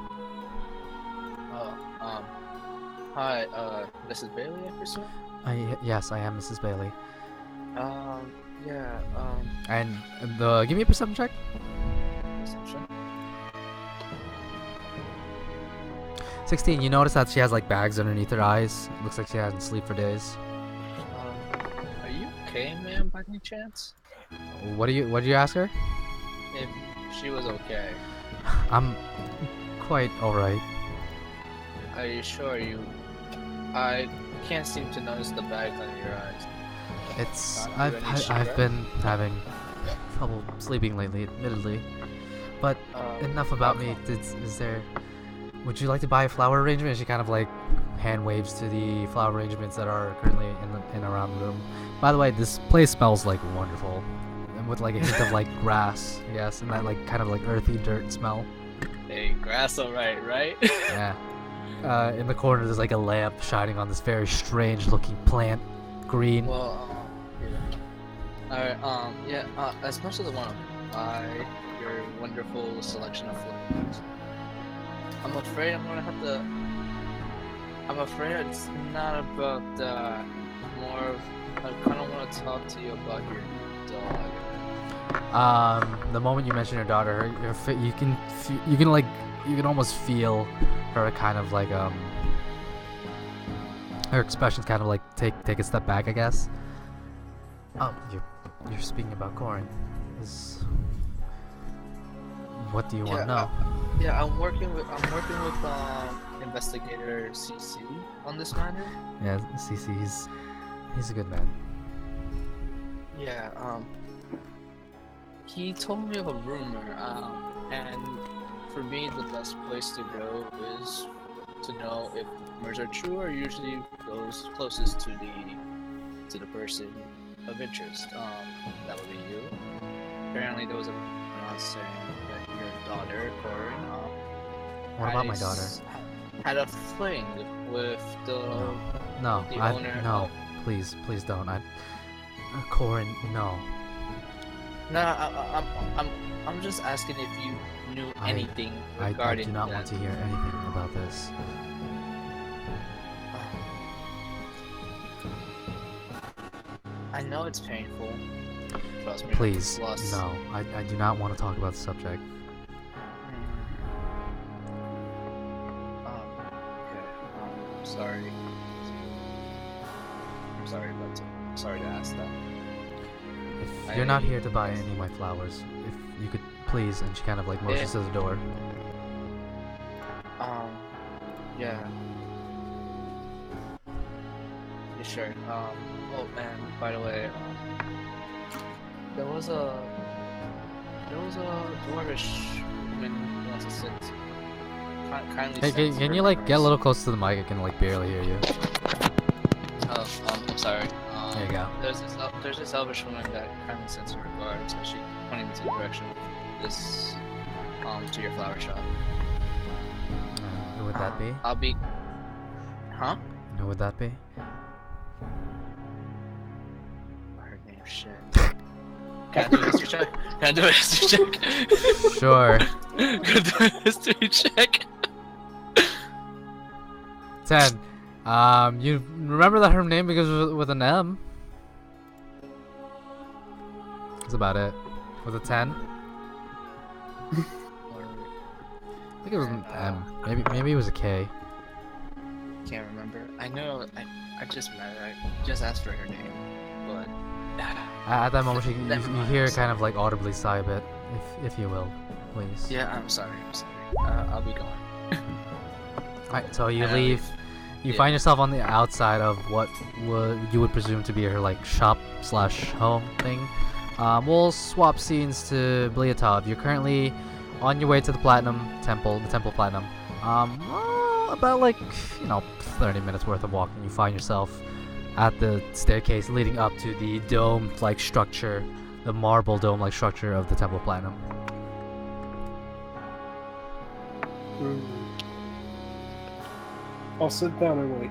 Hi, Mrs. Bailey, I presume? Yes, I am Mrs. Bailey. Yeah, And give me a perception check. perception. 16. You notice that she has like bags underneath her eyes. Looks like she hasn't slept for days. Are you okay, ma'am, by any chance? What did you ask her? If she was okay. I'm quite alright. Are you sure I can't seem to notice the bags under your eyes. It's Not do any I've cigarette? been having trouble sleeping lately, admittedly. But enough about me. Is there? Would you like to buy a flower arrangement? She kind of like hand waves to the flower arrangements that are currently in around the room. By the way, this place smells like wonderful, and with like a hint of like grass, yes, and that like kind of like earthy dirt smell. Hey, grass alright, right? Yeah. In the corner, there's like a lamp shining on this very strange-looking plant, green. Well, yeah. Alright, yeah, as much as I want to buy your wonderful selection of flowers, I'm afraid I'm gonna have to. I'm afraid it's not about that. More of, I kind of want to talk to you about your daughter. The moment you mention your daughter, you can almost feel her kind of like her expressions kind of like take a step back, I guess. Oh, you're speaking about Corin. What do you want to know? Yeah, I'm working with investigator CC on this matter. Yeah, CC, he's a good man. Yeah, he told me of a rumor, and for me the best place to go is to know if rumors are true or usually goes closest to the person of interest. That would be you. Apparently there was a rumor saying that your daughter, Corin, What about my daughter? had a fling with the owner. No, please don't. Corin, no. No, I'm just asking if you knew anything I regarding do not that. want to hear anything about this. I know it's painful. Trust me. Please, Plus, no. I do not want to talk about the subject. Okay. Sorry. I'm sorry, but sorry to ask that. If you're not here to buy any of my flowers, if you could please, and she kind of like motions to the door. Yeah. Yeah, sure. Oh, and by the way, there was a dwarvish woman who wants to sit. Kindly Hey, sends can her you like get a members. little closer to the mic? I can like barely hear you. Oh, I'm sorry. There you go. There's this elvish woman that kindly sends her regards, so she pointing me to the direction of this, to your flower shop. Who would that be? I'll be. Huh? Who would that be? Her name, shit. Can I do a history check? Can I do a history check? Sure. Can I do a history check? 10. You remember that her name begins with an M? That's about it. With a 10? I think it was an M. Maybe it was a K. Can't remember. I know. I just met her. I just asked for her name, but At that moment, you Never mind. hear kind of like audibly sigh a bit, if you will, please. yeah, I'm sorry. I'll be gone. Alright, so you And I leave. You Yeah. find yourself on the outside of what you would presume to be her like shop/home thing. We'll swap scenes to Bliatov. You're currently on your way to the Platinum Temple, the Temple of Platinum. About like 30 minutes worth of walking. You find yourself at the staircase leading up to the dome-like structure, the marble dome-like structure of the Temple of Platinum. I'll sit down and wait.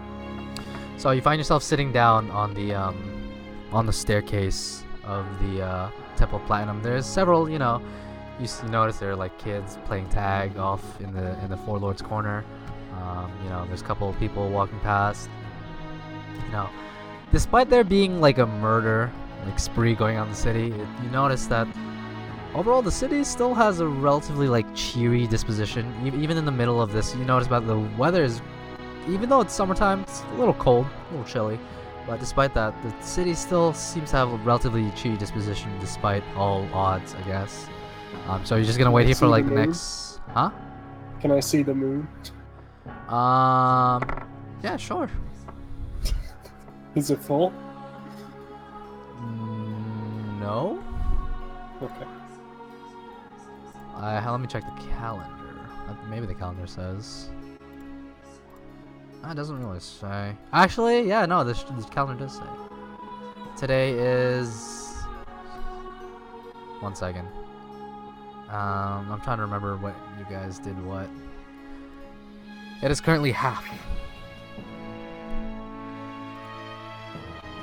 So you find yourself sitting down on the staircase of the Temple of Platinum. There's several, you notice there are like kids playing tag off in the Four Lords corner. There's a couple of people walking past. Despite there being like a murder like spree going on in the city, you notice that overall the city still has a relatively like cheery disposition. Even in the middle of this, you notice about the weather is, even though it's summertime, it's a little cold, a little chilly. But despite that, the city still seems to have a relatively cheery disposition despite all odds, I guess. So you're just gonna wait here for like the next, huh? Can I see the moon? Yeah, sure. Is it full? No. Okay. Let me check the calendar. Maybe the calendar says. It doesn't really say. Actually, yeah, no, this calendar does say. Today is. 1 second. I'm trying to remember what you guys did. What? It is currently half.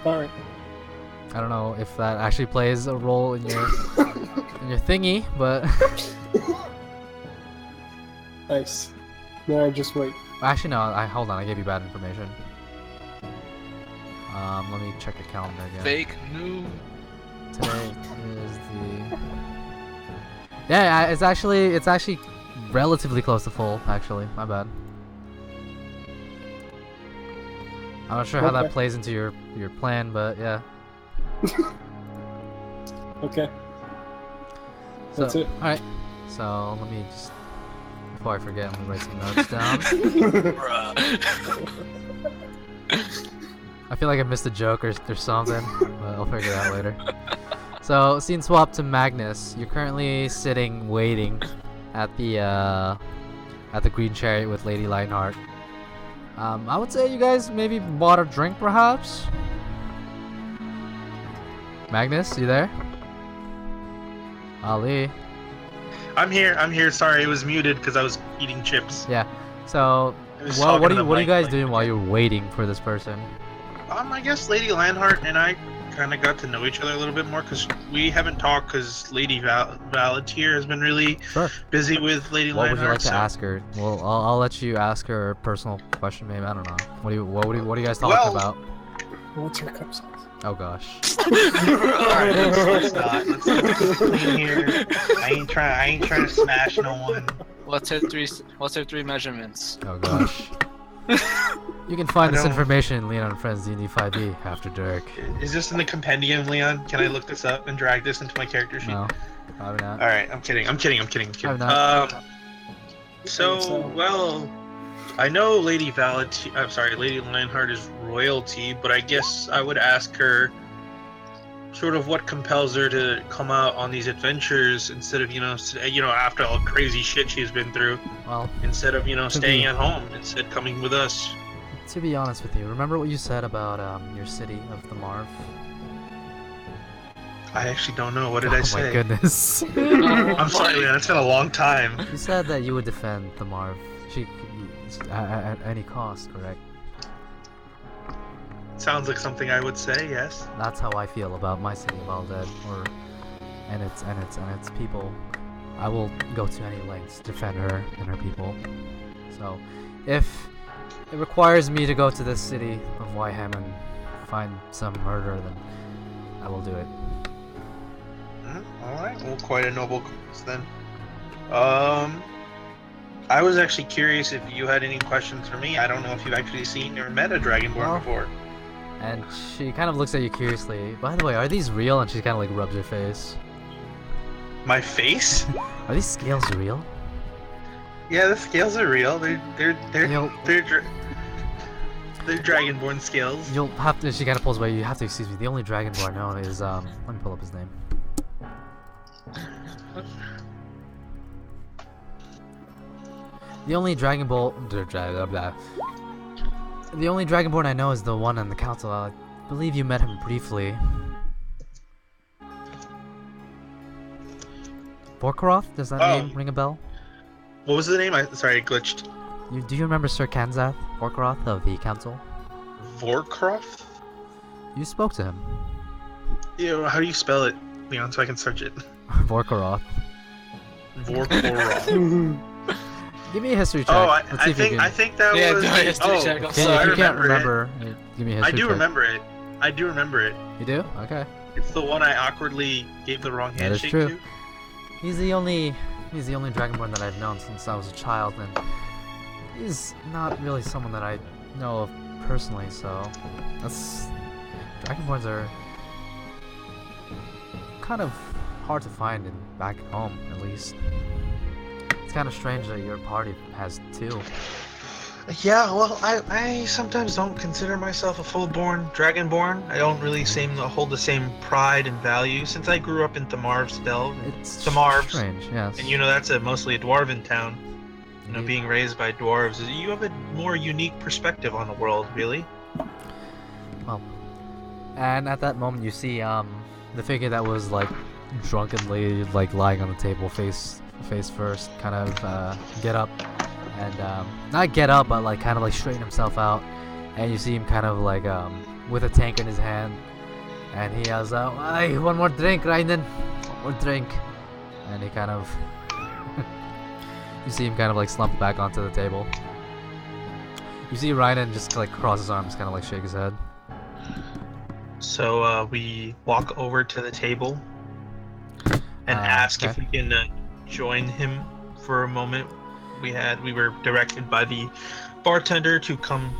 Alright. I don't know if that actually plays a role in your thingy, but Nice. Now I just wait. actually no. Hold on. I gave you bad information. Let me check the calendar again. Fake news. Today is the. Yeah, it's actually relatively close to full. Actually, my bad. I'm not sure how that Okay. plays into your plan, but yeah. Okay. So, That's it. All right. So let me just, before I forget, let me write some notes down. I feel like I missed a joke or something, but I'll figure it out later. So scene swap to Magnus. You're currently sitting waiting at the Green Chariot with Lady Lionheart. I would say you guys maybe bought a drink, perhaps. Magnus, you there? Ali. I'm here. Sorry, it was muted because I was eating chips. Yeah. So, I was what talking are to you Mike, guys like, doing while you're waiting for this person? I guess Lady Lionheart and I kind of got to know each other a little bit more because we haven't talked because Lady Valetier has been really Sure. busy with Lady What Lionheart. would you like to so- ask her? Well, I'll let you ask her a personal question, maybe. I don't know. What are you guys talking Well- about? What's your cup size? Oh gosh. Alright, let's not clean here. I ain't trying to smash no one. What's her three measurements? Oh gosh. You can find I this don't- information in Leon and Friends D&D 5e after dark. Is this in the compendium, Leon? Can I look this up and drag this into my character sheet? No, probably not. Alright, I'm kidding. I'm not. So, well, I know Lady Lady Lionheart is royalty, but I guess I would ask her sort of what compels her to come out on these adventures instead of, after all the crazy shit she's been through, Well, instead of, staying at home, instead coming with us. to be honest with you, remember what you said about your city of the Marv? I actually don't know. What did I say? Oh my goodness. I'm sorry, man. It's been a long time. You said that you would defend the Marv at any cost, correct? Sounds like something I would say, yes. That's how I feel about my city of Alded, and its people. I will go to any lengths to defend her and her people. So, if it requires me to go to this city of Wiham and find some murder, then I will do it. All right. Well, quite a noble cause then. I was actually curious if you had any questions for me. I don't know if you've actually seen or met a Dragonborn before. And she kind of looks at you curiously. By the way, are these real? And she kind of like rubs her face. My face? Are these scales real? Yeah, the scales are real. They're Dragonborn scales. You'll have to. She kind of pulls away. You have to excuse me. The only Dragonborn known is Let me pull up his name. The only The only Dragonborn I know is the one in the council. I believe you met him briefly. Vorkaroth? Does that name ring a bell? What was the name? Sorry, I glitched. Do you remember Sir Kanzath Vorkaroth of the council? Vorkaroth? You spoke to him. Yeah, how do you spell it, Leon, so I can search it? Vorkaroth. Vorkaroth. Give me a history check. Oh, Let's see if you can... I think that was. Yeah, history check. If you can't remember, give me a history I do check. remember it. I do remember it. You do? Okay. It's the one I awkwardly gave the wrong That is handshake true. to. He's the only Dragonborn that I've known since I was a child, and he's not really someone that I know of personally. So Dragonborns are kind of hard to find back at home, at least. It's kind of strange that your party has two. Yeah, well, I sometimes don't consider myself a full-born Dragonborn. I don't really seem to hold the same pride and value since I grew up in Thamarv's Delve. It's Thamarv's, strange, yes. and that's mostly a dwarven town. Being raised by dwarves, you have a more unique perspective on the world, really. Well, and at that moment you see the figure that was like drunkenly like lying on the table face first kind of get up and not get up but like kind of like straighten himself out, and you see him kind of like with a tank in his hand, and he yells out, "Hey, one more drink, Rainen, one more drink," and he kind of you see him kind of like slump back onto the table. You see Rainen just like cross his arms, kind of like shake his head. So we walk over to the table and ask if we can join him for a moment. We were directed by the bartender to come.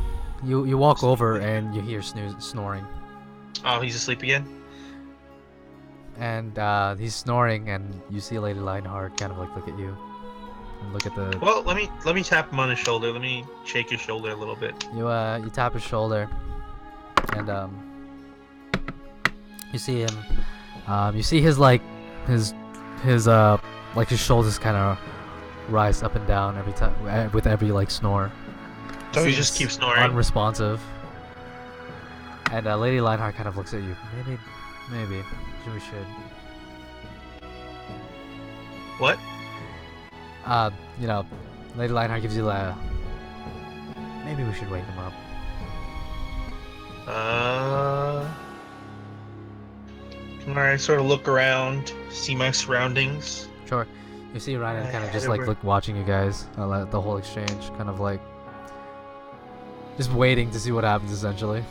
You walk over and you hear snoring. Oh, he's asleep again? And he's snoring, and you see Lady Lionheart kind of like look at you. And look at the... Well, let me tap him on his shoulder. Let me shake his shoulder a little bit. You tap his shoulder, and you see him. You see his shoulders kind of rise up and down every time with every like snore. So he just keeps snoring. Unresponsive. And Lady Lionheart kind of looks at you. Maybe we should. What? Lady Lionheart gives you a. Maybe we should wake him up. Can I sort of look around, see my surroundings? Sure. You see Ryan kind of just like watching you guys, the whole exchange, kind of like just waiting to see what happens essentially.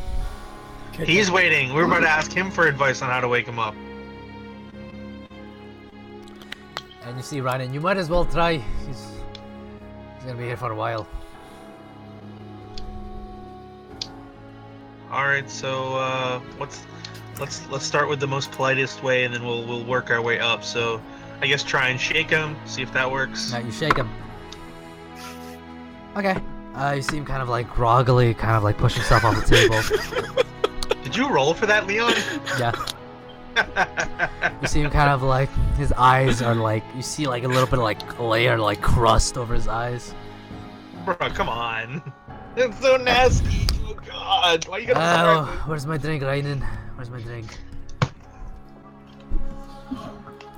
He's waiting. We're about to ask him for advice on how to wake him up. And you see Ryan, you might as well try. He's gonna be here for a while. All right, so let's start with the most politest way, and then we'll work our way up. So I guess try and shake him, see if that works. Now you shake him. Okay. You see him kind of like groggily, kind of like push himself off the table. Did you roll for that, Leon? Yeah. You see him kind of like, his eyes are like, you see like a little bit of like layer, like crust over his eyes. Bro, come on. It's so nasty. Oh god. Why you gotta start with... Where's my drink, Rainen? Where's my drink?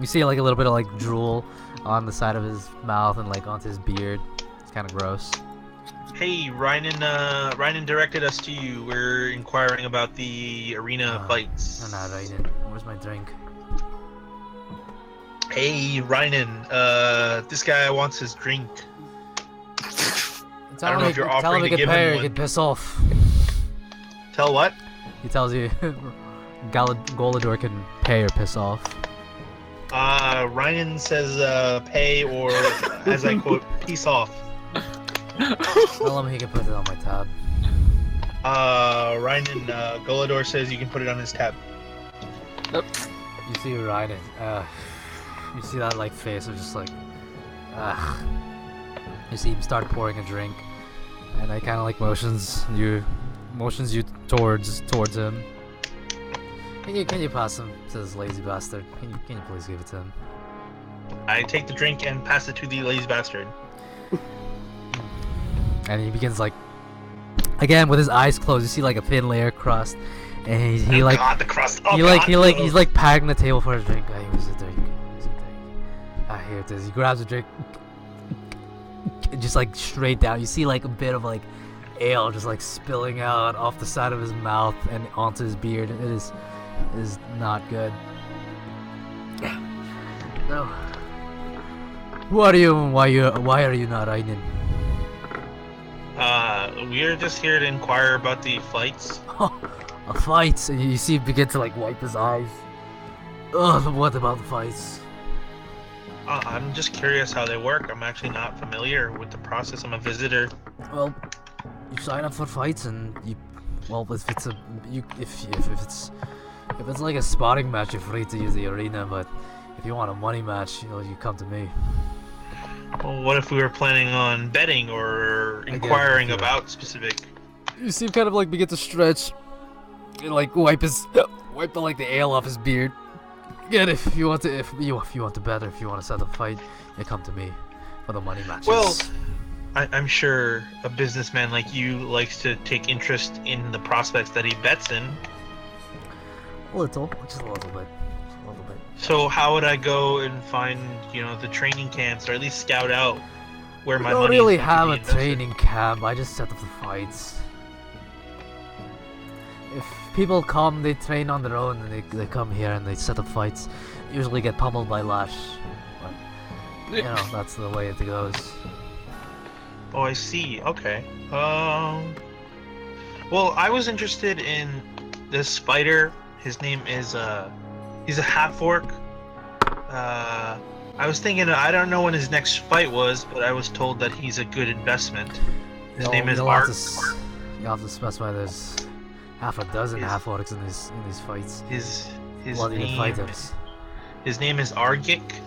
You see like a little bit of like drool on the side of his mouth and like onto his beard. It's kind of gross. Hey, Rainen directed us to you. We're inquiring about the arena fights. No, not Rainen. Where's my drink? Hey, Rainen, this guy wants his drink. I don't know if you're offering to give him one. He can piss off. Tell what? He tells you Golador can pay or piss off. Rainen says pay or, as I quote, peace off. Tell him he can put it on my tab. Rainen, Golador says you can put it on his tab. Nope. You see Rainen, you see that like face of just like, You see him start pouring a drink, and I kind of like motions you towards him. Can you pass him to this lazy bastard? Can you please give it to him? I take the drink and pass it to the lazy bastard. And he begins like, again with his eyes closed. You see like a thin layer crust, and he like, God, the crust. Oh, he's like patting the table for a drink. Here's a drink. Here's a drink. Here it is. He grabs a drink. Just like straight down, you see like a bit of like ale just like spilling out off the side of his mouth and onto his beard. It is not good. No. Who are you and why are you not Rainen? We're just here to inquire about the fights. A fight, and you see him begin to like wipe his eyes. Ugh, what about the fights? I'm just curious how they work. I'm actually not familiar with the process. I'm a visitor. Well, you sign up for fights, and if it's like a spotting match, you're free to use the arena. But if you want a money match, you come to me. Well, what if we were planning on betting or inquiring about specific? You see him kind of like begin to stretch, and like wipe the ale off his beard. Again, if you want to bet, or if you want to set a fight, you come to me for the money matches. Well, I'm sure a businessman like you likes to take interest in the prospects that he bets in. Just a little bit. So how would I go and find, the training camps, or at least scout out where my money is? I don't really have a training camp. I just set up the fights. If people come, they train on their own, and they come here and they set up fights. Usually get pummeled by Lash. But, that's the way it goes. Oh, I see. Okay. Well, I was interested in this fighter. His name is, he's a half-orc. I was thinking, I don't know when his next fight was, but I was told that he's a good investment. His name is Art. You have to specify there's half a dozen half-orcs in these fights. His bloody fighters. His name is Argik.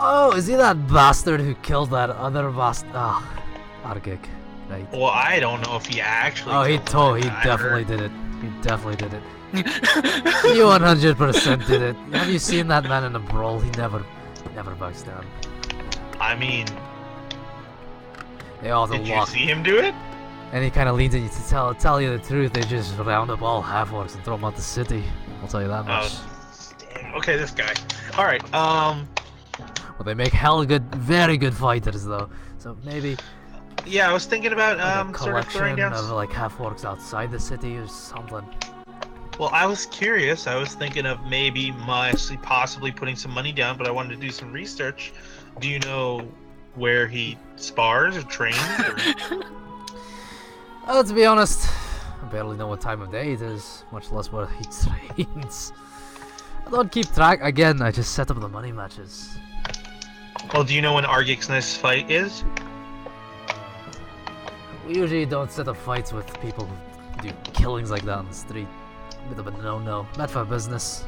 Oh, is he that bastard who killed that other bastard? Argik, right? Well, I don't know if he actually. Oh, he definitely did it. He definitely did it. You 100% did it. Have you seen that man in a brawl? He never backs down. I mean, they all did you see him do it? And he kind of leans in you to tell you the truth. They just round up all half-orcs and throw them out the city. I'll tell you that much. Damn. Okay, this guy. All right. Well, they make very good fighters though. So maybe. Yeah, I was thinking about sort of throwing down of like half-orcs outside the city or something. Well, I was curious. I was thinking of maybe possibly putting some money down, but I wanted to do some research. Do you know where he spars or trains? Or... to be honest, I barely know what time of day it is, much less where he trains. I don't keep track. Again, I just set up the money matches. Well, do you know when Argik's next fight is? We usually don't set up fights with people who do killings like that on the street. Bit of a no-no. Not for business.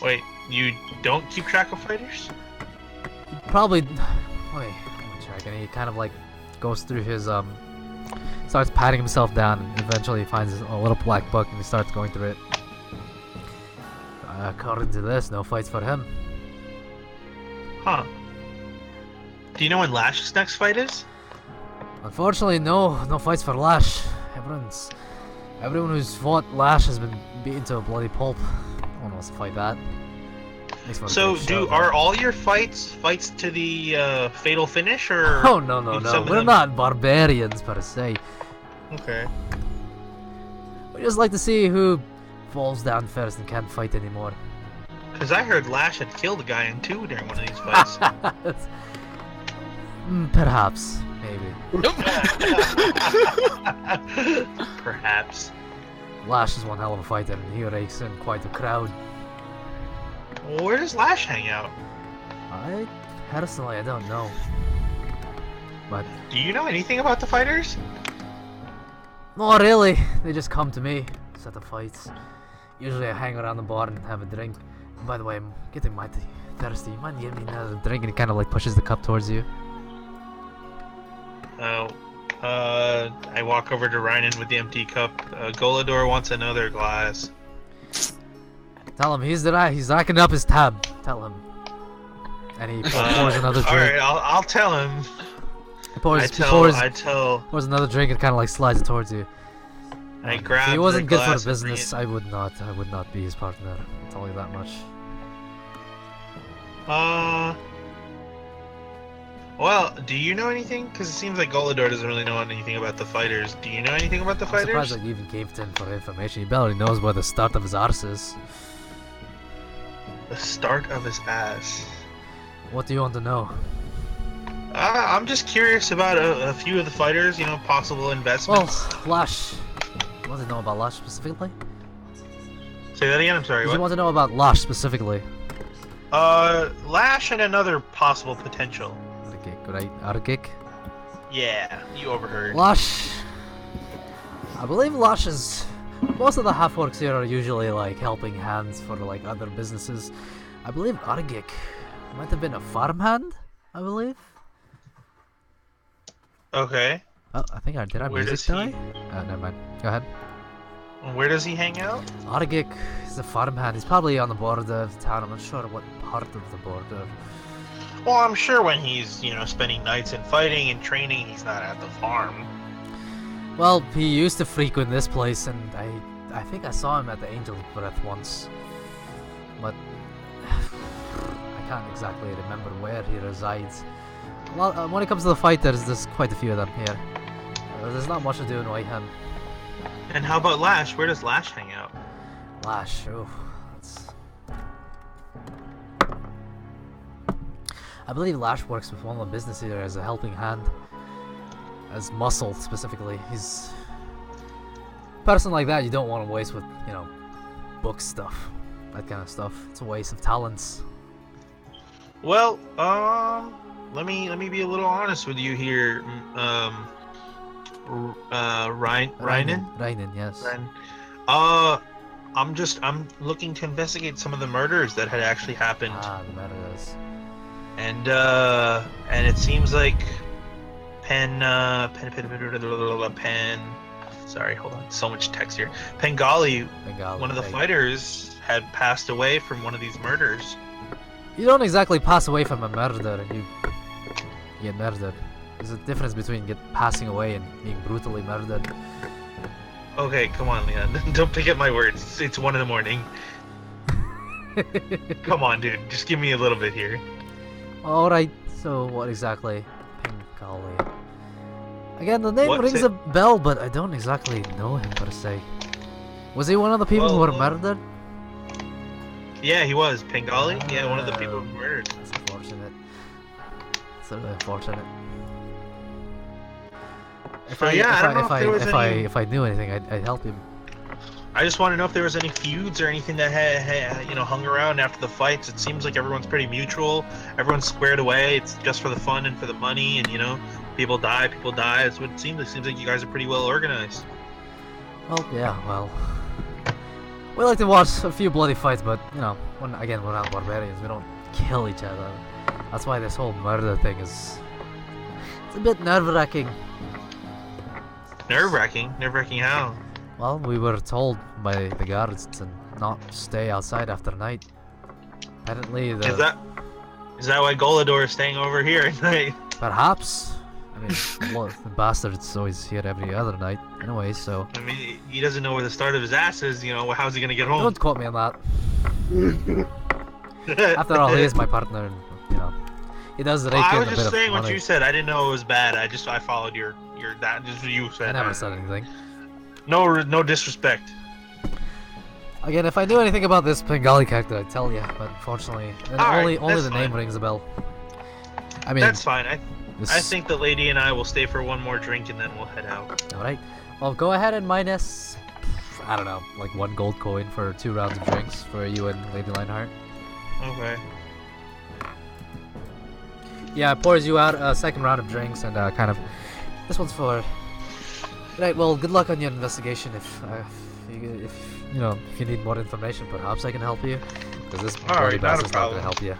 Wait, you don't keep track of fighters? Probably. wait, let me check. And he kind of like goes through his starts patting himself down, and eventually he finds a little black book and he starts going through it. According to this, no fights for him. Huh. Do you know when Lash's next fight is? Unfortunately, no fights for Lash. Everyone who's fought Lash has been beaten to a bloody pulp. No one wants to fight that. So, are all your fights to the fatal finish, or? Oh no. We're not barbarians per se. Okay. We just like to see who falls down first and can't fight anymore. Because I heard Lash had killed a guy in two during one of these fights. Perhaps, maybe. Perhaps. Lash is one hell of a fighter, and he rakes in quite a crowd. Well, where does Lash hang out? Personally, I don't know. But do you know anything about the fighters? not really. They just come to me, set the fights. Usually I hang around the bar and have a drink. And by the way, I'm getting mighty thirsty. You mind giving me another drink? And he kind of like pushes the cup towards you. Oh, I walk over to Reinen with the empty cup. Golador wants another glass. Tell him he's racking up his tab. Tell him. And he pours another drink. Alright, I'll tell him. He pours another drink and kind of like slides it towards you. I grab. If he wasn't good for the business, I would not be his partner. I'll tell you that much. Well, do you know anything? Because it seems like Golador doesn't really know anything about the fighters. Do you know anything about the fighters? I'm surprised that you even gave him for information. He barely knows where the start of his arse is. The start of his ass. What do you want to know? I'm just curious about a few of the fighters, you know, possible investments. Well, Lash. You want to know about Lash specifically? Say that again, I'm sorry, what? You want to know about Lash specifically? Lash and another possible potential. Argik, right? Argik? Yeah, you overheard. Lash. I believe Lash is... Most of the half-orcs here are usually like helping hands for like other businesses. I believe Argik might have been a farmhand, I believe. Okay. Oh, I think did our music die? Never mind. Go ahead. Where does he hang out? Argik is a farmhand. He's probably on the border of town. I'm not sure what part of the border. Well, I'm sure when he's, you know, spending nights and fighting and training, he's not at the farm. Well, he used to frequent this place, and I think I saw him at the Angel's Breath once. But I can't exactly remember where he resides. Well, when it comes to the fighters, there's quite a few of them here. There's not much to do in Wiham. And how about Lash? Where does Lash hang out? Lash, oh, that's... I believe Lash works with one of the business here as a helping hand. As muscle, specifically. He's... a person like that you don't want to waste with, you know, book stuff. That kind of stuff. It's a waste of talents. Well, let me be a little honest with you here. Reinen, yes. I'm looking to investigate some of the murders that had actually happened. Ah, the murders. And it seems like sorry, hold on, so much text here. Pengali, one of the fighters, had passed away from one of these murders. You don't exactly pass away from a murder, you get murdered. There's a difference between passing away and being brutally murdered. Okay, come on, Leon. Don't pick up my words. It's 1 in the morning. Come on, dude. Just give me a little bit here. Alright, so what exactly? Pengali. Again, the name What's rings a bell, but I don't exactly know him per se. Was he one of the people who were murdered? Yeah, he was. Pengali? Yeah, one of the people who were murdered. That's unfortunate. It's really unfortunate. If I knew anything, I'd help him. I just want to know if there was any feuds or anything that had you know, hung around after the fights. It seems like everyone's pretty mutual. Everyone's squared away. It's just for the fun and for the money, and you know, people die. That's what it seems. It seems like you guys are pretty well organized. Well, yeah, well, we like to watch a few bloody fights, but you know, we're not barbarians. We don't kill each other. That's why this whole murder thing is... It's a bit nerve-wracking. Nerve-wracking? Nerve-wracking how? Well, we were told by the guards to not stay outside after night. Apparently Is that why Golador is staying over here at night? Perhaps. I mean, well, the bastard's always here every other night anyway, so... I mean, he doesn't know where the start of his ass is, you know, how's he gonna get home? Don't quote me on that. After all, he is my partner, and, you know... He does rake in I a was bit just of saying what money. you said. I didn't know it was bad. I followed your that just what you said. I never said anything. No disrespect. Again, if I knew anything about this Bengali character, I'd tell you, but unfortunately, only that's the name fine. rings a bell. I mean, That's fine. I this... think the lady and I will stay for one more drink and then we'll head out. Alright. Well, go ahead and minus, I don't know, like 1 gold coin for 2 rounds of drinks for you and Lady Lionheart. Okay. Yeah, it pours you out a second round of drinks and kind of... This one's for... Right, well, good luck on your investigation. If you need more information, perhaps I can help you. Because this bloody Alright, not a bastard's not gonna problem. help you.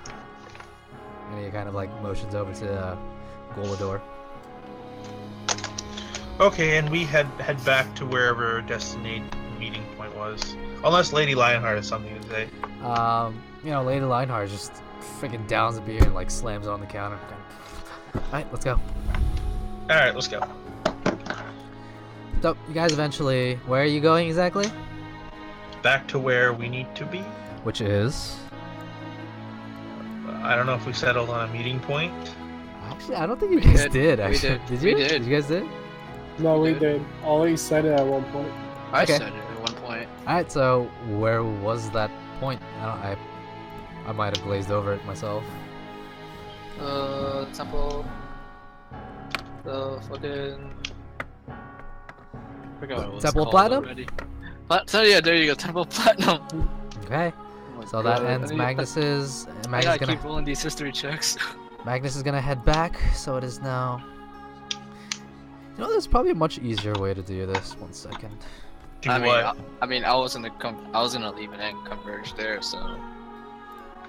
And he kind of like motions over to Golador. Okay, and we head back to wherever our destined meeting point was. Unless Lady Lionheart has something to say. Lady Lionheart just freaking downs the beer and like slams it on the counter. Alright, let's go. Alright, let's go. So, you guys eventually... Where are you going exactly? Back to where we need to be. Which is... I don't know if we settled on a meeting point. Actually, I don't think you guys did, We actually. did. Did you? We did. You guys did? No, we did. did. Ollie said it at one point. I Okay. said it at one point. Alright, so where was that point? I might have glazed over it myself. Temple. The fucking. Forgot what it was Temple called Platinum? already. So yeah, there you go, Temple Platinum. Okay, Oh my so that God. ends I Magnus's. I Magnus gotta is gonna keep rolling these history checks. Magnus is gonna head back. So it is now. You know, there's probably a much easier way to do this. 1 second. Do I mean, what? I was gonna leave and then converge there, so.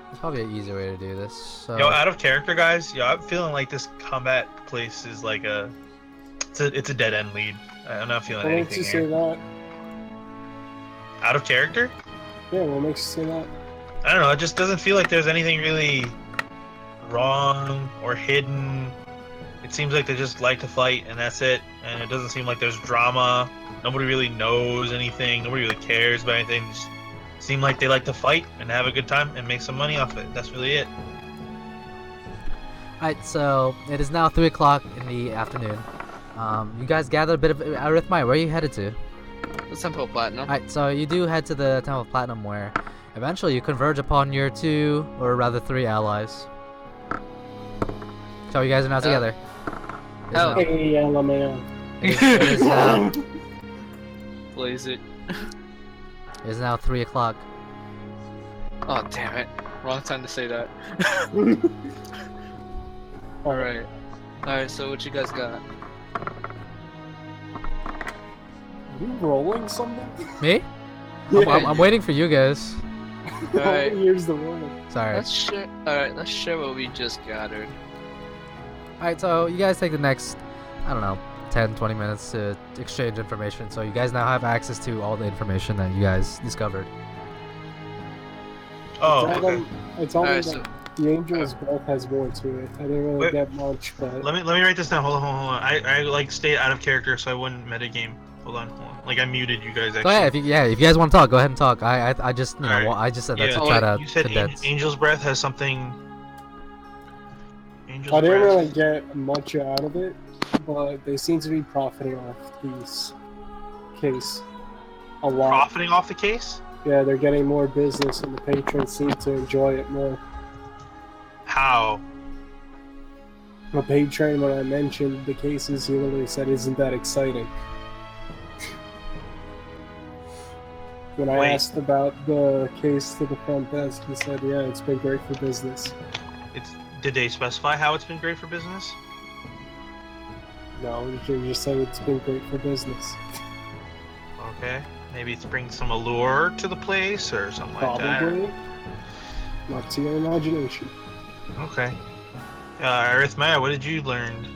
There's probably an easier way to do this. So. Yo, out of character, guys. Yo, I'm feeling like this combat place is like it's a dead end lead. I'm not feeling What makes anything you say here. that? Out of character? Yeah, what makes you say that? I don't know. It just doesn't feel like there's anything really wrong or hidden. It seems like they just like to fight and that's it. And it doesn't seem like there's drama. Nobody really knows anything. Nobody really cares about anything. Just seem like they like to fight and have a good time and make some money off it. That's really it. Alright, so it is now 3 o'clock in the afternoon. You guys gathered a bit of arithmetic. Where are you headed to? The Temple Platinum. Alright, so you do head to the Temple of Platinum where eventually you converge upon your 2, or rather 3 allies. So you guys are now together. It is Oh. now- Hey, LMAO. it is now, Blaze it. it is now 3 o'clock. Oh damn it! Wrong time to say that. Alright. Alright, so what you guys got? Are you rolling something? Me? Yeah. I'm waiting for you guys. Alright. Here's the roll. Sorry. Let's share. Alright, let's share what we just gathered. Alright, so you guys take the next, I don't know, 10-20 minutes to exchange information. So you guys now have access to all the information that you guys discovered. Oh, I told okay. them, I told Alright, them so that the Angel's Breath has more to it. I didn't really Wait. get much, but Let me write this down. Hold on. I like stayed out of character so I wouldn't metagame. Hold on. Like I muted you guys So actually. yeah, if you guys want to talk, go ahead and talk. I just Alright. I just said that Yeah. to Oh, try wait, to You said condense. Angel's Breath has something. Angel's I didn't Breath. really get much out of it. But they seem to be profiting off these case a lot. Profiting off the case? Yeah, they're getting more business, and the patrons seem to enjoy it more. How? The patron, when I mentioned the cases, he literally said, "Isn't that exciting?" When I Wait. asked about the case to the front desk, he said, "Yeah, it's been great for business." Did they specify how it's been great for business? No, he just said it's been great for business. Okay. Maybe it's bringing some allure to the place or something like that. Probably. Not to your imagination. Okay. Arithmetic, what did you learn?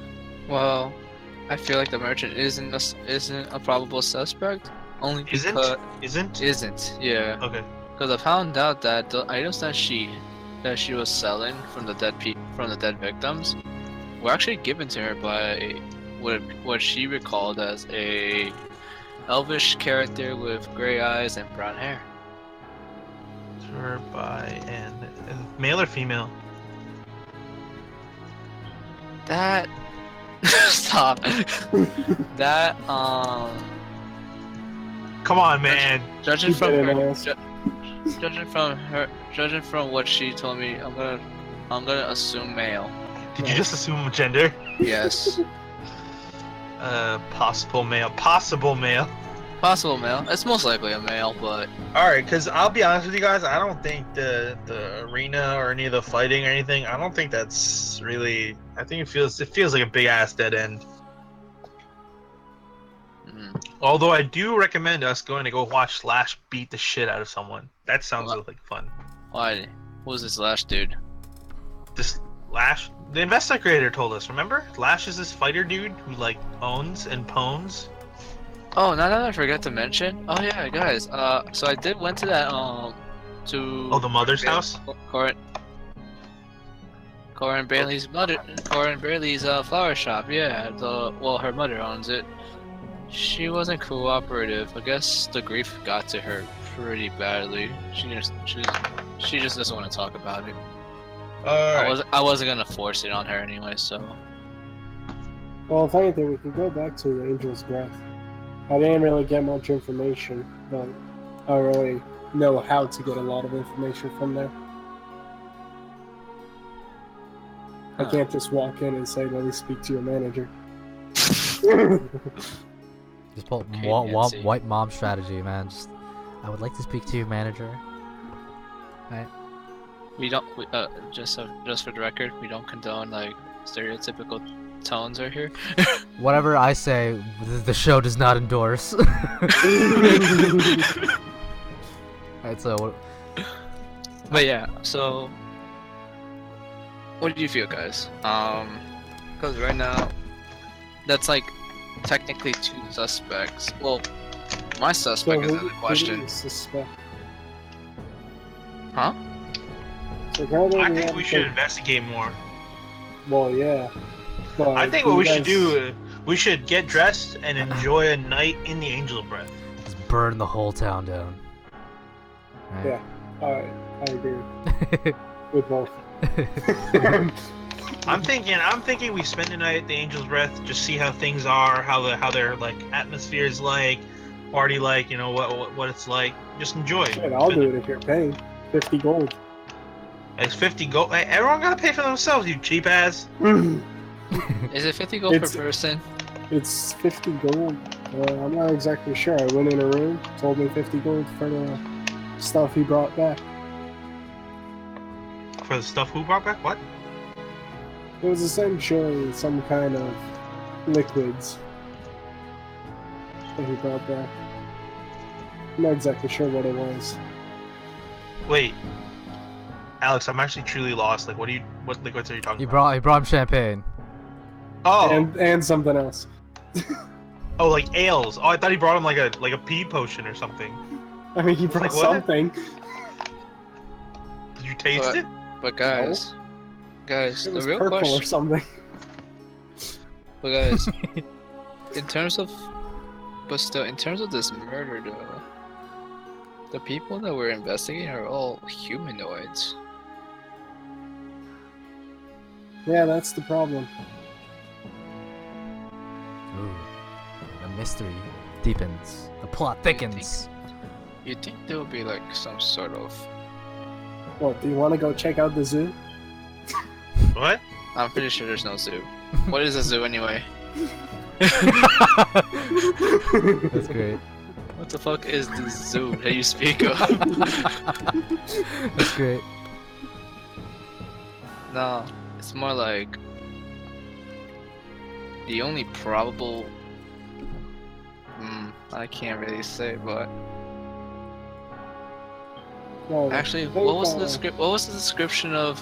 Well, I feel like the merchant isn't a probable suspect. Only because isn't. Yeah. Okay. Because I found out that the items that she was selling from the dead victims were actually given to her by what she recalled as a elvish character with gray eyes and brown hair. Or by and male or female? That stop. That Come on, man. Judging from what she told me, I'm gonna assume male. Did you just assume gender? Yes. Possible male. Possible male. Possible male. It's most likely a male, but Alright, because I'll be honest with you guys, I don't think the arena or any of the fighting or anything, I don't think that's really... I think it feels like a big-ass dead end. Although I do recommend us going to go watch Slash beat the shit out of someone. That sounds like fun. Why? Who's this Lash dude? This Lash... The investigator told us, remember? Lash is this fighter dude who, like, owns and pwns. Oh, now that I forgot to mention. Oh yeah, guys. So I went to that the mother's house. Corin Bailey's flower shop. Yeah. Her mother owns it. She wasn't cooperative. I guess the grief got to her pretty badly. She just doesn't want to talk about it. I wasn't gonna force it on her anyway. So. Well, if anything, we could go back to the Angel's Breath. I didn't really get much information, but I don't really know how to get a lot of information from there. I can't just walk in and say, let me speak to your manager. Just pull white mom strategy, man. I would like to speak to your manager. Right? Just for the record, we don't condone, like, stereotypical tones right here. Whatever I say, the show does not endorse. Alright, so... But yeah, so... What do you feel, guys? Because right now, that's like technically 2 suspects. Well, my suspect is in the question. Huh? So I think we should investigate more. Well, yeah. But I think what we should do, we should get dressed and enjoy a night in the Angel's Breath. Just burn the whole town down. Right? Yeah, I agree with both. I'm thinking we spend the night at the Angel's Breath, just see how things are, how their like atmosphere is like, party like, you know what it's like. Just enjoy. Shit, I'll do it if you're paying 50 gold. It's 50 gold. Hey, everyone gotta pay for themselves, you cheap ass. Is it 50 gold per person? It's 50 gold. I'm not exactly sure. I went in a room, told me 50 gold for the stuff he brought back. For the stuff who brought back? What? It was essentially some kind of liquids that he brought back. I'm not exactly sure what it was. Wait, Alex, I'm actually truly lost. Like, what liquids are you talking about? He brought him champagne. Oh, and something else. Oh, like ales. Oh, I thought he brought him like a pea potion or something. I mean, he brought something. Did you taste it? But guys, it was the real purple question. Or something. But guys, in terms of this murder, though, the people that we're investigating are all humanoids. Yeah, that's the problem. Ooh, the mystery deepens. The plot thickens. You think there will be like some sort of... What, do you want to go check out the zoo? What? I'm pretty sure there's no zoo. What is a zoo anyway? That's great. What the fuck is the zoo that you speak of? That's great. No, it's more like the only probable... I can't really say, but... No, actually, what was the description of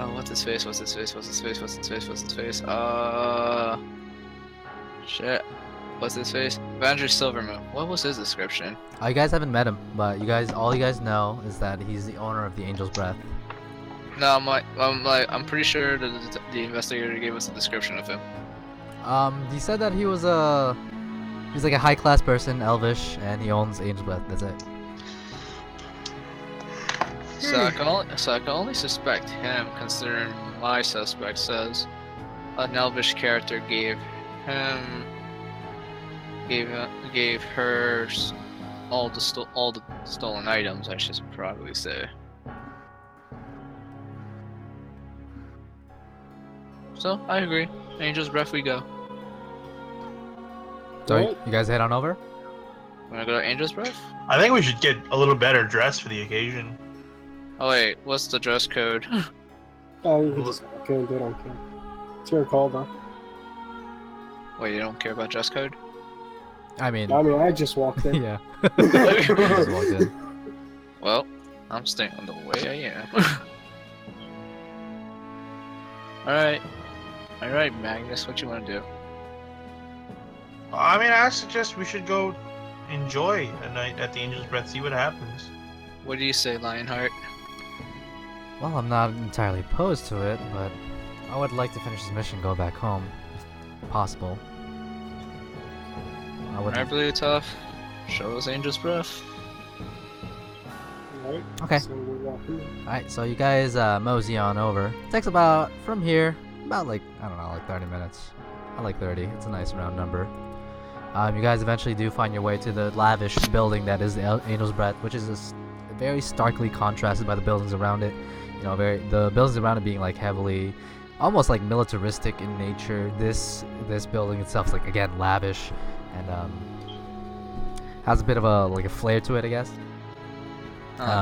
Oh, what's his face? What's his face? What's his face? What's his face? What's his face? Shit. What's his face? Vander Silvermoon. What was his description? You guys haven't met him, but all you guys know is that he's the owner of the Angel's Breath. No, I'm pretty sure the investigator gave us a description of him. He said that he's like a high-class person, elvish, and he owns Angel's Breath. That's it. So I can only suspect him, considering my suspect says an elvish character gave her all the stolen items. I should probably say. So I agree. Angel's Breath, we go. So you guys head on over? Wanna go to Angel's Breath? I think we should get a little better dressed for the occasion. Oh wait, what's the dress code? Oh, you can just walk in, they don't care. It's your call, though. Wait, you don't care about dress code? I mean, I just walked in. yeah. Just walked in. Well, I'm staying on the way I am. Alright, Magnus, what you wanna do? I mean, I suggest we should go enjoy a night at the Angel's Breath, see what happens. What do you say, Lionheart? Well, I'm not entirely opposed to it, but I would like to finish this mission and go back home, if possible. Alright, really tough. Show us Angel's Breath. Alright. Okay. So we're walking. Alright, so you guys mosey on over. It takes about, from here, about like, I don't know, like 30 minutes. I like 30. It's a nice round number. You guys eventually do find your way to the lavish building that is the Angel's Breath, which is very starkly contrasted by the buildings around it. You know, the buildings around it being like heavily, almost like militaristic in nature. This building itself is like, again, lavish and has a bit of a flair to it, I guess.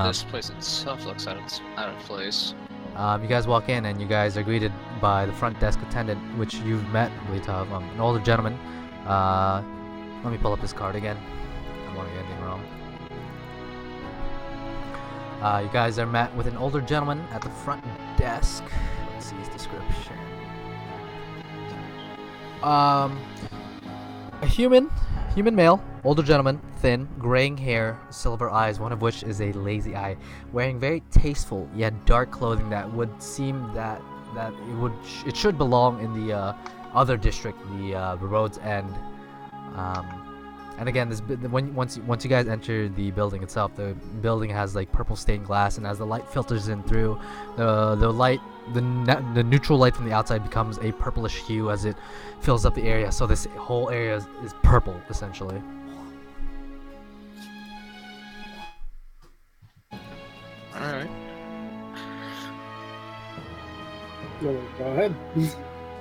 This place itself looks out of place. You guys walk in and you guys are greeted by the front desk attendant, which you've met, Leetov, an older gentleman. Let me pull up his card again. I don't want to get anything wrong. You guys are met with an older gentleman at the front desk. Let's see his description. A human male, older gentleman, thin, graying hair, silver eyes, one of which is a lazy eye, wearing very tasteful yet dark clothing that would seem that it should belong in the other district, the Road's End. And again, once you guys enter the building itself, the building has like purple stained glass, and as the light filters in through, the neutral light from the outside becomes a purplish hue as it fills up the area. So this whole area is purple essentially. All right. No, go ahead.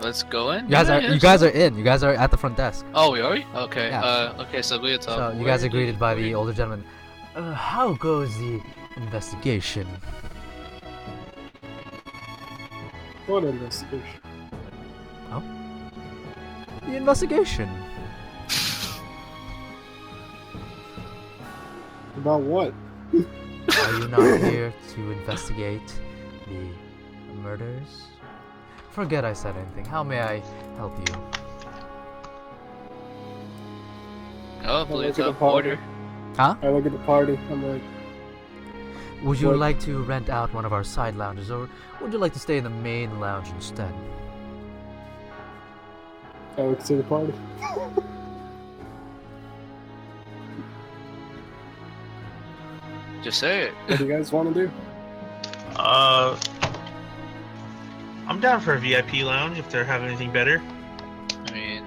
Let's go in. You guys are in. You guys are at the front desk. Oh, we are? Okay. Yeah. Okay. So we So you guys are greeted by the older gentleman. How goes the investigation? What investigation? Oh. The investigation. About what? Are you not here to investigate the murders? Forget I said anything. How may I help you? Oh, I please look at the order. party. Huh? I look at the party. I'm like, Would you What? like to rent out one of our side lounges, or would you like to stay in the main lounge instead? I look to the party. Just say it. What do you guys want to do? I'm down for a VIP lounge if they're having anything better. I mean,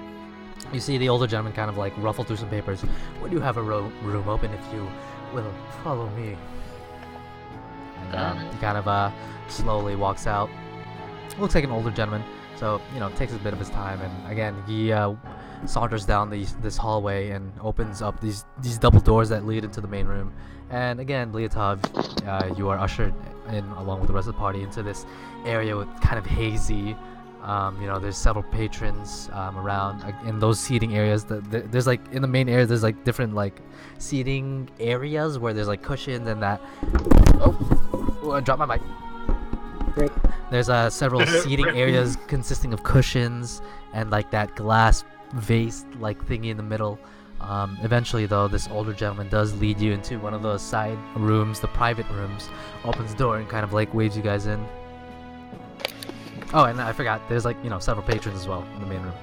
You see the older gentleman kind of like ruffle through some papers. We do have a room open if you will follow me. And he kind of slowly walks out. Looks like an older gentleman, so takes a bit of his time. And again, he saunters down this hallway and opens up these double doors that lead into the main room. And again, Leotov, you are ushered in along with the rest of the party into this area with kind of hazy. There's several patrons around in those seating areas. There's like in the main area, there's like different like seating areas where there's like cushions and that. Oh, I dropped my mic. Great. There's several seating areas consisting of cushions and like that glass vase like thingy in the middle. Eventually, though, this older gentleman does lead you into one of those side rooms, the private rooms. Opens the door and kind of like waves you guys in. Oh, and I forgot, there's like, several patrons as well in the main room.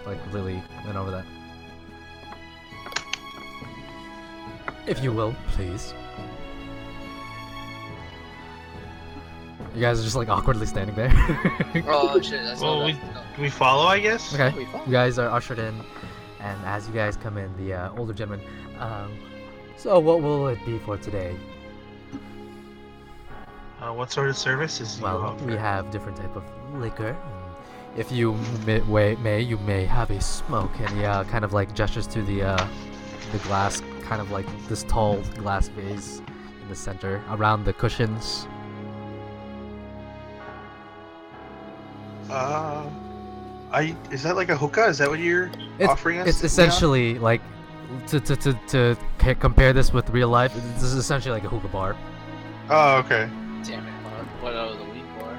Like, completely went over that. If you will, please. You guys are just like awkwardly standing there. Oh shit, that's Well, all. we follow, I guess. Okay, you guys are ushered in, and as you guys come in, the older gentleman, so what will it be for today? What sort of services do you Well, offer? we have different type of liquor. If you you may have a smoke, and he kind of like gestures to the glass, kind of like this tall glass vase in the center, around the cushions. Is that like a hookah? Is that what you're offering us? It's essentially like to compare this with real life. This is essentially like a hookah bar. Oh, okay. Damn it, what I was a week for.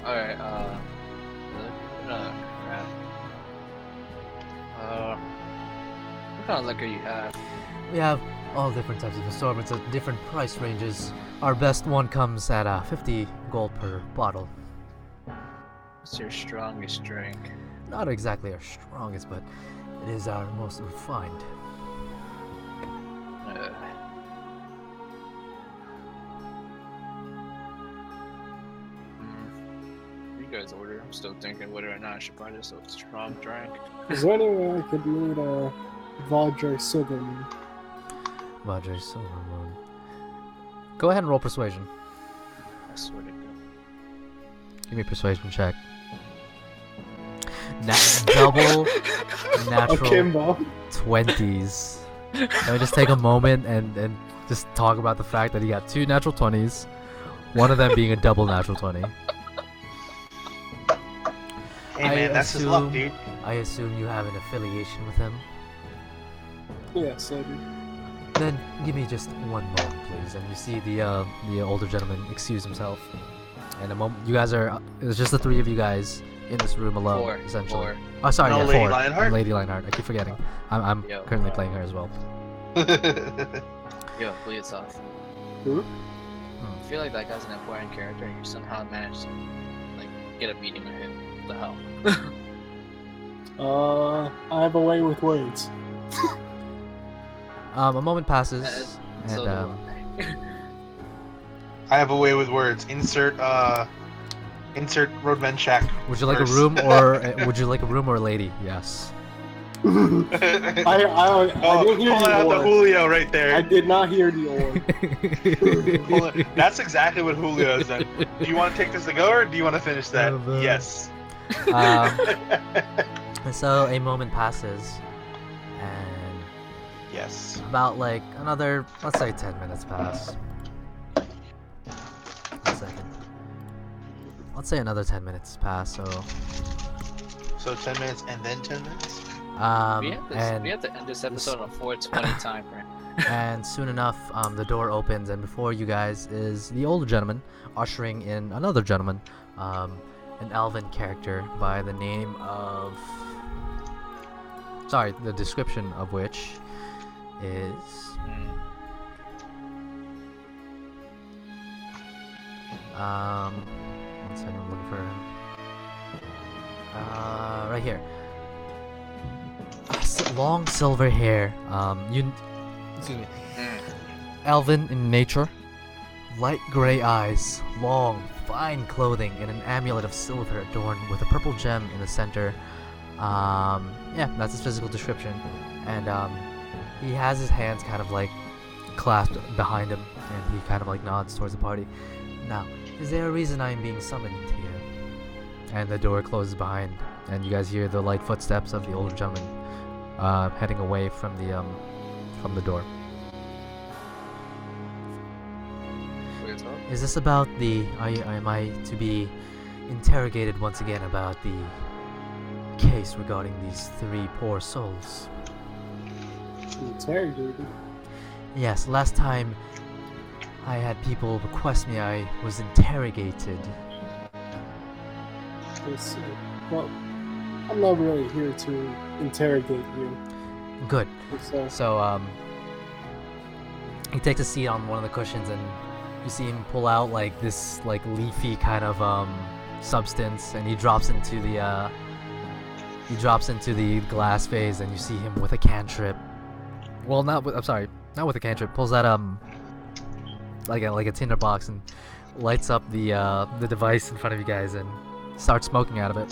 Alright, crap. What kind of liquor you have? We have all different types of assortments at different price ranges. Our best one comes at 50 gold per bottle. What's your strongest drink? Not exactly our strongest, but it is our most refined. You guys order. I'm still thinking whether or not I should buy this a strong drink. Is there any way I could meet a Vajra Silverman? Vajra Silvermoon. Go ahead and roll persuasion. I swear to God. Give me a persuasion check. Double natural Akimbo. 20s. Let me just take a moment and just talk about the fact that he got 2 natural 20s, one of them being a double natural 20. Hey man, that's his luck, dude. I assume you have an affiliation with him. Yes, I do. Then give me just one moment, please. And you see the older gentleman excuse himself. And a moment, you guys are it's just the 3 of you guys in this room alone, essentially. 4. Oh, sorry, No, yeah, Lady 4. Lionheart? And Lady Lionheart. I keep forgetting. I'm Yo, currently playing her as well. Yo, bleed it off. Who? I feel like that guy's an important character and you somehow managed to like get a meeting with him. What the hell? I have a way with words. A moment passes, and So I have a way with words. Insert Roadman Shack. would you like first. a room or would you like a room or a lady? Yes. I didn't hear pulling the out the or. Julio right there. I did not hear the or. That's exactly what Julio is. Then, do you want to take this to go, or do you want to finish that? Oh, man. Yes. And so a moment passes, and Yes. about like another, let's say 10 minutes pass. 1 second. Let's say another 10 minutes pass. So 10 minutes and then 10 minutes. we have and to end this episode on a 4:20 time frame. and soon enough, the door opens, and before you guys is the older gentleman ushering in another gentleman, an elven character by the name of, sorry, the description of which is one second, I'm looking for him. Right here. Long silver hair. Excuse me. Elven in nature. Light gray eyes. Long, fine clothing, and an amulet of silver adorned with a purple gem in the center. Yeah, that's his physical description. And he has his hands kind of like clasped behind him, and he kind of like nods towards the party. Now, is there a reason I am being summoned here? And the door closes behind, and you guys hear the light footsteps of the older gentleman heading away from the door. Is this about the? Am I to be interrogated once again about the case regarding these 3 poor souls? Interrogated. Yes, last time I had people request me I was interrogated. Let's see. Well, I'm not really here to interrogate you. Good. So, So, he takes a seat on one of the cushions, and you see him pull out like this like leafy kind of substance, and he drops into the glass vase, and you see him with a cantrip. Well, not with a cantrip. Pulls out like a tinderbox and lights up the device in front of you guys and starts smoking out of it.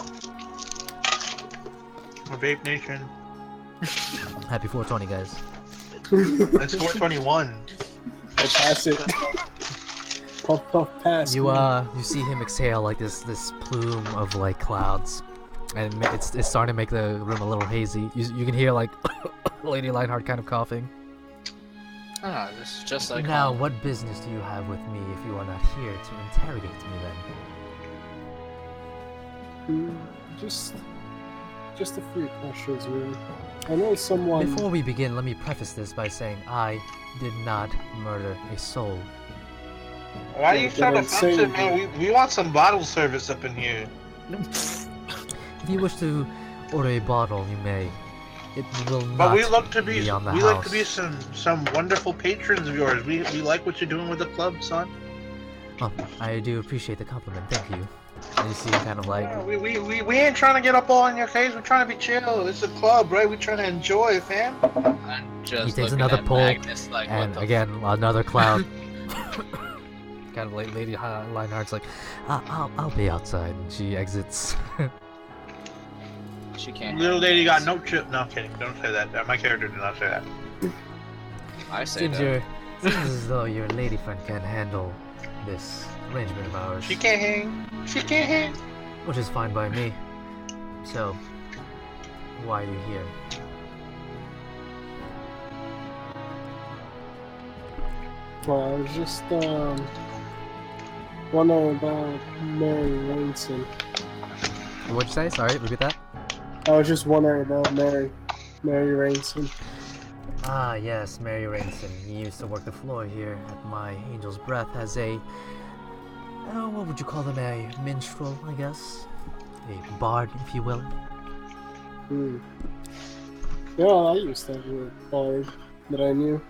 Vape Nation. Happy 420, guys. It's 421. I pass it. Puff, puff, pass. You see him exhale like this plume of like clouds, and it's starting to make the room a little hazy. You can hear like Lady Lionheart kind of coughing. Ah, this is just like Now, home. what business do you have with me if you are not here to interrogate me then? Just a few questions, really. I know someone. Before we begin, let me preface this by saying I did not murder a soul. Why are you Yeah, so but I'm saying defensive, man? We want some bottle service up in here. If you wish to order a bottle, you may. It will not But we look to be on the we house. like to be some wonderful patrons of yours. We like what you're doing with the club, son. Oh, I do appreciate the compliment. Thank you. And you see him kind of like. Yeah, we ain't trying to get up all in your face. We're trying to be chill. It's a club, right? We're trying to enjoy, fam. I'm just He takes looking another at pull, Magnus like, and what the again another cloud. Kind of like Lady Lionheart's like, I'll be outside, and she exits. She can't. Little lady got no chip. No, I'm kidding. Don't say that. My character did not say that. I say seems that. seems as though your lady friend can handle this arrangement of ours. She can't hang. She can't hang. Which is fine by me. So, why are you here? Well, I was just wondering about Mary Rainson. What'd you say? Sorry, repeat that. I was just wondering about Mary Rainson. Ah, yes, Mary Rainson. He used to work the floor here at my Angel's Breath as a... what would you call them? A minstrel, I guess? A bard, if you will. Yeah, I used to have a bard that I knew.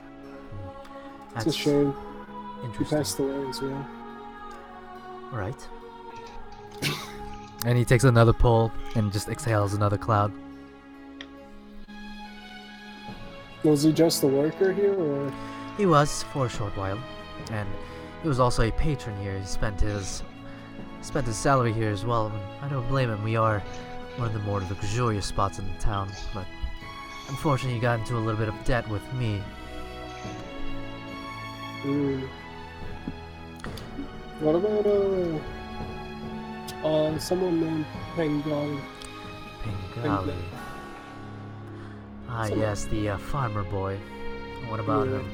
It's a shame. He Interesting. passed away as well. Right. And he takes another pull and just exhales another cloud. Was he just a worker here, or? He was for a short while, and he was also a patron here. He spent his salary here as well. And I don't blame him. We are one of the more luxurious spots in the town, but unfortunately, he got into a little bit of debt with me. What about someone named Pengali? Pengali. Ah, yes, the farmer boy. What about him?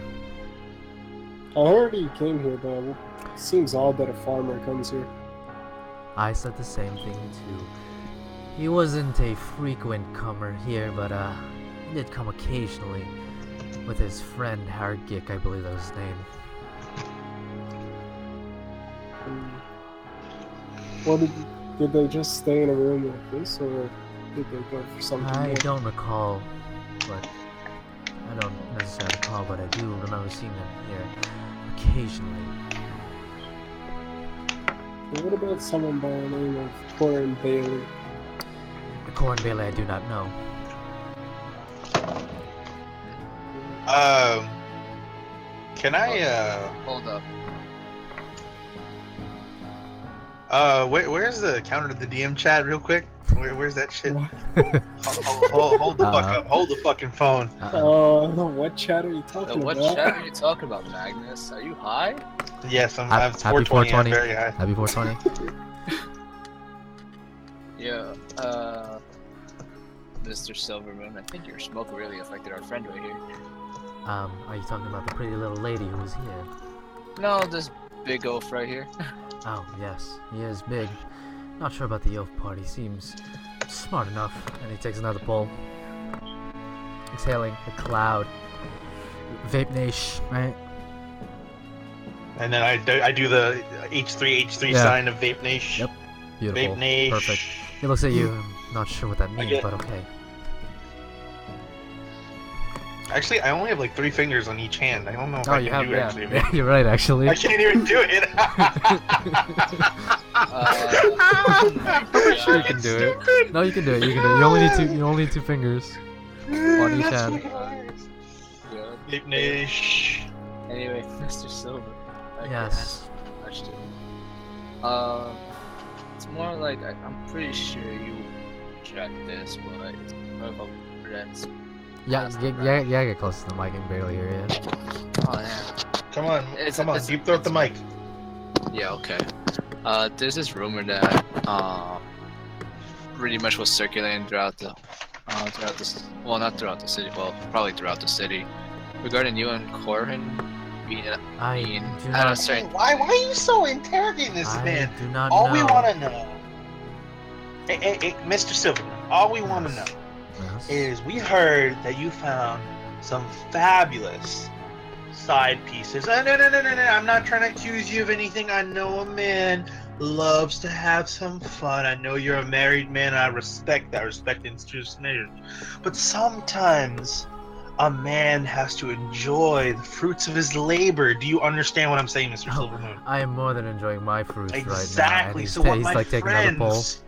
I heard he came here, but it seems odd that a farmer comes here. I said the same thing too. He wasn't a frequent comer here, but he did come occasionally with his friend Hargik, I believe that was his name. Well, did they just stay in a room like this, or did they go for something I more? don't recall, but I don't necessarily recall, but I do remember seeing them here occasionally. What about someone by the name of Corin Bailey? The Corin Bailey I do not know. Can I Hold up. where's the counter to the DM chat real quick? Where's that shit? Hold the fuck up. Hold the fucking phone. What chat are you talking What about? chat are you talking about, Magnus? Are you high? Yes, I'm Happy 420. I'm 420. very high. Happy 420. Yeah, Mr. Silverman, I think your smoke really affected our friend right here. Are you talking about the pretty little lady who was here? No, this big oaf right here. Oh, yes, he is big. Not sure about the oaf part. He seems smart enough. And he takes another pull. Exhaling a cloud. Vape Nash, right? And then I do the H3 Yeah. sign of Vape Nation. Yep. Beautiful. Vape Nation. Perfect. He looks at you. I'm not sure what that means, get- but okay. Actually, I only have like 3 fingers on each hand. I don't know if Oh, I you can have, do yeah. actually. Yeah, you're right, actually. I can't even do it. Sure you can do it. No, you can do it. You can do it. You only need two. You only need 2 fingers on each That's hand. fucking hilarious. Yeah. Vape Nation. Anyway, Mr. Silver. I can Yes. ask a question. It's more like I'm pretty sure you track this, but it's more of a friend's. Yeah, get close to the mic and barely hear you. Oh yeah. Come on, come on, deep throat the mic. Yeah. Okay. There's this rumor that pretty much was circulating throughout the well, not throughout the city, well, probably throughout the city, regarding you and Corin being I being do at a not. certain. Why are you so interrogating this I man? do not All know. we want to know, hey, Mr. Silverman, all we want to Yes. know Yes. is we heard that you found some fabulous side pieces. No, I'm not trying to accuse you of anything. I know a man loves to have some fun. I know you're a married man. I respect that. I respect institutions. But sometimes a man has to enjoy the fruits of his labor. Do you understand what I'm saying, Mr. Oh, Silvermoon? I am more than enjoying my fruits right now. And Exactly. he's, So what he's my like taking another pull. friends,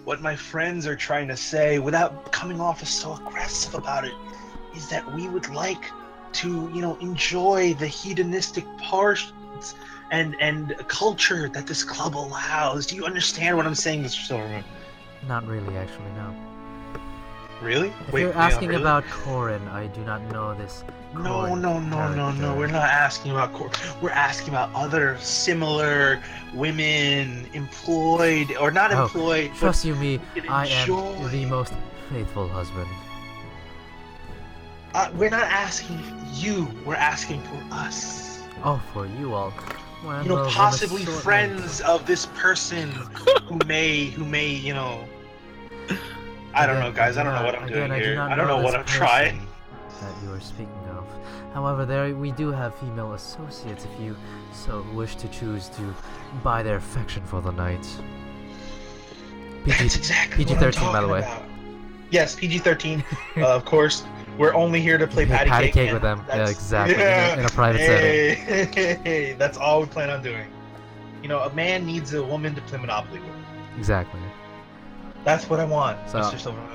what my friends are trying to say, without coming off as so aggressive about it, is that we would like to, enjoy the hedonistic parts and culture that this club allows. Do you understand what I'm saying, Mr. Silvermoon? Not really, actually, no. Really? If Wait, you're hang on, asking really? about Corin, I do not know this. No. Corin character. We're not asking about We're asking about other similar women employed or not Oh, employed. Trust you me, can I am enjoy. the most faithful husband. We're not asking you. We're asking for us. Oh, for you all. Well, Possibly in a short friends of this person who may, I don't know, guys. I don't know what I'm doing here. I don't know what I'm trying. That you are speaking of. However, we do have female associates if you so wish to choose to buy their affection for the night. That's exactly what I'm PG-13, by the talking way. about. Yes, PG-13. Of course, we're only here to play Yeah, patty cake. with them. Yeah, That's- exactly. In a private setting. Hey, that's all we plan on doing. A man needs a woman to play Monopoly with. Exactly. That's what I want, So- Mr. Silverman.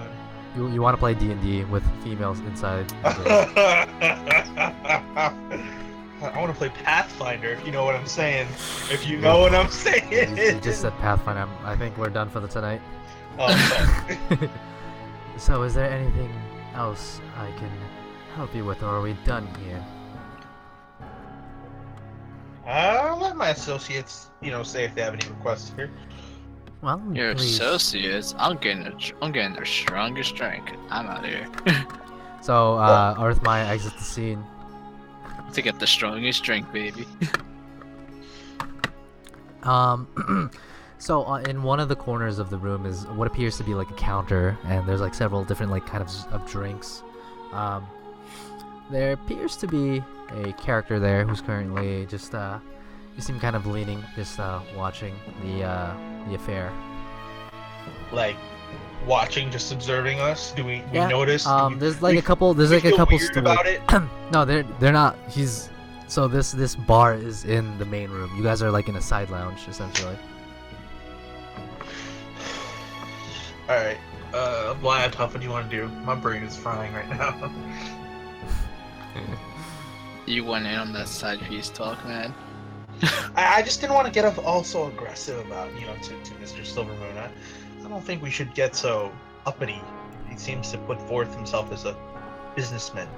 You want to play D&D with females inside. I want to play Pathfinder, if you know what I'm saying. If you know what I'm saying. You just said Pathfinder. I think we're done for the tonight. Oh, sorry. So, is there anything else I can help you with, or are we done here? I'll let my associates, say if they have any requests here. Well, Your please. associates, I'm getting their strongest drink. I'm out here So, Earthmaya exits the scene. to get the strongest drink, baby. So in one of the corners of the room is what appears to be like a counter, and there's like several different like kind of drinks. There appears to be a character there who's currently just you seem kind of leaning, just watching the affair. Like, watching, just observing us? Do we Yeah, notice? There's like a couple. There's like a couple weird stools. about it? No, they're not. So this bar is in the main room. You guys are like in a side lounge essentially. Alright. Blythe, what do you want to do? My brain is frying right now. You went in on that side piece talk, man. I just didn't want to get all so aggressive about, to Mr. Silvermoon. I don't think we should get so uppity. He seems to put forth himself as a businessman,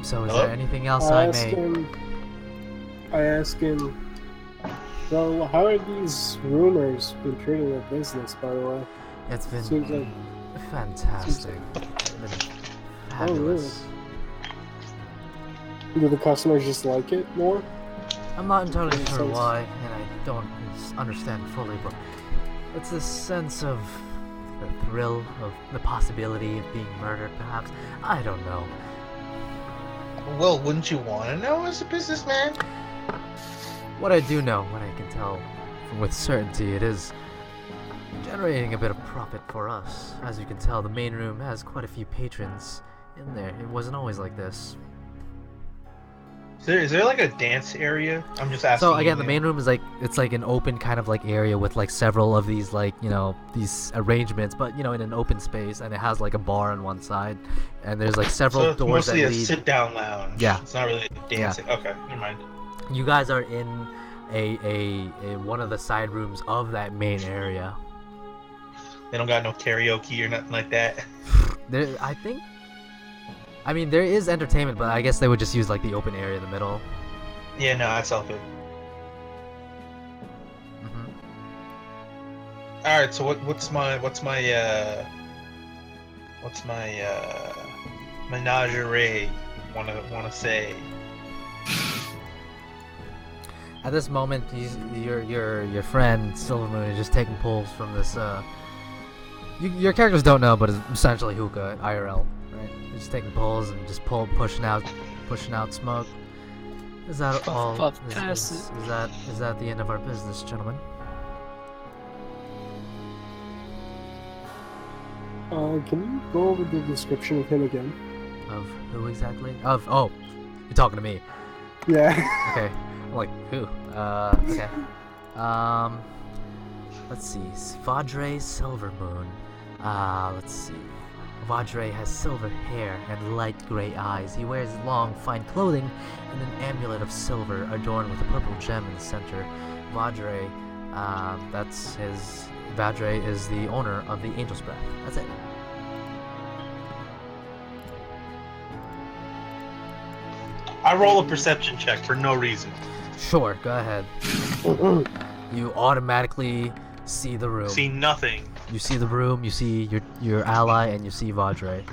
So is Hello? there anything else I I ask him, so how are these rumors been treating your business, by the way? It's been Seems like, fantastic. It's been fabulous. do the customers just like it more? I'm not entirely Makes sure sense. why, and I don't understand fully, but it's a sense of the thrill of the possibility of being murdered, perhaps. I don't know. Well, wouldn't you want to know as a businessman? What I do know, what I can tell with certainty, it is generating a bit of profit for us. As you can tell, the main room has quite a few patrons in there. It wasn't always like this. Is there like a dance area? I'm just asking. So again, the main room is like, it's like an open kind of like area with like several of these like, you know, these arrangements, but you know, in an open space, and it has like a bar on one side, and there's like several So it's doors that mostly a lead. sit-down lounge. Yeah. It's not really dancing. Okay, never mind. You guys are in a one of the side rooms of that main area. They don't got no karaoke or nothing like that. There, I mean, there is entertainment, but I guess they would just use like the open area in the middle. Yeah, no, that's all good. All right, so what's my menagerie wanna say? At this moment, your friend Silvermoon is just taking pulls from this. Your characters don't know, but it's essentially hookah IRL, right? You're just taking pulls and just pushing out smoke. Is that all? Is that the end of our business, gentlemen? Can you go over the description of him again? Of who exactly? Oh, you're talking to me. Yeah. Okay. I'm like, who? Okay. Let's see. Vadre Silvermoon. Let's see. Vadre has silver hair and light gray eyes. He wears long, fine clothing and an amulet of silver adorned with a purple gem in the center. Vadre, Vadre is the owner of the Angel's Breath. That's it. I roll a perception check for no reason. Sure, go ahead. You automatically see the room. See nothing. You see the room, you see your ally, and you see Vadre.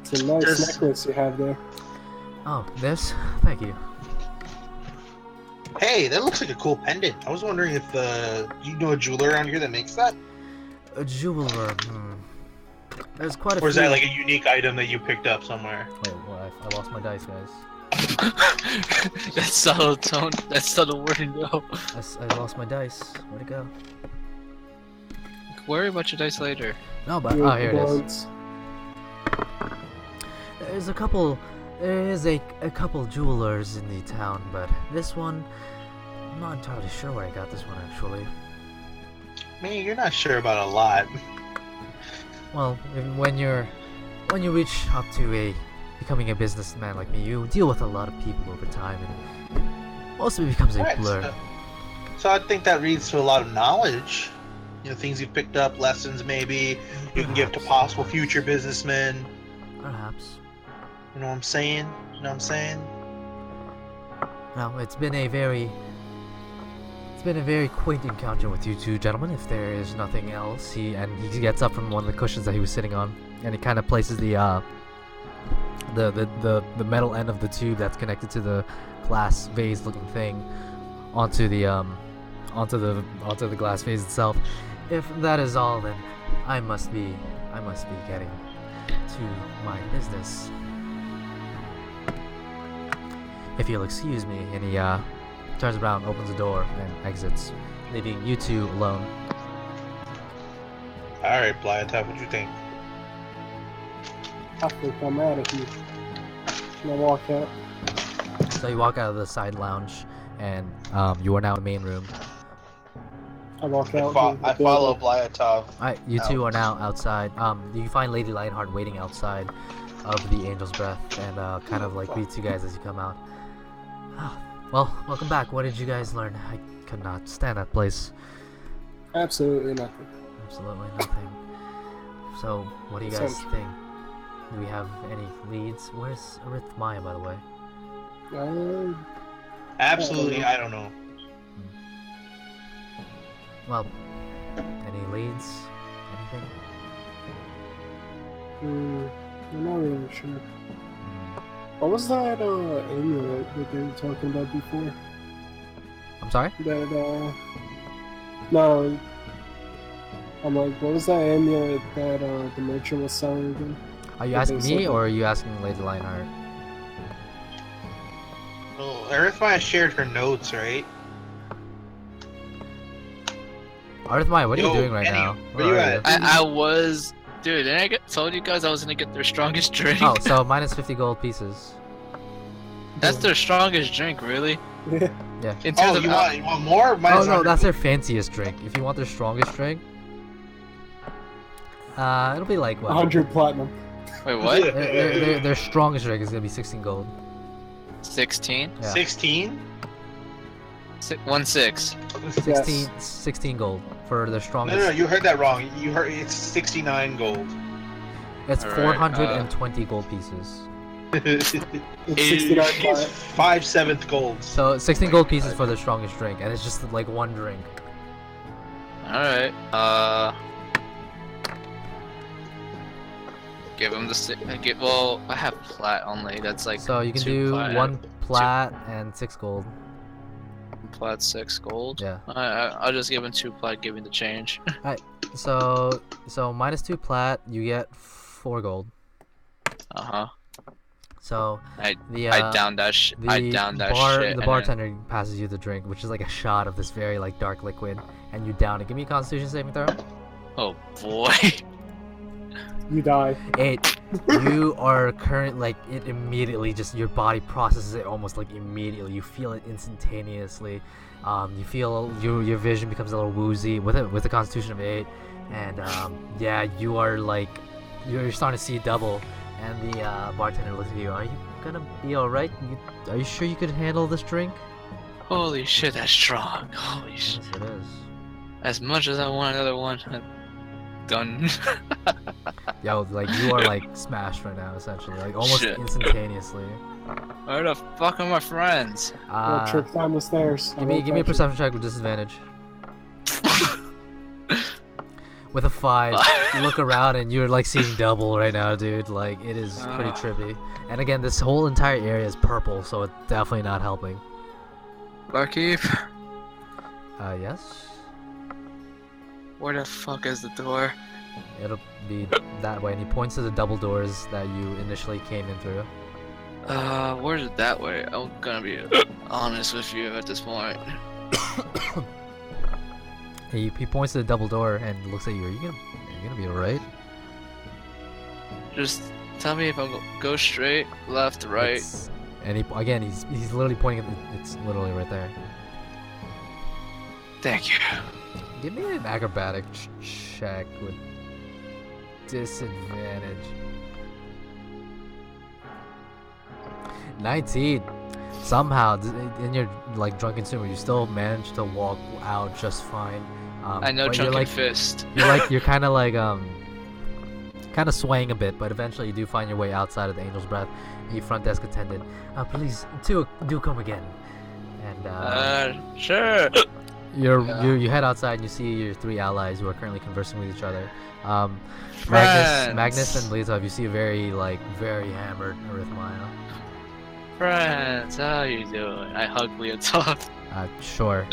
It's a nice necklace you have there. Oh, this? Thank you. Hey, that looks like a cool pendant. I was wondering if you know a jeweler around here that makes that? A jeweler, There's quite a few. Or is that like a unique item that you picked up somewhere? Wait, what? I lost my dice, guys. That subtle tone, that subtle wording, though. I lost my dice. Where'd it go? Worry about your dice later. No, but oh, here it is. There is a couple jewelers in the town, but this one, I'm not entirely sure where I got this one actually. Man, you're not sure about a lot. Well, when you reach up to becoming a businessman like me, you deal with a lot of people over time, and most of it becomes a blur. So I think that leads to a lot of knowledge. You know, things you've picked up, lessons maybe you can give to possible future businessmen. Perhaps. You know what I'm saying? Now, it's been a very quaint encounter with you two gentlemen. If there is nothing else, he gets up from one of the cushions that he was sitting on, and he kind of places the metal end of the tube that's connected to the glass vase-looking thing onto the glass vase itself. If that is all, then I must be getting to my business. If you'll excuse me, and he turns around, opens the door, and exits, leaving you two alone. Alright, Blyatop, what you think? I think I'm out of here. Can I walk out? So you walk out of the side lounge, and you are now in the main room. I walk out. I follow Blyatop. Alright, you two are now outside. You find Lady Lionheart waiting outside of the Angel's Breath, and kind of like greets you guys as you come out. Well, welcome back. What did you guys learn? I could not stand that place. Absolutely nothing. Absolutely nothing. So, what do you guys think? Do we have any leads? Where's Arithmia, by the way? Absolutely, I don't know. Well, any leads? Anything? I'm not really sure. What was that amulet that they were talking about before? I'm sorry? No. I'm like, what was that amulet that the merchant was selling again? Are you asking me, or are you asking Lady Lionheart? Oh, Arithmia shared her notes, right? Arithmia, what are you Yo, doing right Kenny, now? where you at? I was, dude. Didn't I told you guys I was gonna get their strongest drink? Oh, so minus 50 gold pieces. That's their strongest drink, really. Yeah. In terms Oh, of you want more? Oh Minus no, 100. that's their fanciest drink. If you want their strongest drink, it'll be like what? 100 platinum. Wait, what? Their strongest drink is gonna be 16 gold. 16? Yeah. 16? 16. 16 gold for their No, strongest. no, you heard that wrong. You heard it's 69 gold. It's Alright, 420 gold pieces. It's It's 69 platinum. 5/7 gold. So 16 gold pieces for their strongest drink, and it's just like one drink. Alright. Give him the well, I have plat only. That's like So you can 2 do plat, 1 plat and 6 gold. plat, 6 gold. Yeah. I'll just give him 2 plat, give him the change. So minus 2 plat, you get 4 gold. So I the downed that shit. I downed that shit. The and bartender passes you the drink, which is like a shot of this very like dark liquid, and you down it. Give me a Constitution saving throw. then, oh boy. You die. 8. You are current like it immediately. Just your body processes it almost like immediately. You feel it instantaneously. You feel your vision becomes a little woozy with a Constitution of 8, and yeah, you are like you're starting to see double. And the bartender looks at you. Are you gonna be all right? Are you sure you could handle this drink? Holy shit, that's strong. Holy shit. Yes, it is. As much as I want another one, done. Yo, like you are like smashed right now, essentially, like almost Shit. instantaneously. Where the fuck are my friends? Well, trick down the stairs. Give me a perception check with disadvantage. With a 5, you look around and you're like seeing double right now, dude. Like it is pretty trippy. And again, this whole entire area is purple, so it's definitely not helping. Barkeep, Yes. where the fuck is the door? It'll be that way, and he points to the double doors that you initially came in through. Where's it that way? I'm gonna be honest with you at this point. He points to the double door and looks at you. Are you gonna be alright? Just tell me if I'm go straight, left, right. And he's literally pointing at it's literally right there. Thank you. Give me an acrobatic check with disadvantage. 19. Somehow, in your like drunken humor, you still manage to walk out just fine. I know but drunken fist. You're kind of like kind of swaying a bit, but eventually you do find your way outside of the Angel's Breath. And your front desk attendant, please do come again. And Sure. you head outside and you see your 3 allies who are currently conversing with each other. Magnus and Blazov, you see a very hammered Arithmia. Friends, how you doing? I hug Leotov. Sure.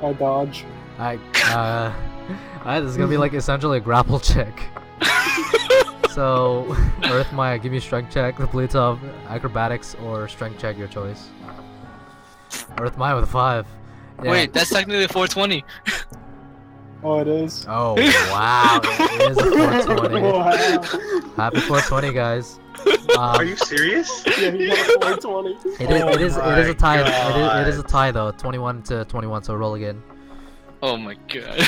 I dodge. This is gonna be like essentially a grapple check. So, Arithmia, give me a strength check. The Blazov, acrobatics or strength check, your choice. Arithmia with a 5. Yeah. Wait, that's technically a 420. Oh, it is. Oh wow, it is a 420. Wow. Happy 420, guys. Are you serious? Yeah, he got a 420. It is a tie. God. It is a tie though. 21 to 21. So roll again. Oh my god.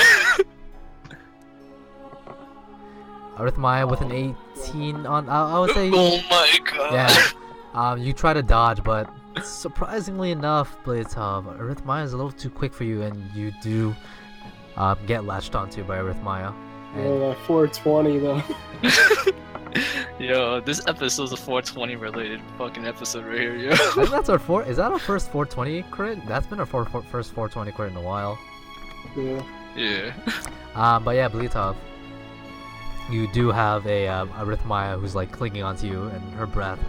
Arithmia with an 18 on. I would say. Oh my god. Yeah. You try to dodge, but surprisingly enough, Blazov, Arithmia is a little too quick for you, and you do get latched onto by Arithmia. Yeah, that 420 though. Yo, this episode's a 420 related fucking episode right here, yo. I think that's our Is that our first 420 crit? That's been our first 420 crit in a while. Yeah. Yeah. But yeah, Blitov, you do have a Arithmia who's like clinging onto you, and her breath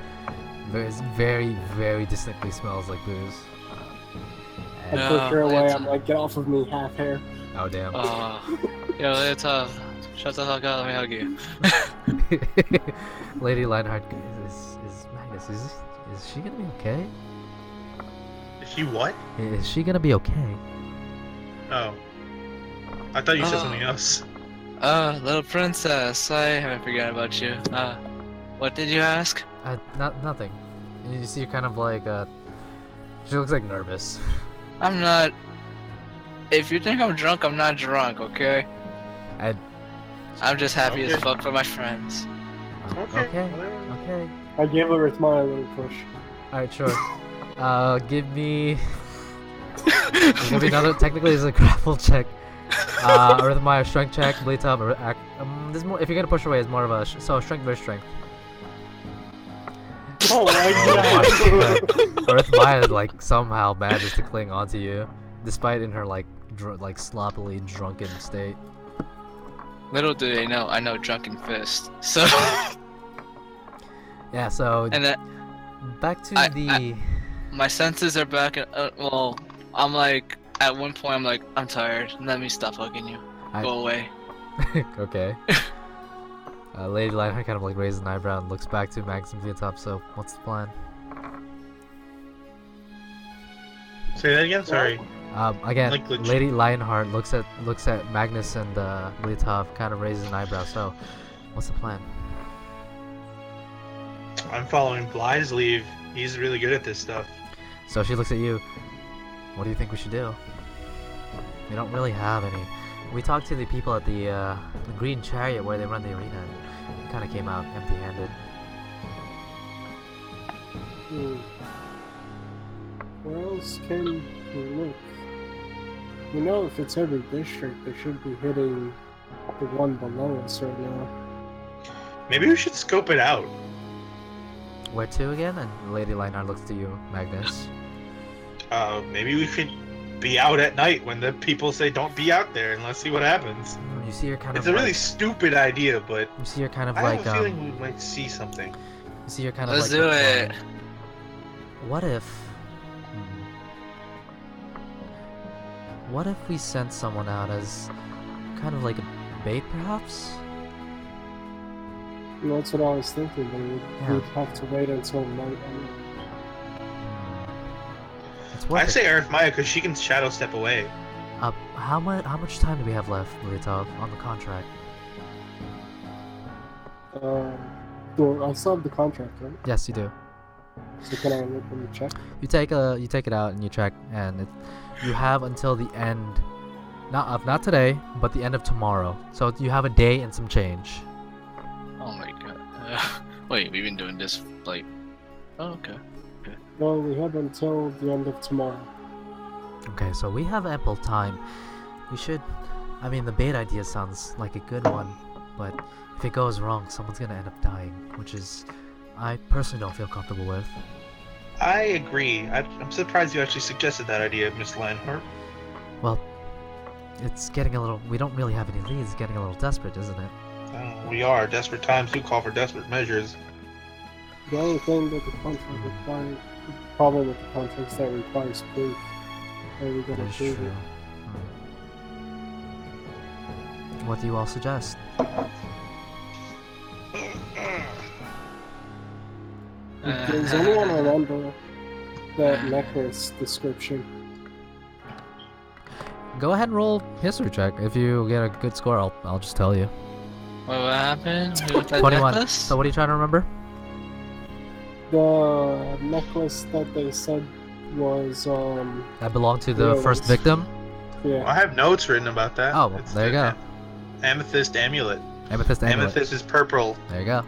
very, very distinctly smells like booze. I And- push her away. it's- I'm like, get off of me, half hair. oh damn. Yo, Leotov, shut the fuck up, let me hug you. Lady Lionheart is Magnus. Is she gonna be okay? Is she what? Is she gonna be okay? Oh. I thought you said something else. Little princess, I haven't forgotten about you. What did you ask? Nothing. You see her kind of like, she looks like nervous. I'm not. If you think I'm drunk, I'm not drunk, okay? I'm just happy as Okay. fuck for my friends. Okay. I gave Arithmia a little push. Alright, sure. Give me... Give me another, technically it's a grapple check. Arithmia, strength check, bleed up, there's more, if you're gonna push away, it's more of a, so strength versus strength. Oh my Oh god! Arithmia, like, somehow manages to cling onto you, despite in her, like, sloppily drunken state. Little do they know, I know drunken fist. So. Yeah, so... And then back to my senses are back. Well, I'm like, at one point, I'm like, I'm tired. Let me stop hugging you. Go away. Okay. Lady Lionheart kind of like raises an eyebrow and looks back to Magnus and Vietop. So, what's the plan? Say that again. Sorry. Again, Like legit- Lady Lionheart looks at Magnus and Vietop, kind of raises an eyebrow. So, what's the plan? I'm following Bly's lead. He's really good at this stuff. So she looks at you. What do you think we should do? We don't really have any. We talked to the people at the Green Chariot where they run the arena, and we kind of came out empty-handed. Where else can we look? You know, if it's every district, they should be hitting the one below us right now. Maybe we should scope it out. Where to again? And Lady Lionheart looks to you, Magnus. Maybe we should be out at night when the people say don't be out there and let's see what happens. You see her kind It's of a really stupid idea, but you see her kind of I like have a feeling we might see something. you see her kind of Let's like do it. What if what if we sent someone out as kind of like a bait perhaps? You know, that's what I was thinking. We'd have to wait until night. It's worth I it. say Arithmia because she can shadow step away. How much time do we have left, Liatov, on the contract? Well, I still have the contract, right? Yes, you do. So can I look and check? You take it out and you check, and you have until the end, not today, but the end of tomorrow. So you have a day and some change. Oh my god. Wait, we've been doing this like. Oh, okay. No, we have until the end of tomorrow. Okay, so we have ample time. We should. I mean, the bait idea sounds like a good one, but if it goes wrong, someone's gonna end up dying, which is I personally don't feel comfortable with. I agree. I'm surprised you actually suggested that idea, Miss Lionheart. Well, it's getting a little. We don't really have any leads. It's getting a little desperate, isn't it? We are. Desperate times do call for desperate measures. The only thing that the contract requires, problem with the contract is that requires proof. Are we gonna That's prove true. it? What do you all suggest? Does anyone remember that necklace description? Go ahead and roll history check. If you get a good score, I'll just tell you. What happened with that 21. necklace? So what are you trying to remember? The necklace that they said was, That belonged to the Yeah, first that's- victim. Well, I yeah. have notes written about that. Oh, well, It's there you the go. Amethyst amulet. Amethyst amulet. Amethyst is purple. There you go.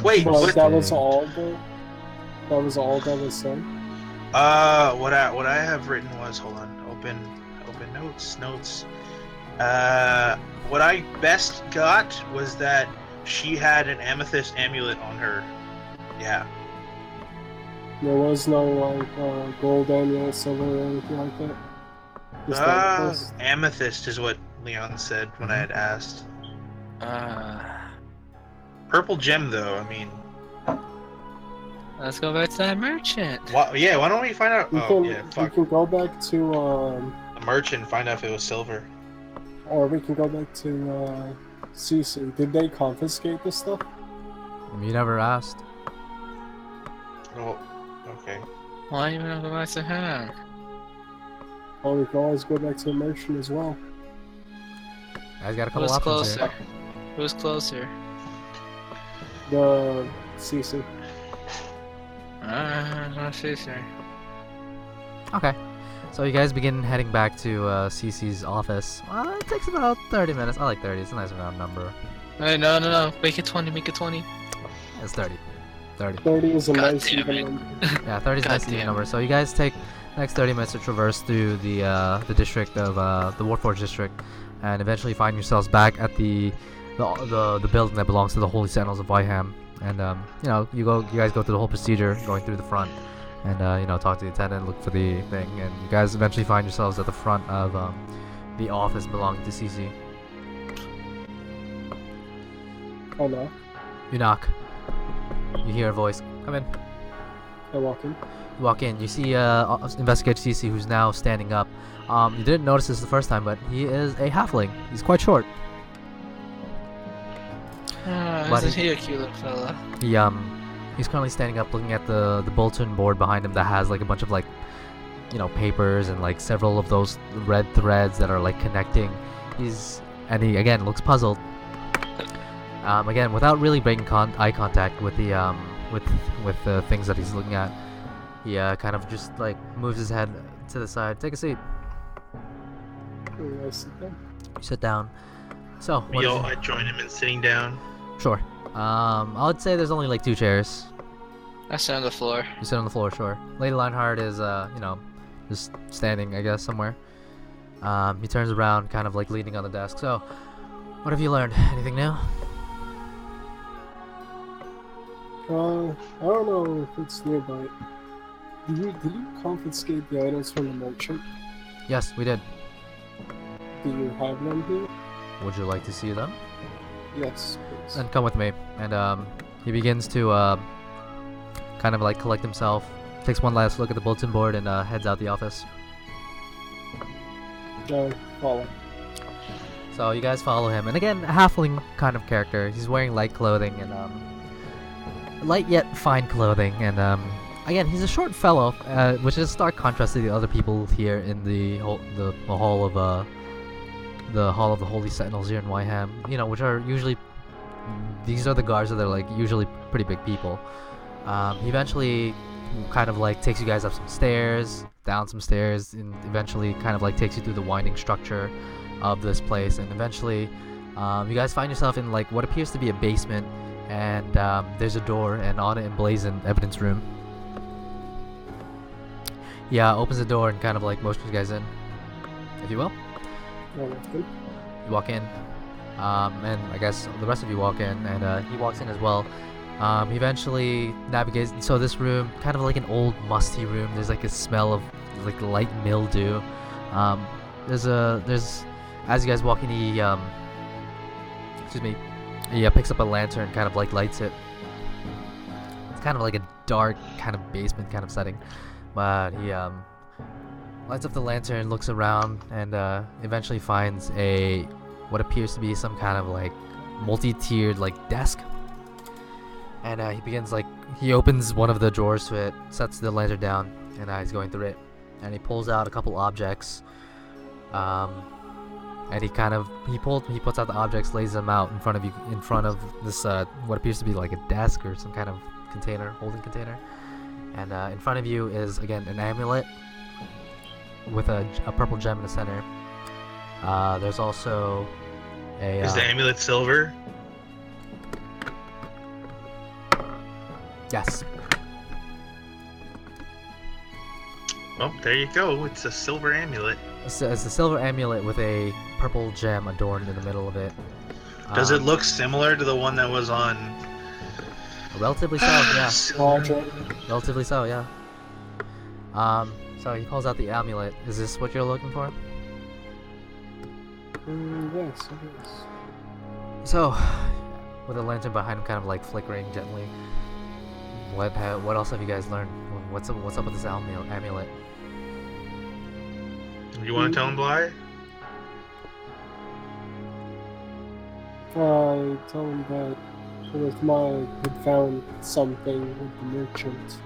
Wait, But what- that was all that was all that was said? What I have written was, hold on, open notes. What I best got was that she had an amethyst amulet on her. Yeah. There was no like gold amulet, silver, or anything like that. Just that necklace? Amethyst is what Leon said when I had asked. Uh, Purple gem, though. I mean, let's go back to that merchant. why don't we find out? You Oh can yeah, we fuck. can go back to The merchant and find out if it was silver. or we can go back to Sisu. Did they confiscate this stuff? You never asked. Oh, okay. Why even not go back to him? Or we can always go back to the merchant as well. Guys got a couple Who's options closer? here. Who's closer? The CC. Not sure. Okay. So you guys begin heading back to CC's office. It takes about 30 minutes. I like 30. It's a nice round number. Hey, no. Make it 20. Make it 20. It's 30. 30. 30 is a God nice damn even it. number. Yeah, 30 is a nice God even damn. number. So you guys take the next 30 minutes to traverse through the district of the Warforged district, and eventually find yourselves back at the building that belongs to the Holy Sentinels of Wiham. And you guys go through the whole procedure, going through the front, and talk to the attendant, look for the thing, and you guys eventually find yourselves at the front of the office belonging to CC. Oh no. You knock. You hear a voice. Come in. I walk in. You walk in. You see Investigator CC, who's now standing up. You didn't notice this the first time, but he is a halfling. He's quite short. Isn't he a cute little fella? He's currently standing up, looking at the bulletin board behind him that has like a bunch of papers and like several of those red threads that are like connecting. He again looks puzzled. Again, without really breaking eye contact with the with the things that he's looking at, he kind of just like moves his head to the side. Take a seat. I sit down. You sit down. So, what is I join him in sitting down. Sure. I would say there's only like 2 chairs. I sit on the floor. You sit on the floor, sure. Lady Lionheart is, just standing, I guess, somewhere. He turns around, kind of like leaning on the desk. So, what have you learned? Anything new? I don't know if it's nearby. Did you confiscate the items from the merchant? Yes, we did. Do you have them here? Would you like to see them? Yes, please. Then come with me. And he begins to kind of like collect himself, takes one last look at the bulletin board, and heads out the office. Follow. So you guys follow him, and again, a halfling kind of character. He's wearing light clothing and light yet fine clothing, and again, he's a short fellow, which is a stark contrast to the other people here in the hall of the Holy Sentinels here in Wiham. Which are usually, these are the guards that are like usually pretty big people. He eventually kind of like takes you guys up some stairs, down some stairs, and eventually kind of like takes you through the winding structure of this place, and eventually you guys find yourself in like what appears to be a basement, and there's a door, and on it emblazoned evidence room. Yeah, opens the door and kind of like motions you guys in, if you will. You walk in, and I guess the rest of you walk in, and he walks in as well. He eventually navigates. So this room, kind of like an old musty room. There's like a smell of like light mildew. There's as you guys walk in, he picks up a lantern, kind of like lights it. It's kind of like a dark kind of basement kind of setting, but he lights up the lantern, looks around, and eventually finds what appears to be some kind of like multi-tiered like desk. And he opens one of the drawers to it, sets the lantern down, and he's going through it, and he pulls out a couple objects. And he puts out the objects, lays them out in front of this what appears to be like a desk or some kind of holding container. And in front of you is again an amulet with a purple gem in the center. There's also Is the amulet silver? Yes. Oh, there you go. It's a silver amulet. It's a silver amulet with a purple gem adorned in the middle of it. Does it look similar to the one that was on? Relatively so, yeah. Larger. Relatively so, yeah. So he pulls out the amulet. Is this what you're looking for? Yes, it is. So, with the lantern behind him, kind of like flickering gently. What else have you guys learned? What's up with this amulet? You want to tell him, Bly? I told him that had found something with the merchant.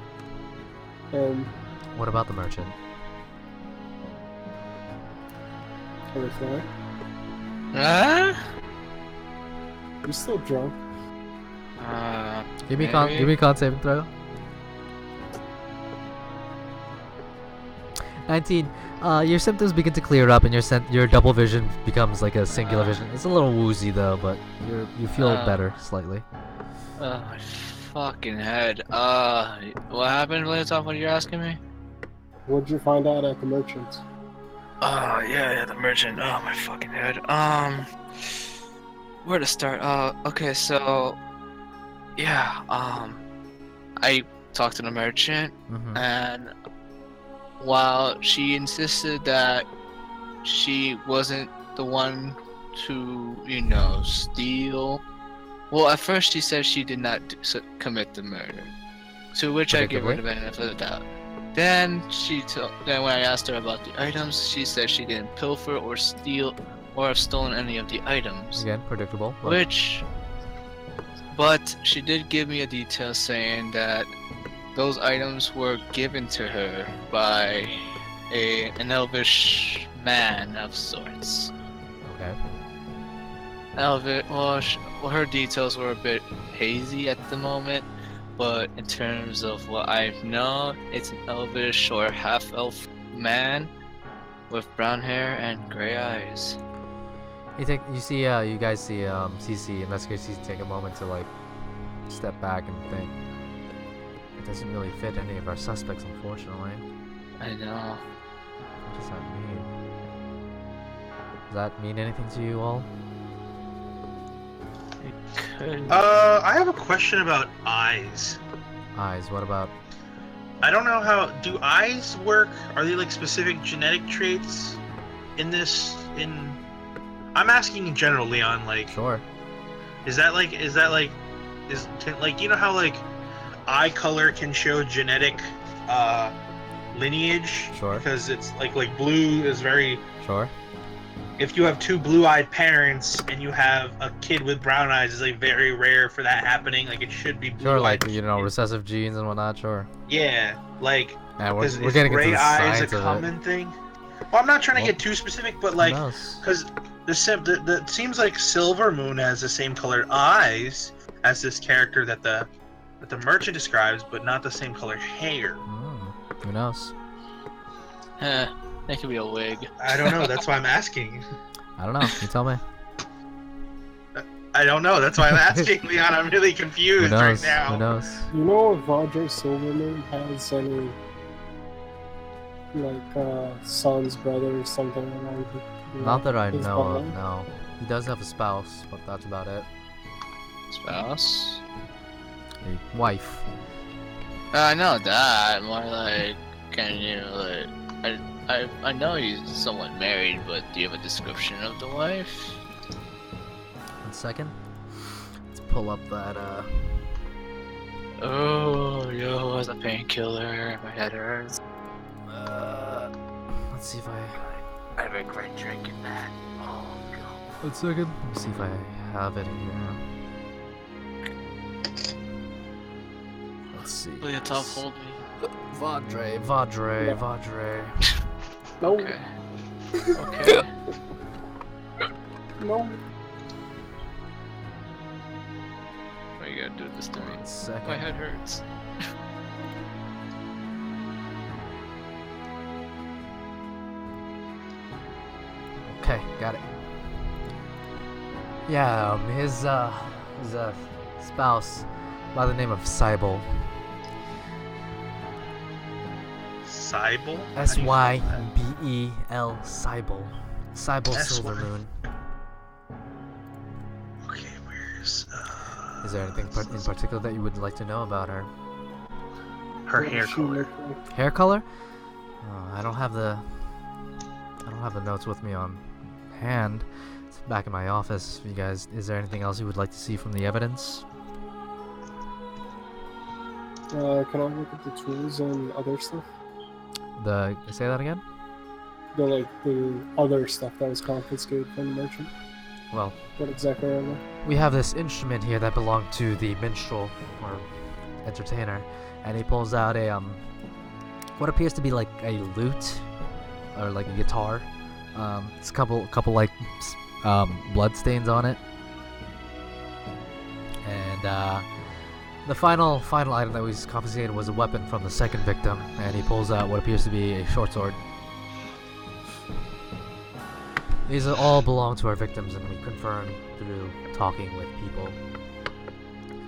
And What about the merchant? are they flying? Huh? You're still drunk. Give me con saving throw. 19. Your symptoms begin to clear up, and your double vision becomes like a singular vision. It's a little woozy though, but you feel better slightly. Oh, my fucking head. What happened last time when you're asking me? What'd you find out at the merchant? Oh, yeah, the merchant. Oh, my fucking head. Where to start? Okay, so, yeah, I talked to the merchant, and while she insisted that she wasn't the one to, steal, well, at first she said she did not commit the murder, to which I give her the benefit of the doubt. Then when I asked her about the items, she said she didn't pilfer or steal or have stolen any of the items. Again, predictable. But she did give me a detail saying that those items were given to her by an elvish man of sorts. Okay. Her details were a bit hazy at the moment, but in terms of what I've known, it's an elvish or half-elf man with brown hair and gray eyes. You guys see CC, investigator CC take a moment to like step back and think. It doesn't really fit any of our suspects, unfortunately. I know. What does that mean? Does that mean anything to you all? It could. I have a question about eyes. Eyes, what about? I don't know how. Do eyes work? Are they like specific genetic traits in this? I'm asking in general, Leon. Like, Sure. Is like you know how like eye color can show genetic lineage? Sure. Because it's like blue is very. Sure. If you have two blue-eyed parents and you have a kid with brown eyes, it's like very rare for that happening. Like it should be blue. Sure, like recessive genes and whatnot. Sure. Yeah, like. Yeah, we're Is getting into gray the eyes science a of common it. thing? Well, I'm not trying to get too specific, but like, Who knows? because it seems like Silver Moon has the same colored eyes as this character that the merchant describes, but not the same colored hair. Who knows? That could be a wig. I don't know. That's why I'm asking. I don't know. You tell me. I don't know. That's why I'm asking, Leon. I'm really confused right now. Who knows? You know if Roger Silverman has any, like, son's brother or something around here? Not that I his know brother? of, no. He does have a spouse, but that's about it. Spouse? A wife. I know that. More like, I know he's somewhat married, but do you have a description of the wife? 1 second. Let's pull up that, Oh, yo, as a painkiller, my head hurts. let's see if I regret drinking that. Oh, God. 1 second. Let me see if I have it here. Let's see. Will you top hold me? Vadre. No. Okay. Okay. No. Why you gotta do this to me? 1 second. My head hurts. Okay, got it. Yeah, his spouse by the name of Cybele. Cybele? Sybel. Cybele. Cybele Silvermoon. Okay, where's Is there anything in particular that you would like to know about her? her What hair does she color? look like? Hair color? I don't have the notes with me on hand. It's back in my office. You guys, is there anything else you would like to see from the evidence? Can I look at the tools and other stuff? Say that again? The other stuff that was confiscated from the merchant. Well, What exactly are they? we have this instrument here that belonged to the minstrel or entertainer, and he pulls out a what appears to be like a lute or like a guitar. It's a couple like blood stains on it. And the final item that was confiscated was a weapon from the second victim, and he pulls out what appears to be a short sword. These all belong to our victims, and we confirm through talking with people.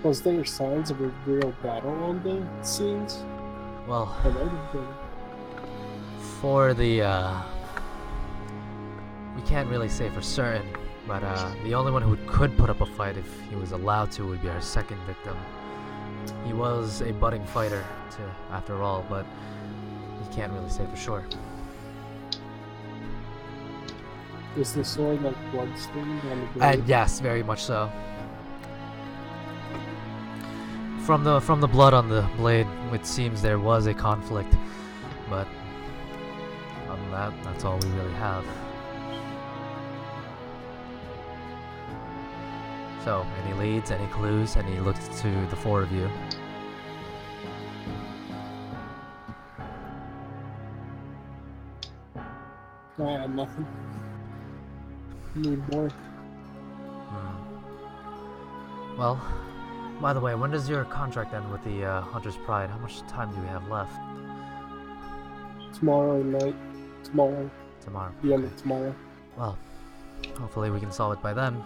Was there signs of a real battle on the scenes? Well, That might have been. for the we can't really say for certain, but the only one who could put up a fight if he was allowed to would be our second victim. He was a budding fighter, after all, but we can't really say for sure. Is the sword like bloodstained on the blade? And yes, very much so. From the blood on the blade, it seems there was a conflict, but other than that, that's all we really have. So, any leads, any clues, and he looks to the four of you. I had nothing. Need more. Well, by the way, when does your contract end with the Hunter's Pride? How much time do we have left? Tomorrow night. Tomorrow. Tomorrow. The end of tomorrow. Well, hopefully we can solve it by then.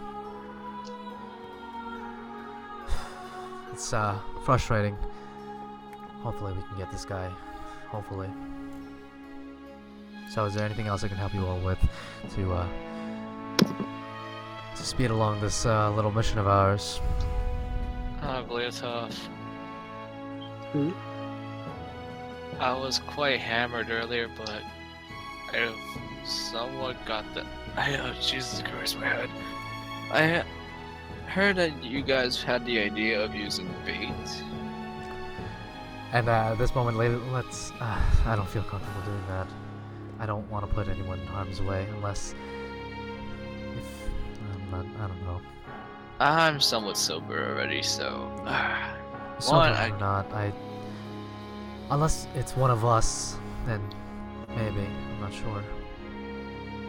It's frustrating. Hopefully we can get this guy. Hopefully. So is there anything else I can help you all with to speed along this little mission of ours? Tough. Hmm? I was quite hammered earlier, but I have somewhat got the. Jesus Christ, my head. I heard that you guys had the idea of using bait. And at this moment, let's. I don't feel comfortable doing that. I don't want to put anyone in harm's way unless. I don't know. I'm somewhat sober already, so. Sober or not, unless it's one of us, then maybe. I'm not sure.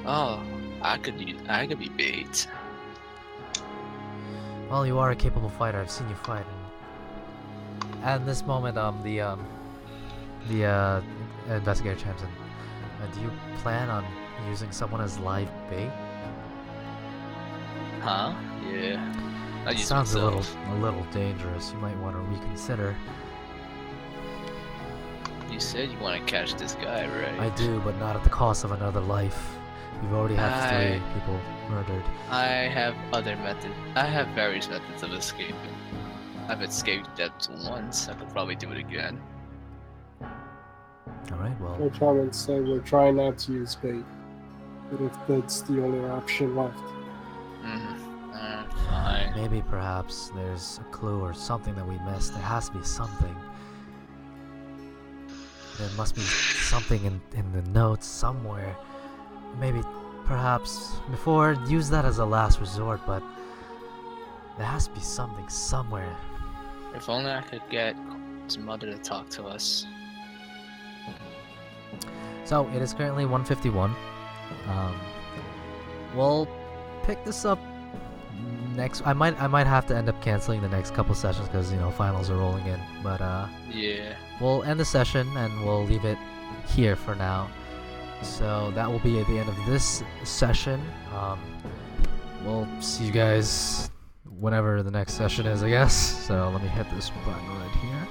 Oh, I could be bait. Well, you are a capable fighter. I've seen you fight. And at this moment, the investigator chimes in. Do you plan on using someone as live bait? Huh? Yeah. It sounds a little dangerous. You might want to reconsider. You said you want to catch this guy, right? I do, but not at the cost of another life. You've already had 3 people murdered. I have other methods. I have various methods of escaping. I've escaped death once. I could probably do it again. Alright, well. We're trying to say we're trying not to use bait. But if that's the only option left. Fine. Maybe perhaps there's a clue or something that we missed. There has to be something. There must be something in the notes somewhere. Maybe, perhaps, before, use that as a last resort, but there has to be something somewhere. If only I could get his mother to talk to us. So, it is currently 1:51. We'll pick this up next. I might have to end up canceling the next couple sessions because, finals are rolling in. But, Yeah. we'll end the session and we'll leave it here for now. So that will be at the end of this session. We'll see you guys whenever the next session is, I guess. So let me hit this button right here.